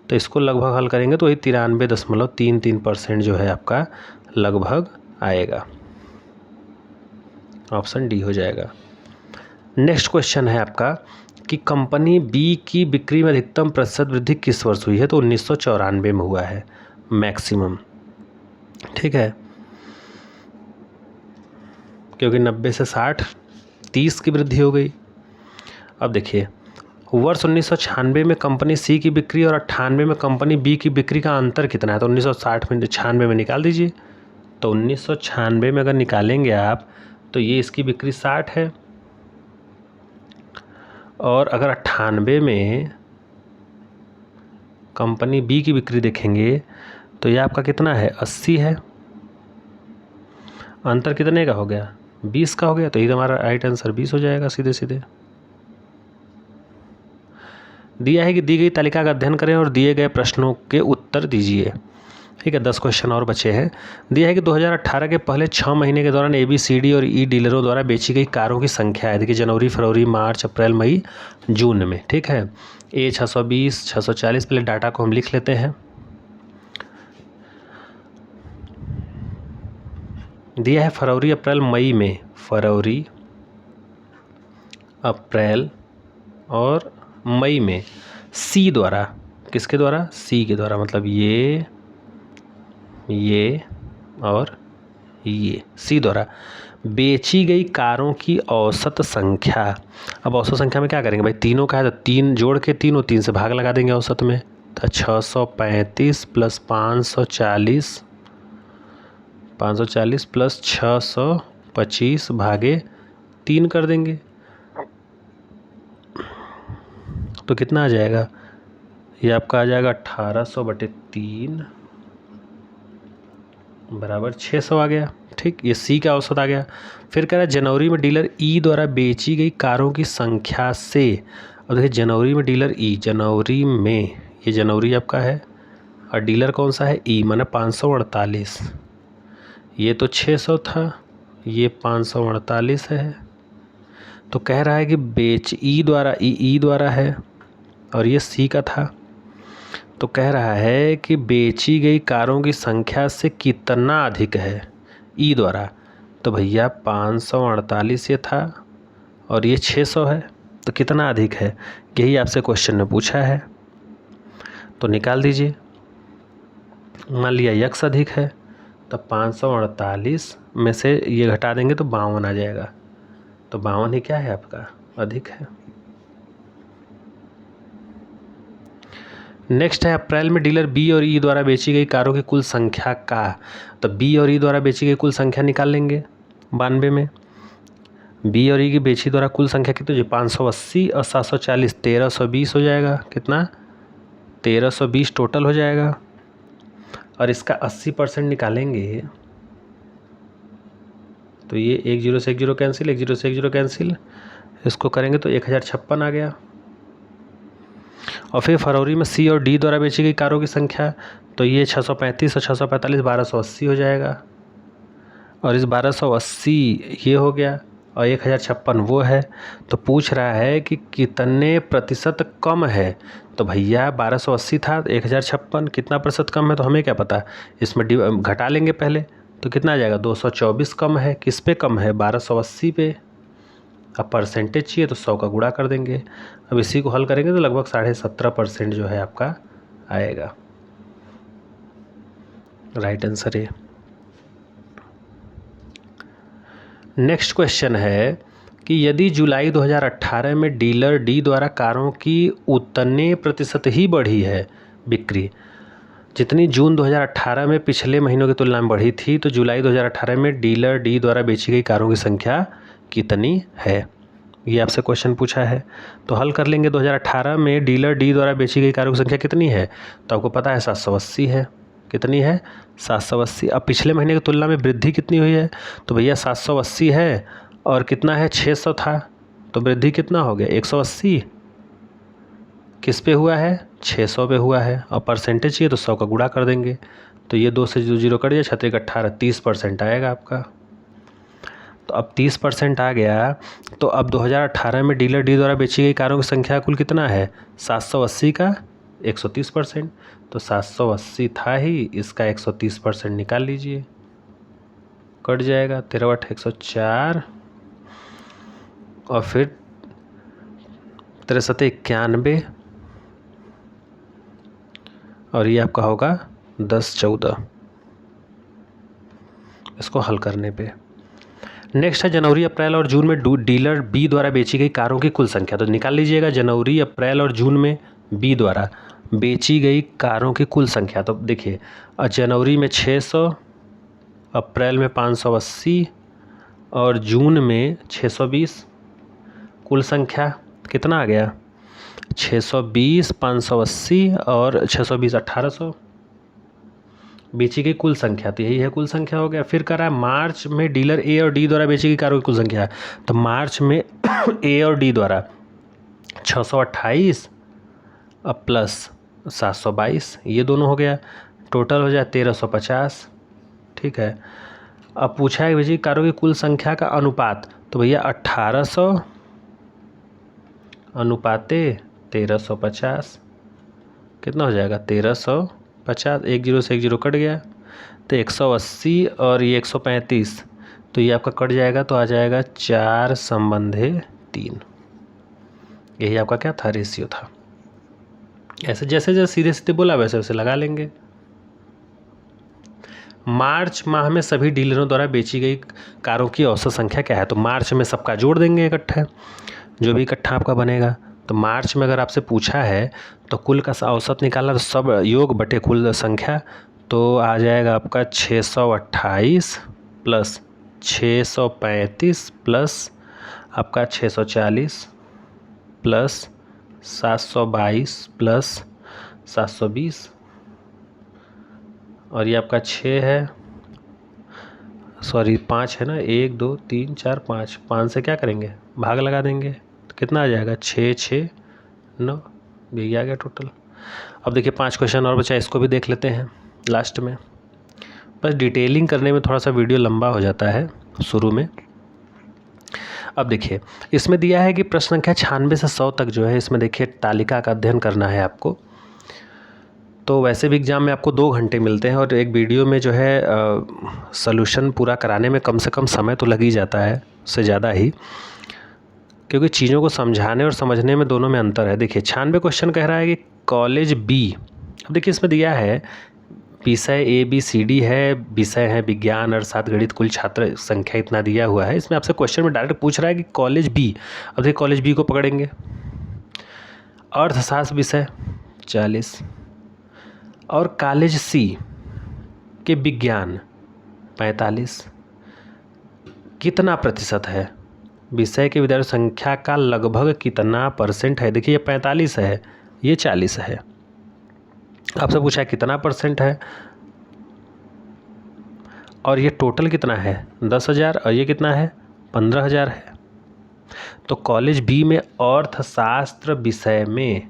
तो इसको लगभग हल करेंगे तो ये 93.33% जो है आपका लगभग आएगा। ऑप्शन डी हो जाएगा। नेक्स्ट क्वेश्चन है आपका कि कंपनी बी की बिक्री में अधिकतम प्रतिशत वृद्धि किस वर्ष हुई है। तो 1994 में हुआ है मैक्सिमम, ठीक है, क्योंकि 90 से 60 30 की वृद्धि हो गई। अब देखिए वर्ष 1996 में कंपनी सी की बिक्री और 98 में कंपनी बी की बिक्री का अंतर कितना है। तो 1960 में 96 में निकाल दीजिए। तो 1996 में अगर निकालेंगे आप तो ये इसकी बिक्री 60 है, और अगर 98 में कंपनी बी की बिक्री देखेंगे तो ये आपका कितना है 80 है। अंतर कितने का हो गया 20 का हो गया। तो ये हमारा राइट आंसर 20 हो जाएगा सीधे सीधे। दिया है कि दी गई तालिका का अध्ययन करें और दिए गए प्रश्नों के उत्तर दीजिए। ठीक है, 10 क्वेश्चन और बचे हैं। दिया है कि 2018 के पहले 6 महीने के दौरान ABCD और ई डीलरों द्वारा बेची गई कारों की संख्या है। देखिए जनवरी, फरवरी, मार्च, अप्रैल, मई, जून में। ठीक है, ए 620, 640, पहले डाटा को हम लिख लेते हैं। दिया है फरवरी, अप्रैल, मई में, फरवरी, अप्रैल और मई में सी द्वारा, किसके द्वारा, सी के द्वारा, मतलब ये और ये सी द्वारा बेची गई कारों की औसत संख्या। अब औसत संख्या में क्या करेंगे भाई, तीनों का है तो 3 जोड़ के 3 से भाग लगा देंगे औसत में। तो 635 प्लस 540 प्लस 625 भागे 3 कर देंगे तो कितना आ जाएगा, ये आपका आ जाएगा 1800/3 बराबर 600 आ गया। ठीक, ये सी का औसत आ गया। फिर कह रहा है जनवरी में डीलर ई द्वारा बेची गई कारों की संख्या से। अब देखिए जनवरी में डीलर ई, जनवरी में ये जनवरी आपका है और डीलर कौन सा है ई, माने 548। ये तो 600 था, ये 548 है। तो कह रहा है कि बेच ई द्वारा है और ये सी का था। तो कह रहा है कि बेची गई कारों की संख्या से कितना अधिक है ई द्वारा। तो भैया 548 ये था और ये 600 है, तो कितना अधिक है, यही आपसे क्वेश्चन में पूछा है। तो निकाल दीजिए। मान लिया यक्स अधिक है तो 548 में से ये घटा देंगे तो 52 आ जाएगा। तो 52 ही क्या है आपका अधिक है। नेक्स्ट है अप्रैल में डीलर बी और ई द्वारा बेची गई कारों की कुल संख्या का। तो बी और ई द्वारा बेची गई कुल संख्या निकाल लेंगे 92 में। बी और ई की बेची द्वारा कुल संख्या कितनी हो, 580 और 740 1320 हो जाएगा। कितना, 1320 टोटल हो जाएगा। और इसका 80% निकालेंगे तो ये 1 0 से 1 0 कैंसिल, 1 0 से 1 0 कैंसिल, इसको करेंगे तो 1056 आ गया। और फिर फरवरी में सी और डी द्वारा बेची गई कारों की संख्या, तो ये 635 और 645 1280 हो जाएगा। और इस 1280 ये हो गया और 1056 वो है। तो पूछ रहा है कि कितने प्रतिशत कम है। तो भैया 1280 था, 1056 कितना प्रतिशत कम है, तो हमें क्या पता, इसमें घटा लेंगे पहले। तो कितना आ जाएगा, 224 कम है। किस पे कम है, 1280 पे। अब परसेंटेज चाहिए तो 100 का गुणा कर देंगे। अब इसी को हल करेंगे तो लगभग 17.5% जो है आपका आएगा। राइट आंसर है। नेक्स्ट क्वेश्चन है कि यदि जुलाई 2018 में डीलर डी द्वारा कारों की उतने प्रतिशत ही बढ़ी है बिक्री, जितनी जून 2018 में पिछले महीनों की तुलना में बढ़ी थी, तो जुलाई 2018 में डीलर डी द्वारा बेची गई कारों की संख्या कितनी है, ये आपसे क्वेश्चन पूछा है। तो हल कर लेंगे। 2018 में डीलर डी द्वारा बेची गई कारों की संख्या कितनी है, तो आपको पता है 780 है। कितनी है? 780। अब पिछले महीने की तुलना में वृद्धि कितनी हुई है, तो भैया 780 है और कितना है, 600 था, तो वृद्धि कितना हो गया, 180। किस पे हुआ है, 600 पे हुआ है। और परसेंटेज चाहिए तो 100 का गुणा कर देंगे, तो ये 2 से 0 कट जाए, 6 18, 30% आएगा आपका। तो अब 30% आ गया, तो अब 2018 में डीलर डी द्वारा बेची गई कारों की संख्या कुल कितना है, 780 का 130%, तो 780 था ही, इसका 130% निकाल लीजिए, कट जाएगा 13 8 104, और फिर 63 91, और ये आपका होगा 10 14, इसको हल करने पे। नेक्स्ट है जनवरी अप्रैल और जून में डीलर बी द्वारा बेची गई कारों की कुल संख्या, तो निकाल लीजिएगा जनवरी अप्रैल और जून में बी द्वारा बेची गई कारों की कुल संख्या। तो देखिए जनवरी में 600, अप्रैल में 580 और जून में 620, कुल संख्या कितना आ गया, 620, 580 और 620 1800 बेची गई कुल संख्या, तो यही है कुल संख्या हो गया। फिर करा मार्च में डीलर ए और डी द्वारा बेची गई कारों की कुल संख्या, तो मार्च में ए और डी द्वारा 628 अब प्लस 722, ये दोनों हो गया, टोटल हो जाए 1350। ठीक है, अब पूछा है बेची कारों की कुल संख्या का अनुपात, तो भैया 1800 अनुपाते 1350, कितना हो जाएगा 1350, 1 0 से 1 0 कट गया, तो 180 और ये 135, तो ये आपका कट जाएगा, तो आ जाएगा 4/3। यही आपका क्या था, रेशियो था। ऐसे जैसे जैसे सीधे सीधे बोला वैसे वैसे लगा लेंगे। मार्च माह में सभी डीलरों द्वारा बेची गई कारों की औसत संख्या क्या है, तो मार्च में सबका जोड़ देंगे इकट्ठा, जो भी इकट्ठा आपका बनेगा। तो मार्च में अगर आपसे पूछा है तो कुल का औसत निकालना, तो सब योग बटे कुल संख्या, तो आ जाएगा आपका 628 प्लस 635 प्लस आपका 640 प्लस 722 प्लस 720, और ये आपका 6 है, सॉरी 5 है ना, 1 2 3 4 5, 5 से क्या करेंगे, भाग लगा देंगे, तो कितना आ जाएगा 6 6 9, यही आ गया टोटल। अब देखिए 5 क्वेश्चन और बचा, इसको भी देख लेते हैं लास्ट में। बस डिटेलिंग करने में थोड़ा सा वीडियो लंबा हो जाता है शुरू में। अब देखिए इसमें दिया है कि प्रश्न संख्या 96 से 100 तक जो है, इसमें देखिए तालिका का अध्ययन करना है आपको। तो वैसे भी एग्ज़ाम में आपको 2 घंटे मिलते हैं, और एक वीडियो में जो है सॉल्यूशन पूरा कराने में कम से कम समय तो लग ही जाता है, उससे ज़्यादा ही, क्योंकि चीज़ों को समझाने और समझने में दोनों में अंतर है। देखिए 96 क्वेश्चन कह रहा है कि कॉलेज बी, अब देखिए इसमें दिया है विषय ए बी सी डी है, विषय है विज्ञान और 7 गणित, कुल छात्र संख्या इतना दिया हुआ है। इसमें आपसे क्वेश्चन में डायरेक्ट पूछ रहा है कि कॉलेज बी, अब देखिए कॉलेज बी को पकड़ेंगे, अर्थशास्त्र विषय 40, और कॉलेज सी के विज्ञान 45, कितना प्रतिशत है, विषय के विद्यार्थी संख्या का लगभग कितना % है। देखिए ये 45 है, ये 40 है, आपसे पूछा है कितना % है, और ये टोटल कितना है 10,000, और ये कितना है 15,000 है। तो कॉलेज बी में अर्थशास्त्र विषय में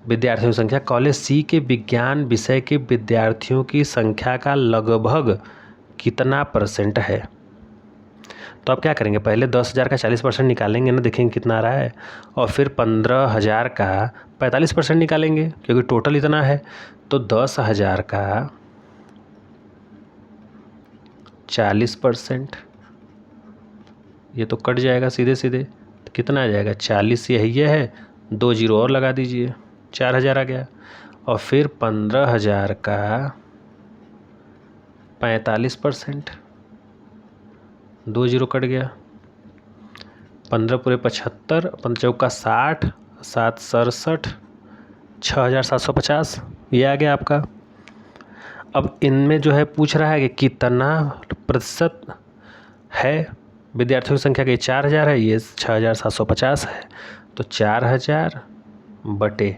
विद्यार्थियों की संख्या कॉलेज सी के विज्ञान विषय के विद्यार्थियों की संख्या का लगभग कितना % है। तो आप क्या करेंगे, पहले 10,000 का 40% निकालेंगे ना, देखेंगे कितना आ रहा है, और फिर 15,000 का 45% निकालेंगे, क्योंकि टोटल इतना है। तो 10,000 का 40%, ये तो कट जाएगा सीधे सीधे, तो कितना आ जाएगा 40, यही है, 2 0 और लगा दीजिए, 4,000 आ गया। और फिर 15,000 का 45%, 2 0 कट गया, 15 पूरे 75, 5 चौका 60, 7 67, 6,750, ये आ गया आपका। अब इनमें जो है पूछ रहा है कि कितना प्रतिशत है विद्यार्थियों की संख्या की। 4000 है, ये 6750 है। तो 4000 बटे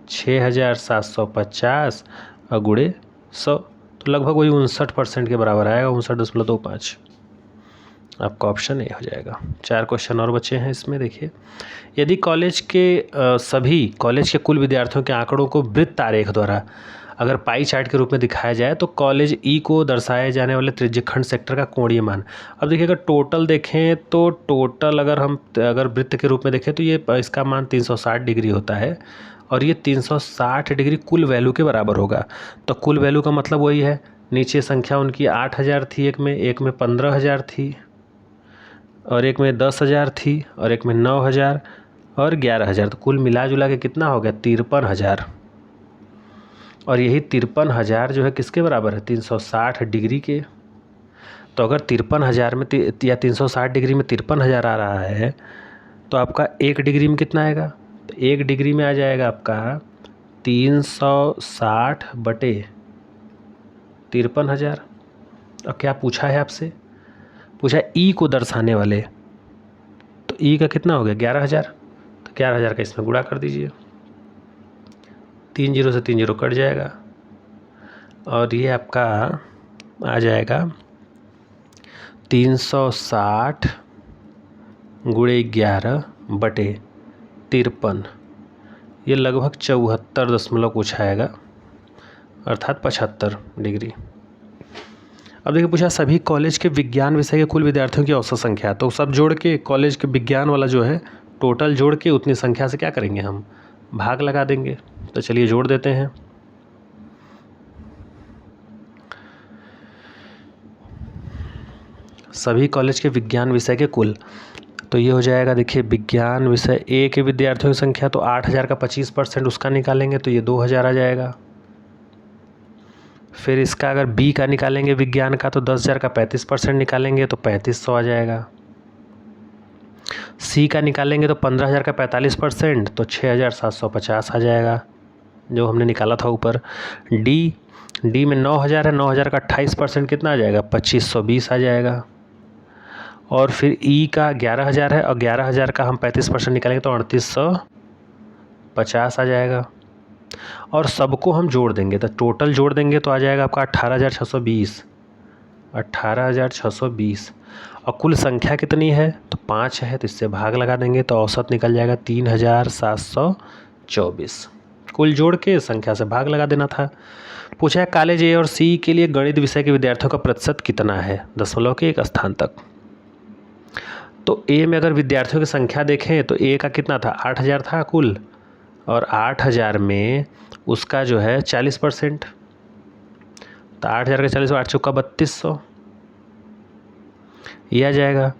6750 और गुणे 100, तो लगभग वही 59% के बराबर आएगा, 59.25। आपका ऑप्शन ए हो जाएगा। 4 क्वेश्चन और बचे हैं इसमें। देखिए, यदि कॉलेज के सभी कॉलेज के कुल विद्यार्थियों के आंकड़ों को वृत्त आरेख द्वारा अगर पाई चार्ट के रूप में दिखाया जाए तो कॉलेज ई को दर्शाए जाने वाले त्रिज्यखंड सेक्टर का कोणीय मान। अब देखिए, अगर टोटल देखें तो टोटल अगर वृत्त के रूप में देखें तो ये इसका मान 360 डिग्री होता है और ये 360 डिग्री कुल वैल्यू के बराबर होगा। तो कुल वैल्यू का मतलब वही है, नीचे संख्या उनकी 8000 थी, एक में 15000 थी और एक में 10000 थी और एक में 9000 और 11000। तो कुल मिला जुला के कितना हो गया? 53,000। और यही 53,000 जो है किसके बराबर है? 360 डिग्री के। तो अगर 53,000 में या 360 डिग्री में 53,000 आ रहा है तो आपका 1 डिग्री में कितना आएगा? तो 1 डिग्री में आ जाएगा आपका 360 बटे 53,000। अब क्या पूछा है आपसे? पूछा ई को दर्शाने वाले, तो ई का कितना हो गया? 11,000। तो 11,000 का इसमें गुणा कर दीजिए, 3 0 से 3 0 कट जाएगा और ये आपका आ जाएगा 360 गुणे 11 बटे 53। ये लगभग 74 दशमलव कुछ आएगा, अर्थात 75 डिग्री। अब देखिए, पूछा सभी कॉलेज के विज्ञान विषय के कुल विद्यार्थियों की औसत संख्या। तो सब जोड़ के कॉलेज के विज्ञान वाला जो है टोटल जोड़ के उतनी संख्या से क्या करेंगे? हम भाग लगा देंगे। तो चलिए जोड़ देते हैं। सभी कॉलेज के विज्ञान विषय के कुल, तो ये हो जाएगा, देखिए विज्ञान विषय ए के विद्यार्थियों की संख्या तो 8000 का 25% उसका निकालेंगे तो ये 2000 आ जाएगा। फिर इसका अगर बी का निकालेंगे विज्ञान का तो 10,000 का 35% निकालेंगे तो 3500 आ जाएगा। सी का निकालेंगे तो 15,000 का 45% तो 6750 आ जाएगा, जो हमने निकाला था ऊपर। डी में 9000 है, 9000 का 28% कितना आ जाएगा? 2520 आ जाएगा। और फिर ई का 11,000 है और 11,000 का हम 35% निकालेंगे तो 3850 आ जाएगा। और सबको हम जोड़ देंगे तो टोटल जोड़ देंगे तो आ जाएगा आपका 18,620। 18,620 और कुल संख्या कितनी है? तो 5 है, तो इससे भाग लगा देंगे तो औसत निकल जाएगा 3,724। कुल जोड़ के संख्या से भाग लगा देना था। पूछा है कॉलेज ए और सी के लिए गणित विषय के विद्यार्थियों का प्रतिशत कितना है दशमलव के एक स्थान तक। तो ए में अगर विद्यार्थियों की संख्या देखें तो ए का कितना था? 8,000 था कुल, और 8,000 में उसका जो है 40%, तो 8,000 का 40, 8 चौका 3200, ये आ जाएगा।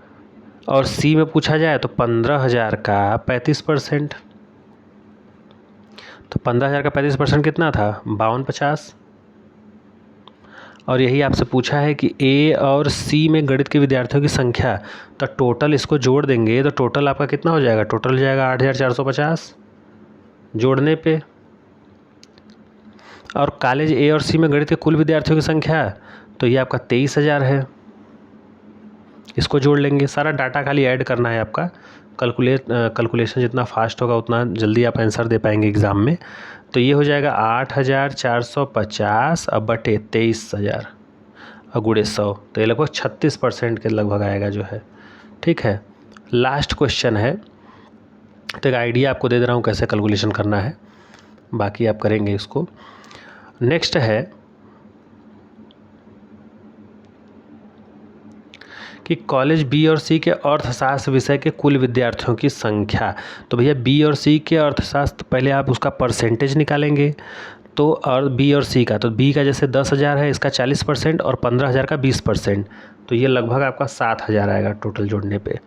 और सी में पूछा जाए तो 15,000 का 35%, तो 15,000 का 35% कितना था? 5250। और यही आपसे पूछा है कि ए और सी में गणित के विद्यार्थियों की संख्या, तो टोटल इसको जोड़ देंगे तो टोटल आपका कितना हो जाएगा? टोटल हो जाएगा 8,450 जोड़ने पे। और कॉलेज ए और सी में गणित के कुल विद्यार्थियों की संख्या, तो ये आपका 23,000 है, इसको जोड़ लेंगे। सारा डाटा खाली ऐड करना है आपका। कैलकुलेशन जितना फास्ट होगा उतना जल्दी आप आंसर दे पाएंगे एग्ज़ाम में। तो ये हो जाएगा 8,450 अब बटे 23,000 और गुणे 100, तो ये लगभग 36% के लगभग आएगा जो है। ठीक है, लास्ट क्वेश्चन है, तो एक आइडिया आपको दे दे रहा हूँ कैसे कैलकुलेशन करना है, बाकी आप करेंगे इसको। नेक्स्ट है कि कॉलेज बी और सी के अर्थशास्त्र विषय के कुल विद्यार्थियों की संख्या। तो भैया बी और सी के अर्थशास्त्र, पहले आप उसका परसेंटेज निकालेंगे। तो और बी और सी का, तो बी का जैसे 10,000 है, इसका 40% और 15,000 का 20%, तो ये लगभग आपका 7,000 आएगा टोटल जोड़ने पे।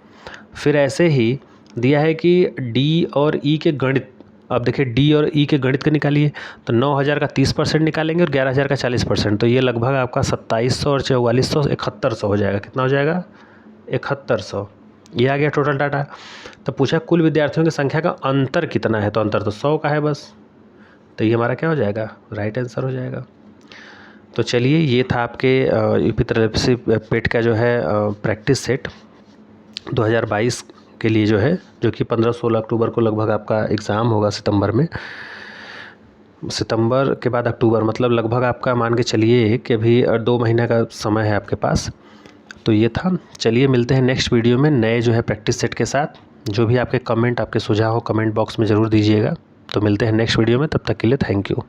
फिर ऐसे ही दिया है कि डी और ई के गणित, अब देखिए डी और ई के गणित के निकालिए, तो 9,000 का 30% निकालेंगे और 11,000 का 40%, तो ये लगभग आपका 2,700 और 4,400 7100 हो जाएगा। कितना हो जाएगा? 7100। ये आ गया टोटल डाटा। तो पूछा कुल विद्यार्थियों की संख्या का अंतर कितना है, तो अंतर तो 100 का है बस। तो ये हमारा क्या हो जाएगा, राइट आंसर हो जाएगा। तो चलिए, ये था आपके यूपी पेट का जो है प्रैक्टिस सेट 2022 के लिए जो है, जो कि 15-16 अक्टूबर को लगभग आपका एग्ज़ाम होगा सितंबर में। सितंबर के बाद अक्टूबर, मतलब लगभग आपका मान के चलिए कि अभी 2 महीने का समय है आपके पास। तो ये था। चलिए मिलते हैं नेक्स्ट वीडियो में नए जो है प्रैक्टिस सेट के साथ। जो भी आपके कमेंट, आपके सुझाव हो कमेंट बॉक्स में ज़रूर दीजिएगा। तो मिलते हैं नेक्स्ट वीडियो में, तब तक के लिए थैंक यू।